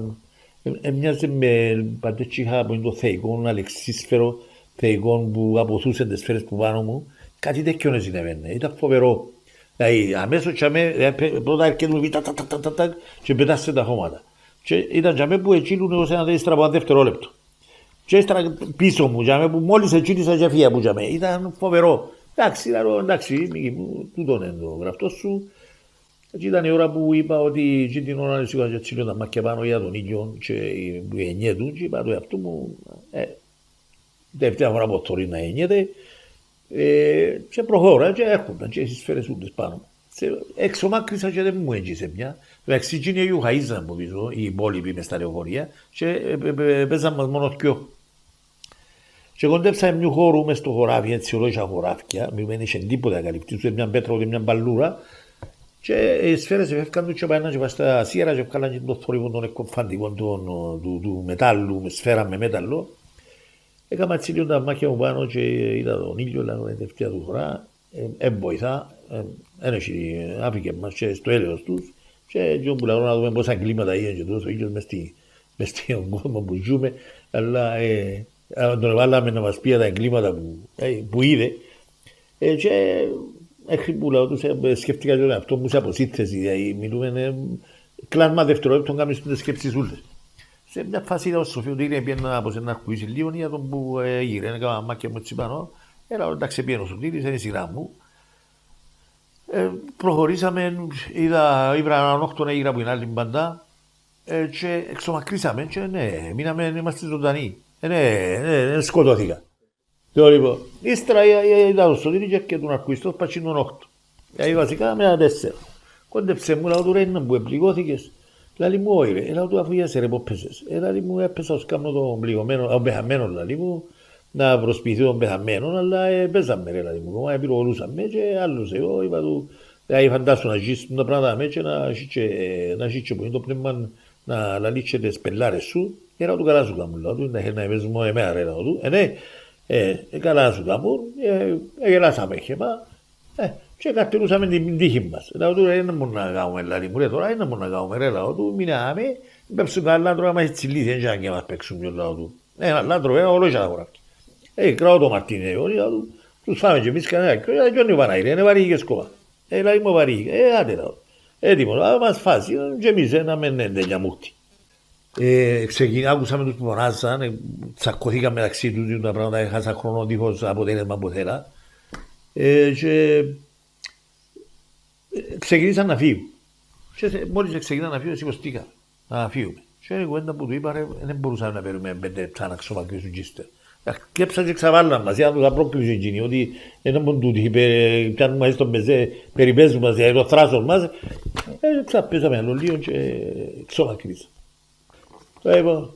μοιάζει με πατέτσιχα από το θεϊκό, ένα αλεξίσφαιρο θεϊκό που αποθούσε τις σφαίρες που πάνω μου. Κάτι τέτοιο συνέβαινε, ήταν φοβερό. Δηλαδή αμέσως πρώτα έρχεται μου και πετάσε τα χώματα. Και ήταν και που εκείνουν ως ένα δεύτερο από ένα δευτερόλεπτο. Και έστερα πίσω μου, που μόλις εκείνησα και φύγα που ήταν φοβερό. Εντάξει, τούτον είναι το γραφτό σου. Και ήταν η ώρα που είπα ότι την ώρα σίγουρα και τσίλιο τα μάτια πάνω για τον ίδιο και που γεννιέται του και είπα το εαυτού μου τελευταία φορά που θωρεί να γεννιέται και προχώρα και έρχονταν και οι σφαίρες ούτες πάνω μου. Εξομάκρυσα και δεν μου έγγισε μια. Εντάξει, εκείνοι γιουχαΐζαν από πίσω, οι υπόλοιποι μες στα λεωφορεία και παίζαν μας μόνο δυο. Και κοντέψαμε μια χώρου μες στο χωράφι, έτσι ολόγια χωράφια, μην είχε τίποτα καλυπτή, ούτε μια πέτρα ούτε μια μπαλούρα. Και οι σφαίρες έφευκαν του και πάνε και πάνε στα σίερα και έφκαλαν και το θόρυβο των εκκομφαντικών του μετάλλου, με σφαίρα με μέταλλο. Έκανα έτσι λίγο τα μάτια μου πάνω και είδα τον ήλιο, αλλά την τελευταία του φορά, βοηθά, άφηκε μας και στο έλεος τους και έτσι που λαγώ να δούμε πόσα εγκλήματα είναι και τόσο ήλιος μες στον κόσμο που ζούμε, αλλά τον εβάλαμε να μας πει τα εγκλήματα που είδε και μέχρι που λαό τους σκέφτηκα και αυτό μου σε αποσύνθεση, δηλαδή μιλούμε κλάσμα δευτερόλεπτον κάνεις τις σκέψεις ούλες. Σε μια φάση είδα ο Σοφιωτήρη πήγαινα από ένα αρκουίσι λίγο για τον που γύρε, έκανα μάκια μου έτσι πάνω, εντάξει πήγαινε ο Σοφιωτήρης, είναι η σειρά μου. Προχωρήσαμε, είδα έναν όχτο να γύρα που είναι άλλη μπαντά και εξομακρύσαμε και ναι, μείναμε, είμαστε ζωντανοί, σκοτώθηκα. Λοιπόν, ύστερα είδα το Σωτήρι και τον αρκουιστός πατσίν τον 8. Δηλαδή βασικά με ένα 4. Κόντεψε μου, λαό του ρε είναι που επληγώθηκες. Λάλη μου όχι ρε, λαό του αφού είσαι ρε που πέσες. Λάλη μου έπεσα ως κάμνο τον πληγωμένο, τον πεθαμένο λάλη μου, να προσποιηθεί τον πεθαμένο, αλλά παίζαμε ρε λάλη μου, πυροβολούσαμε και άλλους εγώ είπα του, δηλαδή φαντάσου να ζήσεις τα πράγματα με και να ζήσεις που είναι το πνεύμα να λαλίτσες τις πελάρες σου. Και λαό του καλά σου κάμουν, λαό του, να παίζουν μόνο εμένα ρε λαό του. Καλά σου κάμουν, γελάσαμε χέμα και καρτελούσαμε την τύχη μας. Λάω του δεν μπορούμε να κάνουμε λαλί μου, τώρα δεν μπορούμε να κάνουμε ρε λάω του, μείναμε, πέψουν καλά λάντρο άμα έχει τσιλίδι, δεν ξέρω αν και μας παίξουν πιο λάω του. Λάντρο ολόγια τα χωράκια. Κράω το Μαρτίνε, λάω του, τους φάμε και εμείς κανένα, και δεν είναι βαναήρι, είναι βαρύγες κόμμα. Λάω μου βαρύγες, άντε λάω. Έτοιμο, μας φάσει και εμείς να μην είναι τέλεια μούχτη. Άκουσα με τους που φωνάζαν, τσακωθήκαν μεταξύ τους τα πράγματα, έχασα χρόνο δίχως αποτέλεσμα που θέλα και ξεκινήσαν να φύγουν. Και μόλις ξεκινήσαν να φύγουν, σηκωστήκα να φύγουμε. Και η κουβέντα που του είπα, δεν μπορούσαμε να περιμένουμε 5 λεπτά να ξομακρύσουν και ύστερα. Κλέψαν και ξαβάλλαν μας, για να τους απρόκλησουν εκείνοι, ότι δεν μπορούν τούτοι, πιάνουν μαζί στον πεζέ, περιπέζουν μας, για το θράσος μας. Ξαπέσαμε άλλο λίγο και ξομακρύσαν.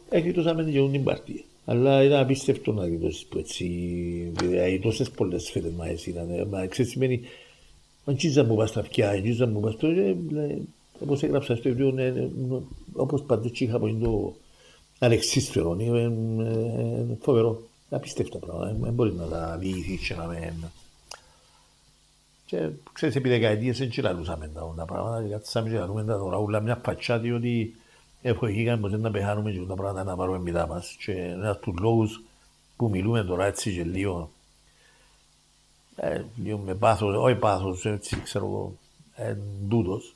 Εκριτώσαμε την παρτία. Αλλά ήταν απίστευτο να εκριτώσεις που έτσι, τόσες πολλές σφαίρες μας ήταν. Μα ξέρεις σημαίνει, αγγίζα μου πας στα αυτιά, αγγίζα μου πας στο... Όπως έγραψα στο βιβλίο, όπως παντός είχα από το αλεξίσφαιρο, είναι φοβερό. Απίστευτα πράγματα, δεν μπορεί να τα διηγηθείς και να με... Και ξέρεις, επί δεκαετίες δεν λαλούσαμε τα πράγματα και κάτσαμε και λαλούμε τα τώρα ούλα μια φατσά, διότι ευχοηθήκαμε πως δεν να πεθάνουμε και τα πράγματα να πάρουμε μετά μας. Και ένας τους λόγους που μιλούμε τώρα έτσι και λίγο με πάθος, όχι πάθος, έτσι ξέρω εγώ, τούτος.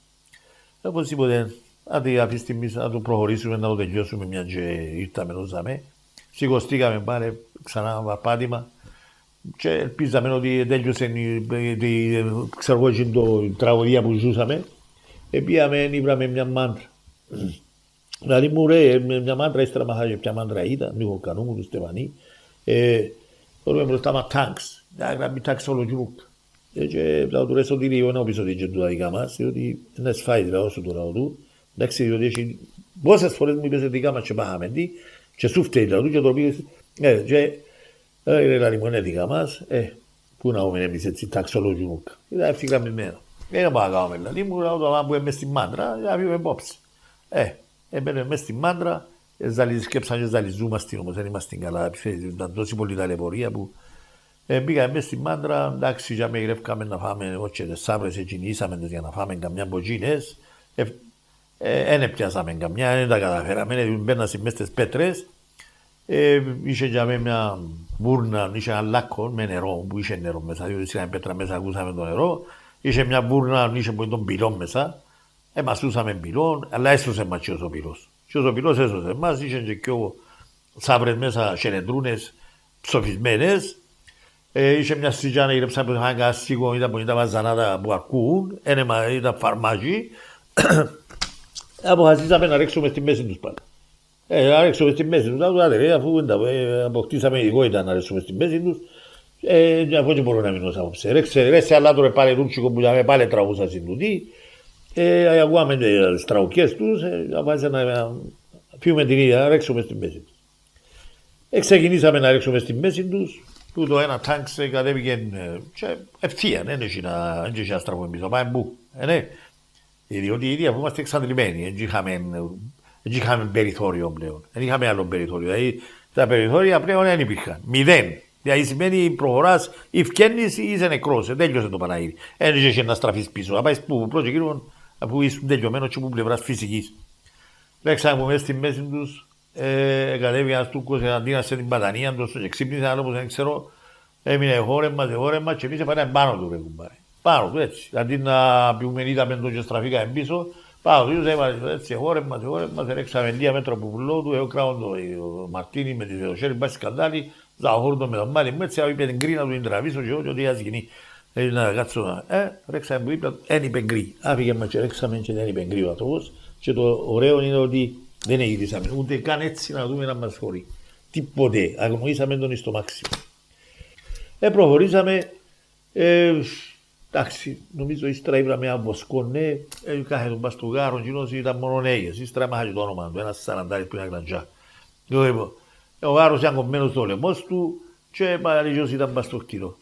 Οπωσδήποτε, αντί αυτή τη στιγμή να το προχωρήσουμε, να το τελειώσουμε μια και ήρθαμε εδώ ζαμε. Σηκωστήκαμε πάλι ξανά πάτημα και ελπίζαμε ότι τέλειωσε η τραγωδία που ζούσαμε. Πήγαμε, ήβραμε μια μάντρα. Δηλαδή μου ρε, μια μάντρα ύστερα μάθαμε ποια μάντρα ήταν, λίγο κανού μου του Στεφανή. Τώρα μπροστά μας τάγκς, μια γραμμή τάγκς όλο γιούκ. Και λαό του ρε Σωτήριο, να πεις ότι είναι τα δικά μας, διότι είναι σφάει λαό σου το λαό του. Εντάξει, διότι έχει πόσες φορές μου είπες δικά μας και πάχαμε τι, και σου φταίει λαό του και το πήγες. Και λέει μου είναι δικά μας, πού να έχουμε εμείς έτσι ταξολογιούκα. Ήταν ευθυγραμμισμένα. Δεν πάω να κάνουμε λαλί μου, λαό το που είμαι στη μάντρα, για να φύγουμε υπόψη. Έμπαινε μες στη μάντρα, σκέψαμε και ζαλιζούμαστε όμως, δεν είμαστε καλά, ήταν τόση πολλή ταλαιπωρία που πήγαμε μες στη μάντρα, εντάξει, για με γρεύκαμε να φάμε, όχι τις σάβρες εκκινήσαμε για να φάμε καμιά μποτσίνες, δεν πιάσαμε καμιά, δεν τα καταφέραμε, μπαίνασαι μες στις πέτρες, είχε για μένα μια βούρνα, είχε ένα λάκκο με νερό, που είχε νερό μέσα, διότι είχαμε πέτρα μέσα, ακούσαμε το νερό, είχε μια βούρνα, είχε τον πυλόν μέσα, εμασούσαμε πυλόν, αλλά έσωσε μας και ο πυλός. Και ο πυλός έσωσε μας, είχε και πιο σάβρες μέσα, χερεντρούνες, ψοφισμένες. Είχε μια στριτζά να γυρέψαμε από το σίγουρο, ήταν που ήταν μαζανάτα που αρκούν, ήταν φαρμάζι. Αποφασίσαμε να ρίξουμε στη μέση τους πάλι. Να ρίξουμε στη μέση τους, αφού αποκτήσαμε ειδικότητα να ρίξουμε στη μέση τους, αφού δεν μπορώ να μείνω απόψε. Ρέξε αλλά τώρα πάλι ρούτσικο που είχαμε πάλι τραγούσα στην τούτη, ακούγαμε τις τραγουκές τους, αποφάσισαμε να φύγουμε την ίδια, να ρίξουμε στη μέση τους. Ξεκινήσαμε να ρίξουμε στη μέση τους, που το ένα τάγκ κατέβηκε ευθεία, δεν είχε να στραφούμε πίσω, πάμε μπου. Διότι ήδη αφού είμαστε εξαντλημένοι, δεν είχαμε περιθώριο πλέον, δεν είχαμε άλλο περιθώριο. Δηλαδή τα περιθώρια πλέον δεν υπήρχαν, 0. Δηλαδή σημαίνει προχωράς ή φκένεις ή είσαι νεκρός, τέλειωσε το Παναγίδι. Δεν είχε να στραφείς πίσω, να πάεις που πρώτο κύριο αφού είσαι τελειωμένος και που πλευράς φυσικής. Λέξαμε μέσα στη μέση τους. Κατέβηκε ένας Τούρκος, αντίνασε την πατανία του και ξύπνησε άλλο που δεν ξέρω. Έμεινε χόρεμα και εμείς πάμε πάνω του ρε κουμπάρε. Πάνω του έτσι. Αντί να πούμε είδαμε τον και στραφήκαμε πίσω, πάνω του έμεινε έτσι χόρεμα, ρέξαμε λίγα μέτρα από πουλό του, εγώ κράω το Μαρτίνι με τη Θεοσέρη, πάει σκαντάλι, ζαχόρτο με το μάλι μου, έτσι είπε την κρίνα του, την τραβήσω και ό,τι ας γίνει. Να κάτσω, ρέξαμε που είπα, δεν είπε γκρι. Άφηγε μας και ρέξαμε και δεν είπε γκρι ο ατόμος και το ωραίο είναι ότι δεν γυρίσαμε, ούτε καν έτσι να δούμε να μας χωρεί. Τίποτε, αγνοήσαμε τον στο μάξιμο. Προχωρήσαμε, εντάξει, νομίζω ύστερα ήβραμε ένα βοσκό, ναι, κάθε τον πας στο γάρο, κοινός ήταν μόνο νέγες, ύστερα μάχασε το όνομα του, ένας σαραντάρις που είναι αγλαντζά. Ο γάρος ήταν κομμένος στο λαιμός του και παραλίγιος ήταν πας στο κτήρο.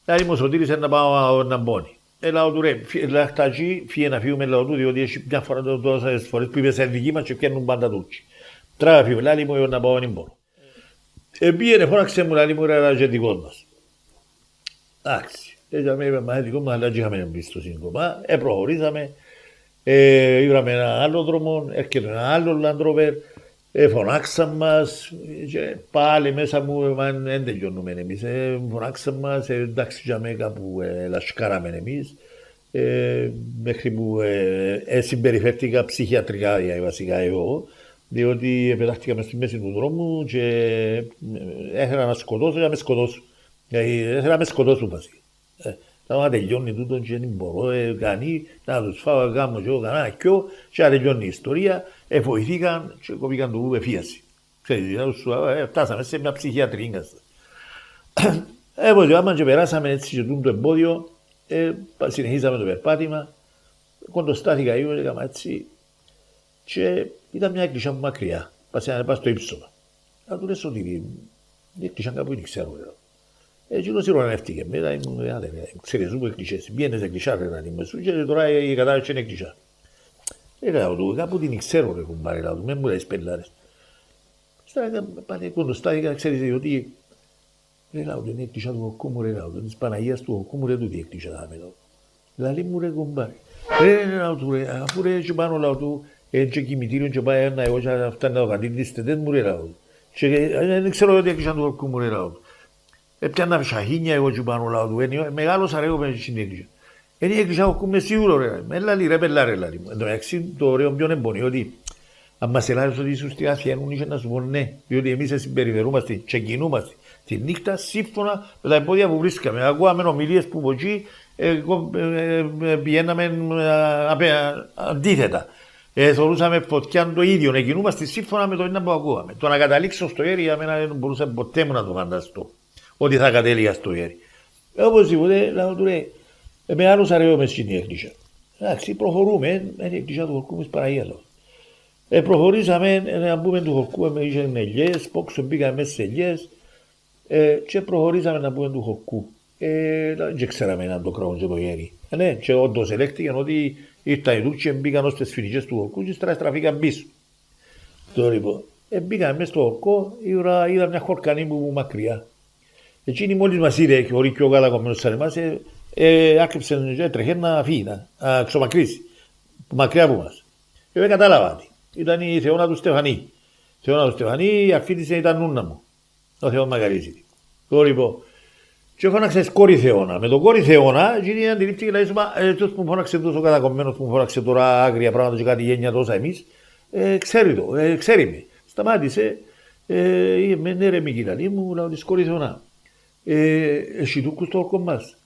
Δηλαδή μου σωτήρισε να πάω να μπώνει. Λάω του ρε, λαχταγί, φύγε να φύγουμε λαό του, διότι έχει μια φορά τόσες φορές που είπε σε δική μας και πιάνουν πάντα τούτσι. Τράβα φύγουμε, λάλη μου να πάω να μπορώ. Πήγαινε φώναξε μου, λάλη μου ρε ραζετικός μας. Εντάξει, έτσι με είπε μαθητικό μας, αλλά είχαμε εμπιστοσύνη κομμά. Προχωρήσαμε, ήβραμε ένα άλλο δρόμο, έρχεται ένα άλλο Land Rover, φωνάξαν μας και πάλι μέσα μου δεν τελειώνουμε εμείς. Φωνάξαν μας, εντάξει για μένα κάπου λασκάραμε εμείς, μέχρι που συμπεριφέρθηκα ψυχιατρικά βασικά εγώ, διότι πετάχτηκα στη μέση του δρόμου και ήθελα να σκοτώσω για να με σκοτώσω. Ήθελα να με σκοτώσω βασικά. Να τελειώνει τούτο και δεν μπορώ κανεί να τους φάω γάμο και εγώ κανένα κιό και να τελειώνει η ιστορία. Βοηθήκαν και κοπήκαν του εφίαση. Φτάσαμε σε μια ψυχιατρική. Άμα και περάσαμε έτσι και το εμπόδιο, συνεχίσαμε το περπάτημα. Κοντοστάθηκα εγώ, έκανα έτσι και ήταν μια εκκλησιά μου μακριά. Πας στο ύψωμα. Να του λες ότι η εκκλησιά κάπου δεν ξέρω. Εκείνος ηρωνεύτηκε. Μετά ήμουν, ξέρεις που εκκλησιές. Πήγαινες εκκλησιά ρε να είμαι σου και τώρα η κατάρρευση είναι εκκλησιά. Λέω του, κάπου την ξέρω ρε κουμπάρε, λέω του, με μου λες πελάρες. Πάνε κοντοστάθηκα, ξέρεις διότι λέω του, είναι εκκλησιά του Οκκούμου ρε, λέω του, της Παναγίας του Οκκούμου ρε, τούτη εκκλησιά θα με λέω. Λαλή μου ρε κουμπάρε. Λέω του ρε, αφού ρε και πάνω λέω του, και κημητήριον και πάει ένα εγώ και φτάνει να το κατήντηστε, δεν μου ρε λέω του. Και δεν ξέρω ότι εκκλησιά του Οκκούμου ρε λέω του. Έπιανα σαχίνια εγώ και πάνω λέω του, μεγάλωσα ρε εγώ με την εκκλησιά. Είναι η εκκλησιά Οκκούμου σίγουρο ρε, με λαλή ρε πελάρε λαλή μου. Εν τω μεταξύ το ωραίο ποιον εμπονεί ότι αν μας ελάρεις ότι ήσουν στη Αθήνα είχε να σου πω ναι, διότι εμείς συμπεριφερούμαστε και κινούμαστε τη νύχτα σύμφωνα με τα εμπόδια που βρίσκαμε. Ακούγαμε ομιλίες που από εκεί πηγαίναμε αντίθετα. Θεωρούσαμε φωτιά το ίδιο, κινούμαστε σύμφωνα με το ένα που ακούγαμε. Το να καταλήξω στο έρι, για μένα δεν μπορούσα ποτέ μου να το φανταστώ ότι θα κατέληγα στο έρι. Οπωσδήποτε, λέω του ρε, Μεγάλωσα ρε μες στην εκκλησία. Εντάξει, προχωρούμε, είναι η εκκλησία του χορκού μες Παναγία. Προχωρήσαμε να μπούμε του χορκού, με είχαν ελιές, πόξο μπήκαμε μέσα σε ελιές και προχωρήσαμε να μπούμε του χορκού. Δεν ξέραμε αν το κράτο και το γέρι. Ναι, και όντως ελέγχθηκε ότι ήρθαν οι Τούρκοι και μπήκαν ως τις φοινικές του χορκού και στραφήκαν πίσω. Τώρα λοιπόν, μπήκαμε μέσα στο χορκό, είδα μια χορκανή που μακριά. Εκείνη μόλις μας είδε, χωρί πιο καλά κομμένος σαν εμάς, άκρυψε και έτρεχε να φύγει, να ξομακρύσει, μακριά από μας. Δεν κατάλαβα τι. Ήταν η θεώνα του Στεφανή. Η θεώνα του Στεφανή, η αρφή της ήταν νούνα μου. Ο Θεός μακαρίζει. Τώρα λοιπόν, και φώναξε κόρη θεώνα. Με τον κόρη θεώνα, εκείνη αντιλήφθηκε να είσουμε, αυτός που φώναξε τόσο κατακομμένος, που φώναξε τώρα άγρια πράγματα και κάτι γένια τόσα εμείς, ξέρει το, ξέρει με. Σταμάτησε, ναι ρε Μικυλαλή μου, λέω της κόρη θεώνα. Εσύ Τούρκους το όρκο μας.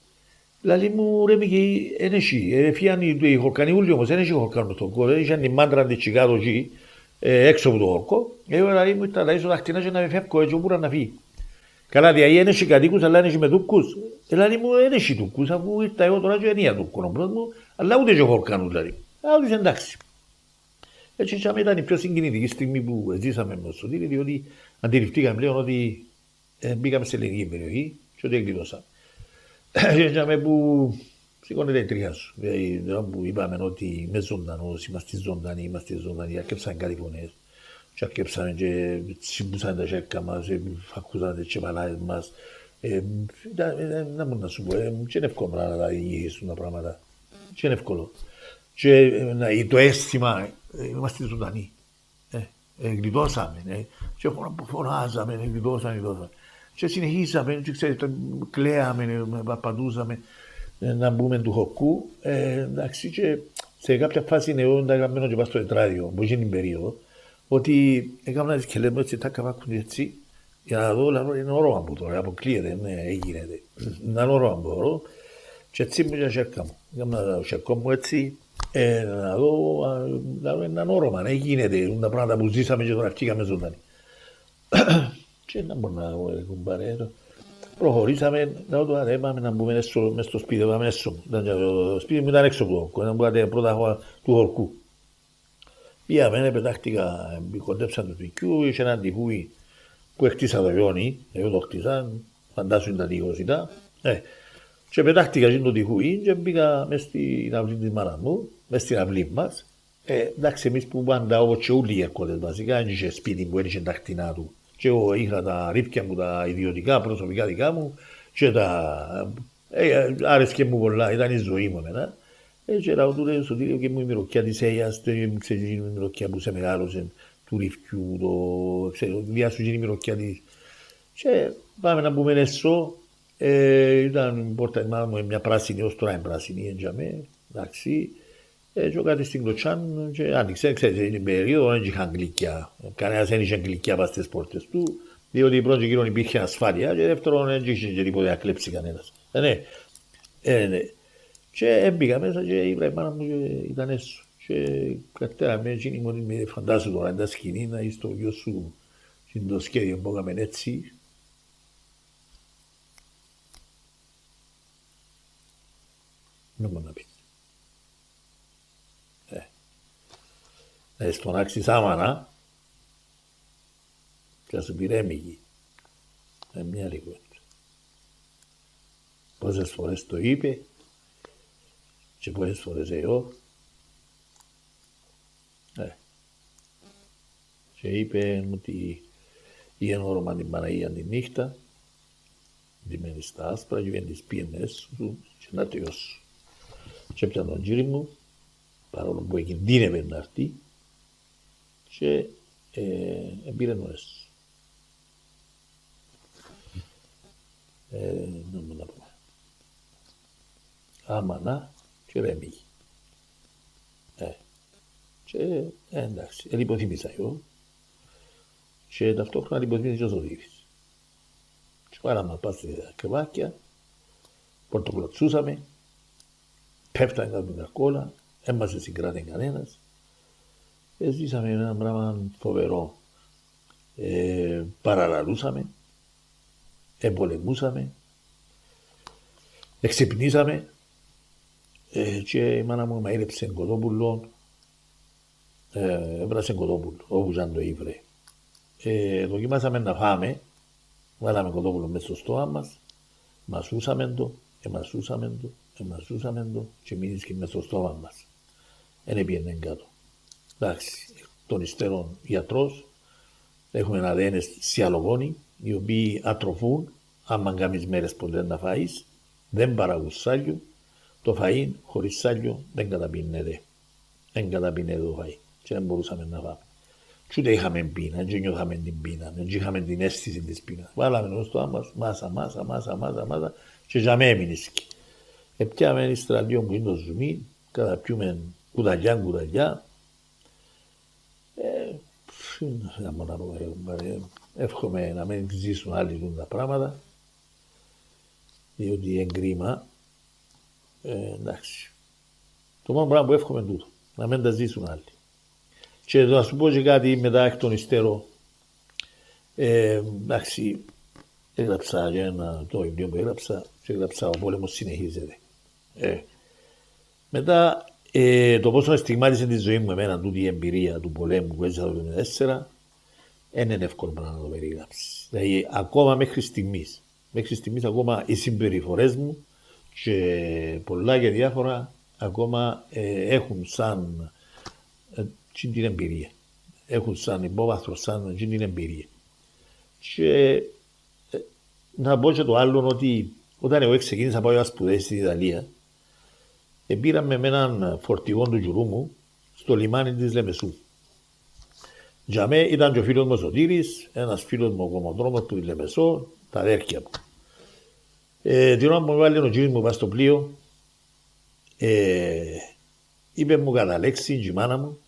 Λαλή μου ρε Μικη, εν εσύ, φύγαν οι χορκανοί ούλοι όμως, εν εσύ χορκάνουν το όρκο, είχαν τη μάντρα της Τσικάτο εκεί, έξω από το όρκο, λαλή μου ήταν λαλή τα χτινά και να με φεύγω έτσι όπου να φύγει. Καλά, δηλαδή εν εσύ κατοίκους, αλλά εν εσύ με Τούρκους. Λαλή μου εν εσύ Τούρκους, αφού ήρθα εγώ τώρα και ενία Τούρκων ο πρώτος μου, αλλά ούτε και χορκάνουν λαλή. Άρα εντάξει. Έτσι ήταν η πιο συγκινητική στιγμή που ζήσαμε με το Σωτήρι, διότι αντιληφθήκαμε πλέον ότι μπήκαμε σε ελληνική περιοχή και ότι εκκλειδώσαμε. Και που σηκώνεται η τρίχα σου. Δηλαδή που είπαμε ότι είμαι ζωντανός, είμαστε ζωντανοί, αρκέψαν κάτι φωνές. Και αρκέψαμε και συμπούσαν τα χέρια μας, ακούσαν τις τσεπαλάες μας. Να μπορώ να σου πω, και είναι εύκολο να τα ηγηθούν τα πράγματα. Και είναι εύκολο. Και το αίσθημα, είμαστε ζωντανοί. Γλιτώσαμε, και φωνάζαμε, γλιτώσαμε. Και συνεχίσαμε, και ξέρετε, κλαίαμε, παπαντούσαμε να μπούμε του χορκού. Εντάξει, και σε κάποια φάση εγώ ήταν γραμμένο και πάω στο τετράδιο, που γίνει την περίοδο, ότι έκανα τις και λέμε έτσι, τα καβάκουν έτσι, για να δω, λαλό, είναι όρομα που τώρα, αποκλείεται, γίνεται. Είναι όρομα που τώρα, και έτσι μου και σέρκα μου. Έκανα το σέρκο μου έτσι, να δω, λαλό, είναι όρομα, γίνεται, είναι τα πράγματα που ζήσαμε και τώρα αρχήκαμε ζωντανοί. Και να μπορούμε να κουμπάρε. Προχωρήσαμε, πάμε να μπούμε μες στο σπίτι, πάμε έσω. Το σπίτι μου ήταν έξω από το χορκό, ήταν που πρώτα χώρα του χορκού. Πήγαμε, πετάχτηκα, κοντέψαν το σπιτιού, είχε έναν τυχούι που χτίσα το γιόνι, εγώ το χτίσα, φαντάσου ήταν τυχόσιτα. Και πετάχτηκα και το τυχούι και μπήκα μες στην αυλή της μάνας μου, μες στην αυλή μας. Εντάξει, εμείς που πάντα όπως και όλοι οι ερκότες βασικά, δεν είχε σπίτι που ένιξε τα χτινά του. Και εγώ είχα τα ρήπια μου, τα ιδιωτικά, προσωπικά δικά μου και τα... άρεσκε μου πολλά, ήταν η ζωή μου εμένα. Και λαό του λέει στο τίλιο και μου η μυρωκιά της Αίγιας, ξέρεις η μυρωκιά που σε μεγάλωσε, του ρηφκιού, διάσου γίνει η μυρωκιά της. Και πάμε να μπούμε έσω, ήταν η πόρτα μάνα μου μια πράσινη, ως τώρα είναι πράσινη, εντιαμε, εντάξει. Και κάτι στην κλωτσάν και άνοιξε, ξέρετε, είναι περίοδο, δεν είχαν γλυκιά. Κανένας δεν είχε γλυκιά πας στις πόρτες του, διότι πρώτον γύρω υπήρχε ασφάλεια και δεύτερον δεν είχε και τίποτε να κλέψει κανένας. Ναι. Και μπήκα μέσα και είπα η μάνα μου και ήταν έσω. Και κατέραμε, εκείνη μόνη με φαντάζω τώρα, τα σκηνή, να είσαι το γιο σου, το σχέδιο που έκαμε έτσι. Δεν μπορώ να πει. Στον άξι σάμανα και να σου πειρέμιγει. Μια λίγο. Πόσες φορές το είπε και πόσες φορές εγώ. Και είπε ότι είχε όνομα την Παναγία τη νύχτα, ντυμένη στα άσπρα και βγαίνει τις πιενές σου και να τελειώσω. Και έπιαν τον κύρι μου, παρόλο που εκινδύνευε να έρθει, και πήρε νόες. Να μου να πω. Άμανα και ρέμιγη. Και εντάξει, υποθύμησα εγώ και ταυτόχρονα υποθύμησα και ο Σωτήρης. Και πάραμε να στη κρεβάκια, πορτοκλωτσούσαμε, πέφτανε κάτω την καρκόλα, έμασε συγκράτη κανένας. Ζήσαμε ένα πράγμα φοβερό. Παραλαλούσαμε, εμπολεμούσαμε, εξυπνήσαμε, Και η μάνα μου μαείρεψε κοτόπουλο, έβρασε κοτόπουλο, όπου ήταν το ήβρε. Δοκιμάσαμε να φάμε, βάλαμε κοτόπουλο μέσα στο στόμα μας, μασούσαμε το, εμασούσαμε το και μείνησε μέσα στο στόμα μας. Δεν έπιανε κάτω. Εντάξει, των υστέρων γιατρός, έχουμε αδένες σιαλογόνοι, οι οποίοι ατροφούν, άμα κάνεις μέρες ποτέ να φάεις, δεν παράγουν σάλιο, το φαΐν χωρίς σάλιο δεν καταπίνεται. Δεν καταπίνεται το φαΐ και δεν μπορούσαμε να φάμε. Και ούτε είχαμε πείνα, δεν νιώθαμε την πείνα, δεν είχαμε την αίσθηση της πείνας. Βάλαμε το στόμα μας, μάσα και για μέ έμεινες. Επιάμε ύστερα λίγο που είναι το ζουμί, καταπιούμε κουταλιά. Εύχομαι να μην ζήσουν άλλοι τα πράγματα, διότι είναι κρίμα. Εντάξει. Το μόνο πράγμα που εύχομαι είναι τούτο, να μην τα ζήσουν άλλοι. Και να σου πω και κάτι μετά εκ των υστέρων. Εντάξει, έγραψα για το βιβλίο που έγραψα «Ο πόλεμος συνεχίζεται». Μετά το πόσο στιγμάτισε τη ζωή μου εμένα τούτη η εμπειρία του πολέμου που έζησα το 1954, δεν είναι εύκολο πράγμα να το περιγράψεις. Δηλαδή ακόμα μέχρι στιγμής ακόμα οι συμπεριφορές μου και πολλά και διάφορα ακόμα έχουν σαν την εμπειρία. Έχουν σαν υπόβαθρο, σαν την εμπειρία. Και να πω και το άλλο ότι όταν εγώ ξεκίνησα να πάω για σπουδές στην Ιταλία, πήραμε με έναν φορτηγό του γιουρού μου στο λιμάνι της Λεμεσού. Για μέ ήταν και ο φίλος μου ο Σωτήρης, ένας φίλος μου ο κομμωτρόμος του Λεμεσό, τα αδέρκια μου. Την ώρα που με βάλει ο κύριος μου πάει στο πλοίο, είπε μου κατά λέξη η μάνα μου,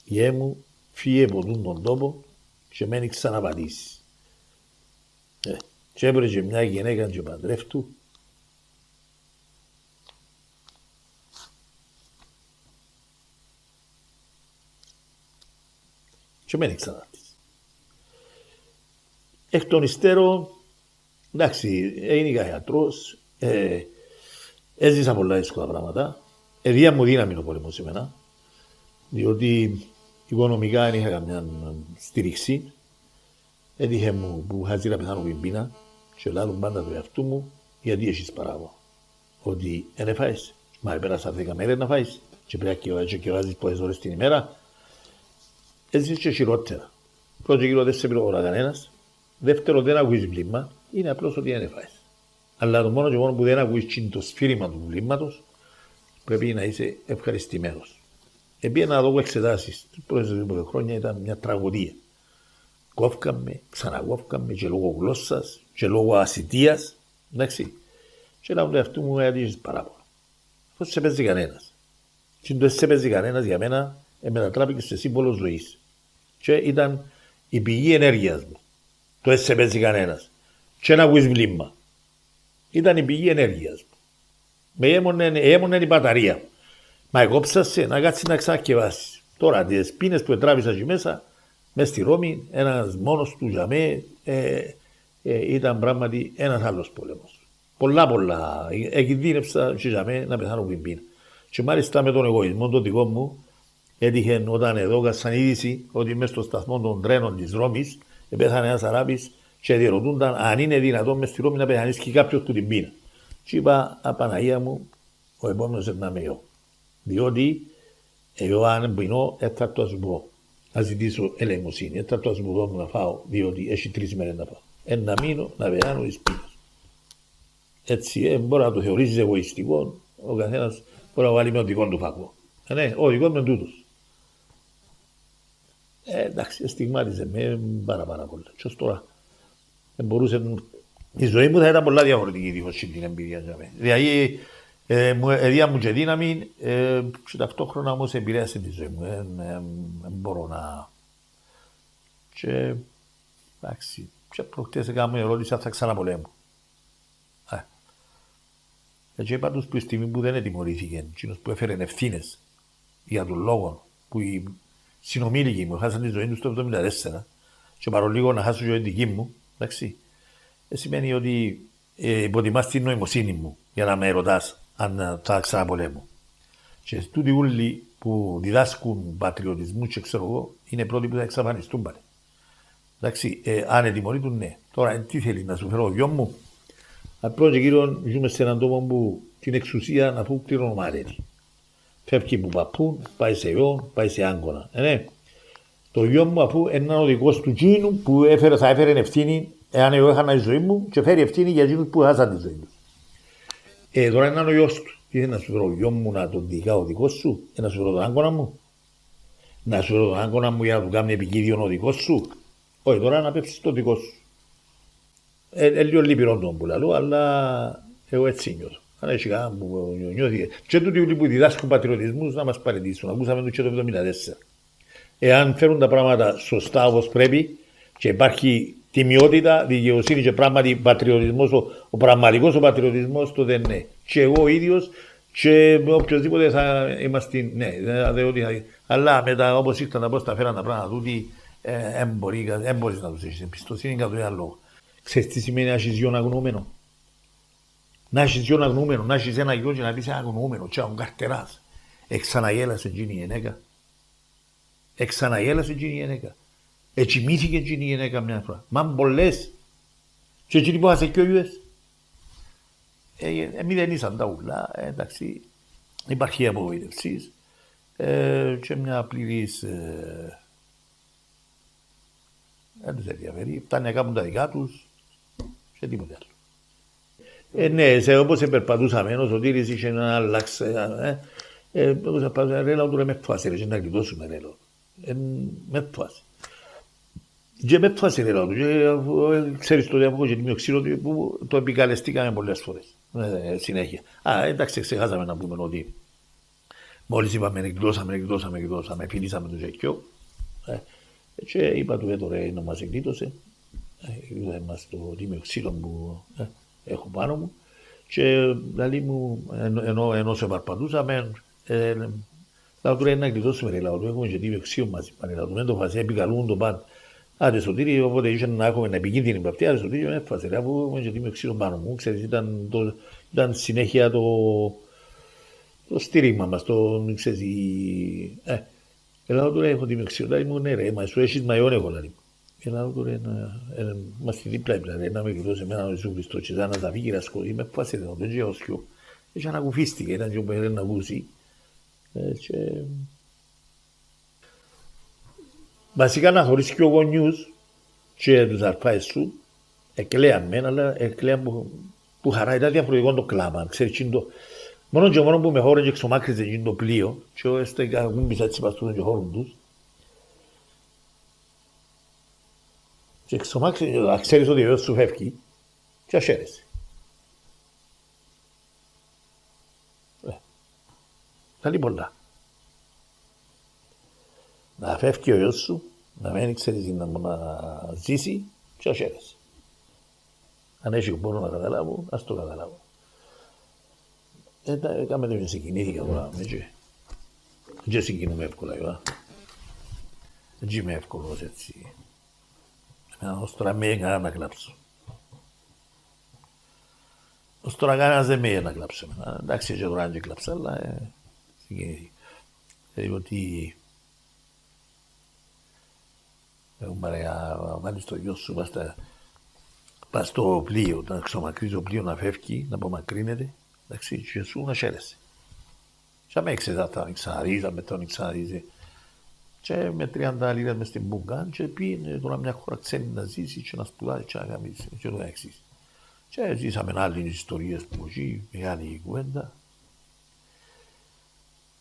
«Γιέ μου, φύγε από τον τόπο και μένει ξαναπατήσεις». Και έπρεπε μια γυναίκα και παντρεύτου και μένει ξαναπατήσεις. Εκ των υστέρων, εντάξει, έγινα γιατρός, έζησα πολλά δύσκολα πράγματα, δία μου δύναμη ο πόλεμος εμένα, διότι οικονομικά δεν είχα καμιά στήριξη. Έτυχε μου που είχα να πεθάνω από πείνα και λάλλον πάντα του εαυτού μου γιατί έχεις παράπονο. Ότι δεν έφαες, μα επέρασα 10 μέρες να φάεις και πρέπει να βάζεις πολλές ώρες την ημέρα. Έτσι και χειρότερα. Πρώτο γύρο δεν σε πληρώνει κανένας. Δεύτερο δεν ακούεις βλήμμα, είναι απλώς ότι δεν έφαες. Αλλά το μόνο και μόνο που δεν ακούεις το σφύριμα του βλήμματος πρέπει να είσαι ευχαριστημένος. Επειδή να δω εξετάσεις, τις πρώτες 2 χρόνια ήταν μια τραγωδία. Κόφκαμε, ξανακόφκαμε και λόγω γλώσσας και λόγω ασιτείας, εντάξει. Και να μου αυτού μου έδειξες παράπονο. Αυτό σε παίζει κανένας. Και το σε παίζει κανένας για μένα μετατράπηκε σε σύμβολο ζωής. Και ήταν η πηγή ενέργειας μου. Το σε παίζει κανένας. Και ένα γουισβλήμα. Ήταν η πηγή ενέργειας μου. Με έμονε η μπαταρία μου. Μα εγώ ψάσε να κάτσει να ξανακεβάσεις. Τώρα τις πίνες που τράβησα εκεί μέσα, μες στη Ρώμη, ένας μόνος του για μέ, ήταν πράγματι ένας άλλος πόλεμος. Πολλά. Εκινδύνευσα και για μέ να πεθάνω από πείνα. Και μάλιστα με τον εγωισμό τον δικό μου, έτυχε όταν εδώ σαν είδηση ότι μέσα στο σταθμό των τρένων της Ρώμης πέθανε ένας Αράπης και διερωτούνταν αν είναι δυνατόν μες στη Ρώμη να πεθανίσκει κάποιος του την πείνα. Και είπα, Απαναγία μου, ο επόμενος είναι να είμαι εγώ. Διότι εγώ αν πεινώ, θα το σου πω. Να ζητήσω ελεημοσύνη, θα το σου πω να φάω, διότι έχει 3 μέρες να φάω. Να μείνω, να πεθάνω εις πείνας. Έτσι, μπορεί να το θεωρήσεις εγωιστικό, ο καθένας μπορεί να βάλει με ο δικό του φακό. Ναι, ο δικός μου είναι τούτος. Εντάξει, στιγμάτιζε με πάρα πολλά. Και ως τώρα, η ζωή μου θα ήταν πολλά διαφορετική δίχως την εμπειρία για μένα. Δηλαδή, έδια μου και δύναμη και ταυτόχρονα όμως επηρέασε τη ζωή μου. Δεν μπορώ να... Και εντάξει, και προχτές έκανα ερώτηση αν θα ξαναπολέμω. Έτσι είπα τους που η στιγμή που δεν ετιμωρήθηκε, εκείνος που έφερε ευθύνες για τον λόγο που οι συνομήλικοι μου χάσαν τη ζωή τους το 1974 και παρολίγο να χάσω ζωή δική μου, εντάξει, σημαίνει ότι υποτιμάς την νοημοσύνη μου για να με ρωτάς αν θα ξαναπολέμω. Και τούτοι όλοι που διδάσκουν πατριωτισμού και ξέρω εγώ, είναι πρώτοι που θα εξαφανιστούν πάλι. Εντάξει, αν ετοιμωρείτουν, ναι. Τώρα, τι θέλει να σου φέρω ο γιο μου. Απλώς και κύριον, ζούμε σε έναν τόπο που την εξουσία να φύγει κληρονομάρεται. Φεύγει που παππούν, πάει σε γιο, πάει σε άγκονα. Ναι. Το γιο μου, αφού είναι ο δικός του τζίνου που θα έφερε ευθύνη, εάν εγώ έχανα τη ζωή μου, και φέρει ευθύνη για εκείνους που χάσαν τη ζωή του. Τώρα είναι ο γιος του. Τι θέλει να σου φέρω ο γιο μου να τον δικά ο δικός σου, να σου φέρω τον άγκονα μου. Να σου φέρω τον άγκονα μου για να του κάνει επικίδιον ο δικός σου. Όχι, τώρα να πέψεις το δικό σου. Λίγο λυπηρό τον που λαλώ, αλλά εγώ έτσι νιώθω. Αν έχει κανένα που νιώθει. Και τούτοι που διδάσκουν πατριωτισμούς να μας παραιτήσουν. Ακούσαμε το και το 1974. Εάν φέρουν τα πράγματα σωστά όπως πρέπει και υπάρχει τιμιότητα, δικαιοσύνη και πράγματι πατριωτισμός, ο πραγματικός ο πατριωτισμός, τότε ναι. Και εγώ ίδιος και οποιοδήποτε θα είμαστε, ναι. Αλλά μετά όπως ήρθαν να πω στα φέραν τα πράγματα τούτοι, δεν μπορείς να τους έχεις εμπιστοσύνη κατά ένα λόγο. Ξέρεις τι σημαίνει να έχεις γιον αγνοούμενο. Να έχεις γιον αγνοούμενο, να έχεις ένα γιο και να πεις αγνοούμενο, και αν καρτεράς. Εξαναγέλασε εκείνη η γυναίκα. Εξαναγέλασε εκείνη η γυναίκα. Ετσιμήθηκε εκείνη η γυναίκα μια φορά. Μα πολλές. Και εκείνοι που είχαν και ο ιούες. Εμείς δεν ήσαν τα ούλα, εντάξει. Υπάρχει απογοήτευση και μια πλήρης. Δεν τους ενδιαφέρει. Φτάνει να κάνουν τα δικά τους και τίποτε άλλο. Ναι, όπως περπατούσαμε, ο Σωτήρης είχε να αλλάξει. Όπως περπατούσαμε, ρέλα του με φάση, ρε, να γλιτώσουμε ρέλα. Με φάση. Και με φάση ρέλα του. Ξέρεις τότε από και τιμίο ξύλο που το επικαλεστήκαμε πολλές φορές. Συνέχεια. Εντάξει, ξεχάσαμε να πούμε ότι μόλις είπαμε εκδώσαμε, φιλήσαμε το ζεκιό. Και είπα του τώρα να μας εκδίδωσε, είδαμε μας το τίμιο ξύλο που έχω πάνω μου και δηλαδή μου ενώ σε παρπατούσαμε, λάω τώρα να εκδίδωσουμε ρε λάω του, έχουμε και τίμιο ξύλο μαζί πάνε λάω του, δεν το φασέ, επικαλούν το πάνω. Άντε Σωτήρη, οπότε ήσαν να έχουμε ένα επικίνδυνη από αυτή, άντε Σωτήρη με έφασε ρε, αφού έχουμε και τίμιο ξύλο πάνω μου, ξέρεις, ήταν συνέχεια το στήριγμα μας, ξέρεις, Ελάω τώρα έχω τη μεξιότητα, ήμουν ναι ρε, μα σου έχεις μαϊόν έχω λάδι. Ελάω τώρα είμαστε δίπλα ρε, να με κοιτώσει εμένα ο Ιησού Χριστός και σαν να τα φύγει ρασκό, είμαι πάση εδώ, δεν ξέρω σιώ. Έτσι ανακουφίστηκε, ήταν και ο Πέλε να ακούσει. Βασικά να χωρίς και ο γονιούς και τους αρφάες σου, εκλέαν μεν, αλλά εκλέαν που χαρά, ήταν διαφορετικό το κλάμα, ξέρεις, μόνο και μόνο που με χώρον και εξομάκρυζε το πλοίο και έστε κακούμπισα έτσι παστούν και χώρον τους. Και εξομάκρυζε, ξέρεις ότι ο γιος σου φεύγει και αχαίρεσαι. Καλή πολλά. Να φεύγει ο γιος σου, να μην ξέρεις να ζήσει και αχαίρεσαι. Αν έχει πόνο να καταλάβω, ας το καταλάβω. Κάμε το και συγκινήθηκα τώρα, και συγκινούμε εύκολα, εγώ. Έτσι είμαι εύκολος, έτσι. Ως τώρα με έκανα να κλάψω. Ως τώρα κανένας δεν με έκανε να κλάψω. Εντάξει, και τώρα αν και κλάψα, αλλά συγκινήθηκα. Δηλαδή ότι έχουμε να βάλεις το γιο σου, πας στο πλοίο, να ξομακρύζει το πλοίο να φεύγει, να απομακρύνεται. Εντάξει, και σου να χαίρεσαι. Και με έξεδα τα ξαναδείς, με τον ξαναδείς. Και με 30 λίρες μες στην μπούγκα και πήγαινε τώρα μια χώρα ξένη να ζήσει και να σπουδάσει και να κάνει και το εξής. Και ζήσαμε άλλες ιστορίες που εκεί, μεγάλη κουβέντα.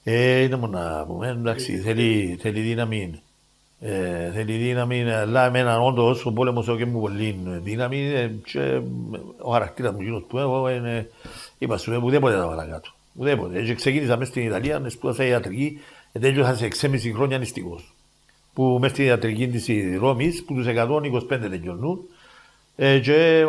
Είναι μόνο να πούμε, εντάξει, θέλει δύναμη. Θέλει δύναμη, αλλά με έναν όντως ο πόλεμος έχει πολύ δύναμη και ο χαρακτήρας μου γίνος που έχω είναι, είπα σου, ουδέποτε τα παρακάτω. Ουδέποτε. Και ξεκίνησα μέσα στην Ιταλία, σπούδασα ιατρική, τέλειωσα σε 6,5 χρόνια νηστικός. Που μέσα στην ιατρική της Ρώμης, που τους 125 τελειώνουν, και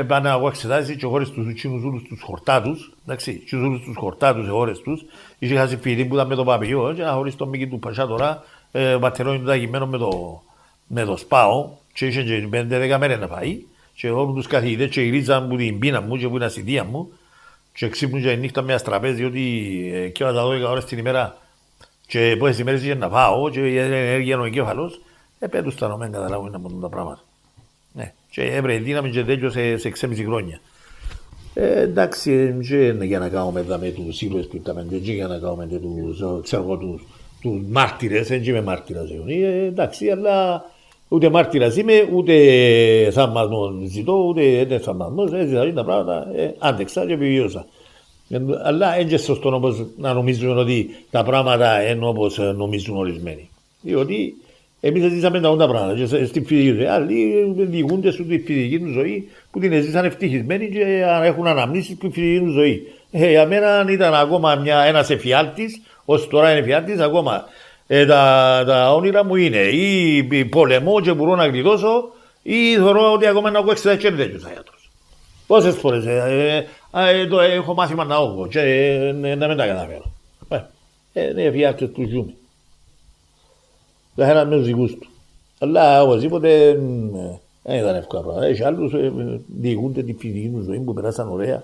πάνε εγώ εξετάσεις και χώρες τους τσίνους όλους τους χορτάτους, εντάξει, και όλους τους χορτάτους χώρες τους, είχε χάσει φίλοι που ήταν με το παπηγιό και να χωρίς τον Μίκη του Πασιά τώρα, πατερό είναι ταγημένο με το σπάο και είχε και 5-10 μέρες να φάει και όλους τους καθηγητές και γυρίζαν από την πείνα μου και από την ασυδία μου και ξύπνουν και νύχτα με αστραπές, διότι και τα 12 ώρες την ημέρα και πόσες ημέρες είχε να πάω και η ενέργεια είναι ο εγκέφαλος, πέτους τα νομέν καταλάβουν από τα πράγματα. Ναι. Και έπρεπε δύναμη και τέτοιο σε 6,5 χρόνια. Εντάξει, δεν για να κάνουμε με τους ήρωες που ήταν, δεν για να κάνουμε τους μάρτυρες, δεν είμαι μάρτυρας. Εντάξει, αλλά ούτε μάρτυρας είμαι, ούτε θαυμασμό ζητώ, ούτε θαυμασμός, έτσι τα πράγματα, άντεξα και επιβιώσα. Αλλά είναι σωστό όπως να νομίζουν ότι τα πράγματα είναι όπως νομίζουν ορισμένοι. Διότι εμείς ζήσαμε τα όντα πράγματα και στην φυσική ζωή. Άλλοι διηγούνται στη φυσική του ζωή που την ζήσαν ευτυχισμένοι και έχουν αναμνήσεις στη φυσική του ζωή. Για μένα ήταν ακόμα ένας εφιάλτης, ως τώρα είναι εφιάλτης, ακόμα τα όνειρα μου είναι ή πολεμώ και μπορώ να γλιτώσω ή θεωρώ ότι ακόμα να έχω εξετάσει και τέτοιους αγιάτρους. Πόσες φορές έχω μάθημα να έχω και να μην τα καταφέρω. Είναι εφιάλτες που ζούμε. Δεν είχαν με τους δικούς του. Αλλά οπωσδήποτε δεν ήταν εύκολα πράγματα. Έχει άλλους διηγούνται τη φυσική του ζωή που περάσαν ωραία.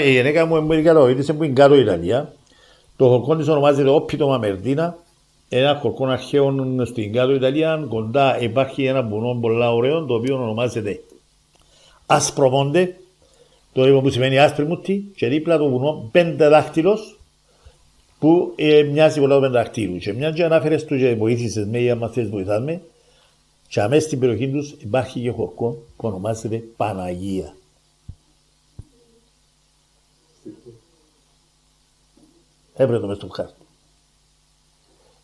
Η γενέκα μου εμπορικαλοείτησε που είναι κάτω η Ιταλία. Το χορκό της ονομάζεται Όπιτο Μαμερδίνα. Ένα χορκό αρχαίων στην κάτω Ιταλία. Κοντά υπάρχει ένα βουνό πολλά ωραίο το οποίο ονομάζεται Ασπρομόντε. Το είπα που σημαίνει άσπρη μούτη. Και δίπλα το βουνό Πενταδάχτυλος. Που μοιάζει πολλά το πεντακτήρου και μια και ανάφερες του και βοήθησες με ή άμα θες βοηθάς με και αμέσως στην περιοχή τους υπάρχει και χορκό που ονομάζεται Παναγία. Έπρεπε το μες στο χάρτη.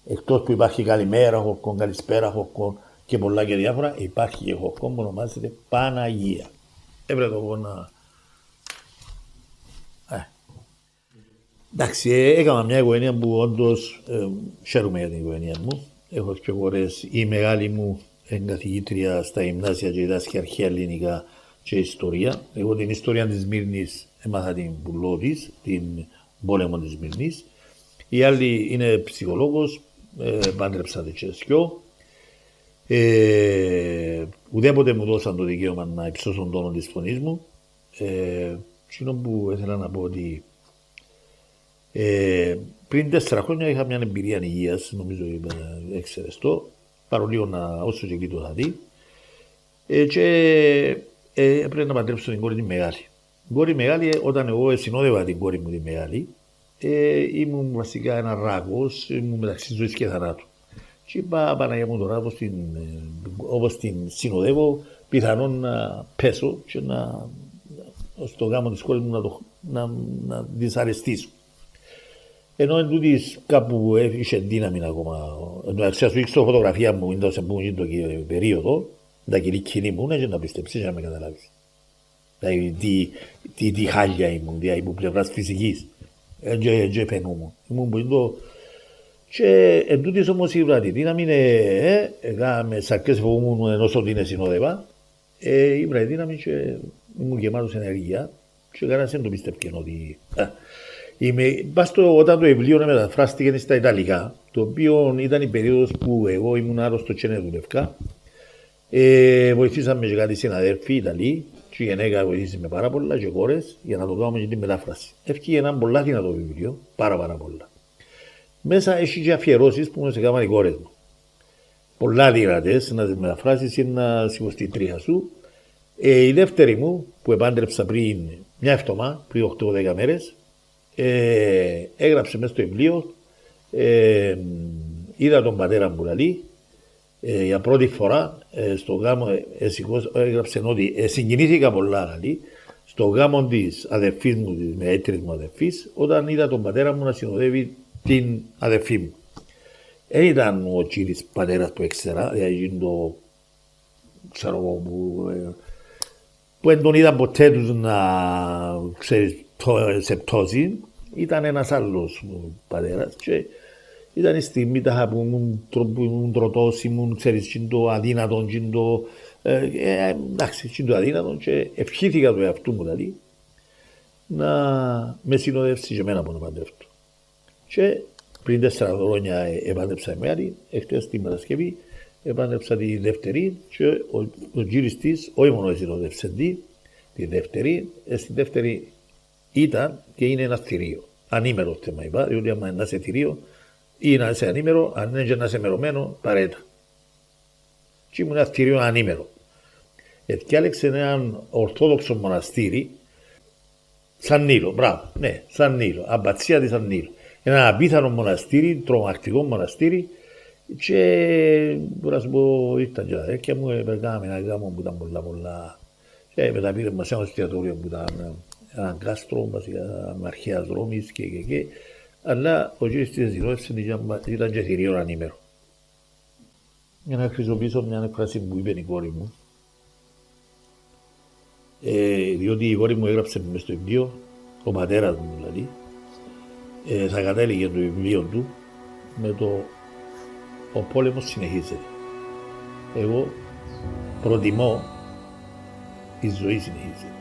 Εκτός που υπάρχει καλημέρα χορκό, καλησπέρα χορκό και πολλά και διάφορα, υπάρχει και χορκό που ονομάζεται Παναγία. Έπρεπε το πω να... Εντάξει, έκανα μια οικογένεια που όντως χαίρομαι για την οικογένεια μου. Έχω πιο φορές η μεγάλη μου εγκαθηγήτρια στα γυμνάσια και διδάσκει αρχαία ελληνικά και ιστορία. Εγώ την ιστορία της Σμύρνης έμαθα την πουλό της, την πόλεμο της Σμύρνης. Η άλλη είναι ψυχολόγος, πάντρεψα τεσσιό. Ουδέποτε μου δώσαν το δικαίωμα να υψώσω τον τόνο της φωνής μου. Εκείνο που ήθελα να πω ότι πριν 4 χρόνια είχα μια εμπειρία υγείας, νομίζω έξερες το, παρολίγο να όσο και κλείτω θα δει, και έπρεπε να παντρέψω την κόρη τη μεγάλη. Την κόρη μεγάλη, όταν εγώ συνόδευα την κόρη μου τη μεγάλη, ήμουν βασικά ένα ράκος, ήμουν μεταξύ ζωής και θανάτου. Και είπα, Παναγία μου τώρα, όπως την συνοδεύω, πιθανόν να πέσω και στο γάμο της κόρης μου να δυσαρεστήσω. Ενώ εν τούτης κάπου είχε δύναμη ακόμα. Εντάξει, σου δείξω φωτογραφία μου, είναι σε που είναι το περίοδο, τα κυρικινή μου, και να πιστέψεις και να με καταλάβεις. Δηλαδή, τι χάλια ήμουν, δηλαδή, από πλευράς φυσικής, και φαινόμουν. Ήμουν που είναι το... Και εν τούτης όμως η βραδική δύναμη είναι, με σαρκές φοβούμουν ενός ότι είναι συνόδευα, η βραδική δύναμη και ήμουν γεμάτος ενέργεια και κανένας δεν το πιστεύει ότι... Όταν το βιβλίο μεταφράστηκε στα Ιταλικά, το οποίο ήταν η περίοδος που εγώ ήμουν άρρωστο και δεν δουλεύκα, βοηθήσαμε και κάτι συναδέλφοι Ιταλοί, και η γενέκα βοηθήσε με πάρα πολλά και κόρες για να το κάνουμε και την μετάφραση. Έφυγε ένα πολλά δυνατό βιβλίο, πάρα πολλά. Μέσα έχει και αφιερώσεις που μας έκαναν οι κόρες μου. Πολλά δυνατές να τις μεταφράσεις ή να σηκωστεί η τρίχα σου. Η δεύτερη μου που επάντρεψα πριν μια εβδομάδα, πριν 8-10 μέρες, έγραψε μέσα στο βιβλίο, είδα τον πατέρα μου λαλεί, για πρώτη φορά στο γάμο έγραψε ότι συγκινήθηκα πολλά λαλεί, στο γάμο της αδερφής μου, της μεγαλύτερης μου αδερφής, όταν είδα τον πατέρα μου να συνοδεύει την αδερφή μου. Δεν ήταν ο κύρις πατέρας που έξερα, δηλαδή το ξέρω εγώ που δεν τον είδα ποτέ τους να ξέρεις σε πτώση, ήταν ένας άλλος πατέρας και ήταν η στιγμή που ήμουν τροτός, ήμουν ξέρεις το αδύνατο, εντάξει, το αδύνατο και ευχήθηκα το εαυτού μου δηλαδή να με συνοδεύσει και εμένα από να παντρεύτω. Και πριν 4 χρόνια επάντρεψα η μεγάλη, εχθές την Παρασκευή επάντρεψα τη δεύτερη και ο κύρις της, όχι μόνο συνοδεύσε τη, τη δεύτερη. Στη δεύτερη ήταν και είναι ένα θηρίο. Ανήμερο θέμα είπα, διότι άμα είναι σε θηρίο ή να είσαι ανήμερο, αν είναι και να είσαι μερωμένο, παρέτα. Και ήμουν ένα θηρίο ανήμερο. Διάλεξε έναν ορθόδοξο μοναστήρι, Σαν Νίλο, μπράβο, ναι, Σαν Νίλο, αμπατσία της Σαν Νίλο. Ένα απίθανο μοναστήρι, τρομακτικό μοναστήρι και μπορώ να σου πω ήρθαν και τα αδέρφια μου, περνάμε ένα γάμο που ήταν πολλά και μετά πήρε μας ένα εστιατόριο που ήταν έναν κάστρο, βασικά με αρχαίας δρόμης και αλλά ο κύριος της δηλώσης ήταν και θηρίο ανήμερο. Για να χρησιμοποιήσω μια έκφραση που είπε η κόρη μου, διότι η κόρη μου έγραψε μες στο βιβλίο, ο πατέρας μου δηλαδή, θα κατέληγε το βιβλίο του με το «Ο πόλεμος συνεχίζεται». Εγώ προτιμώ η ζωή συνεχίζεται.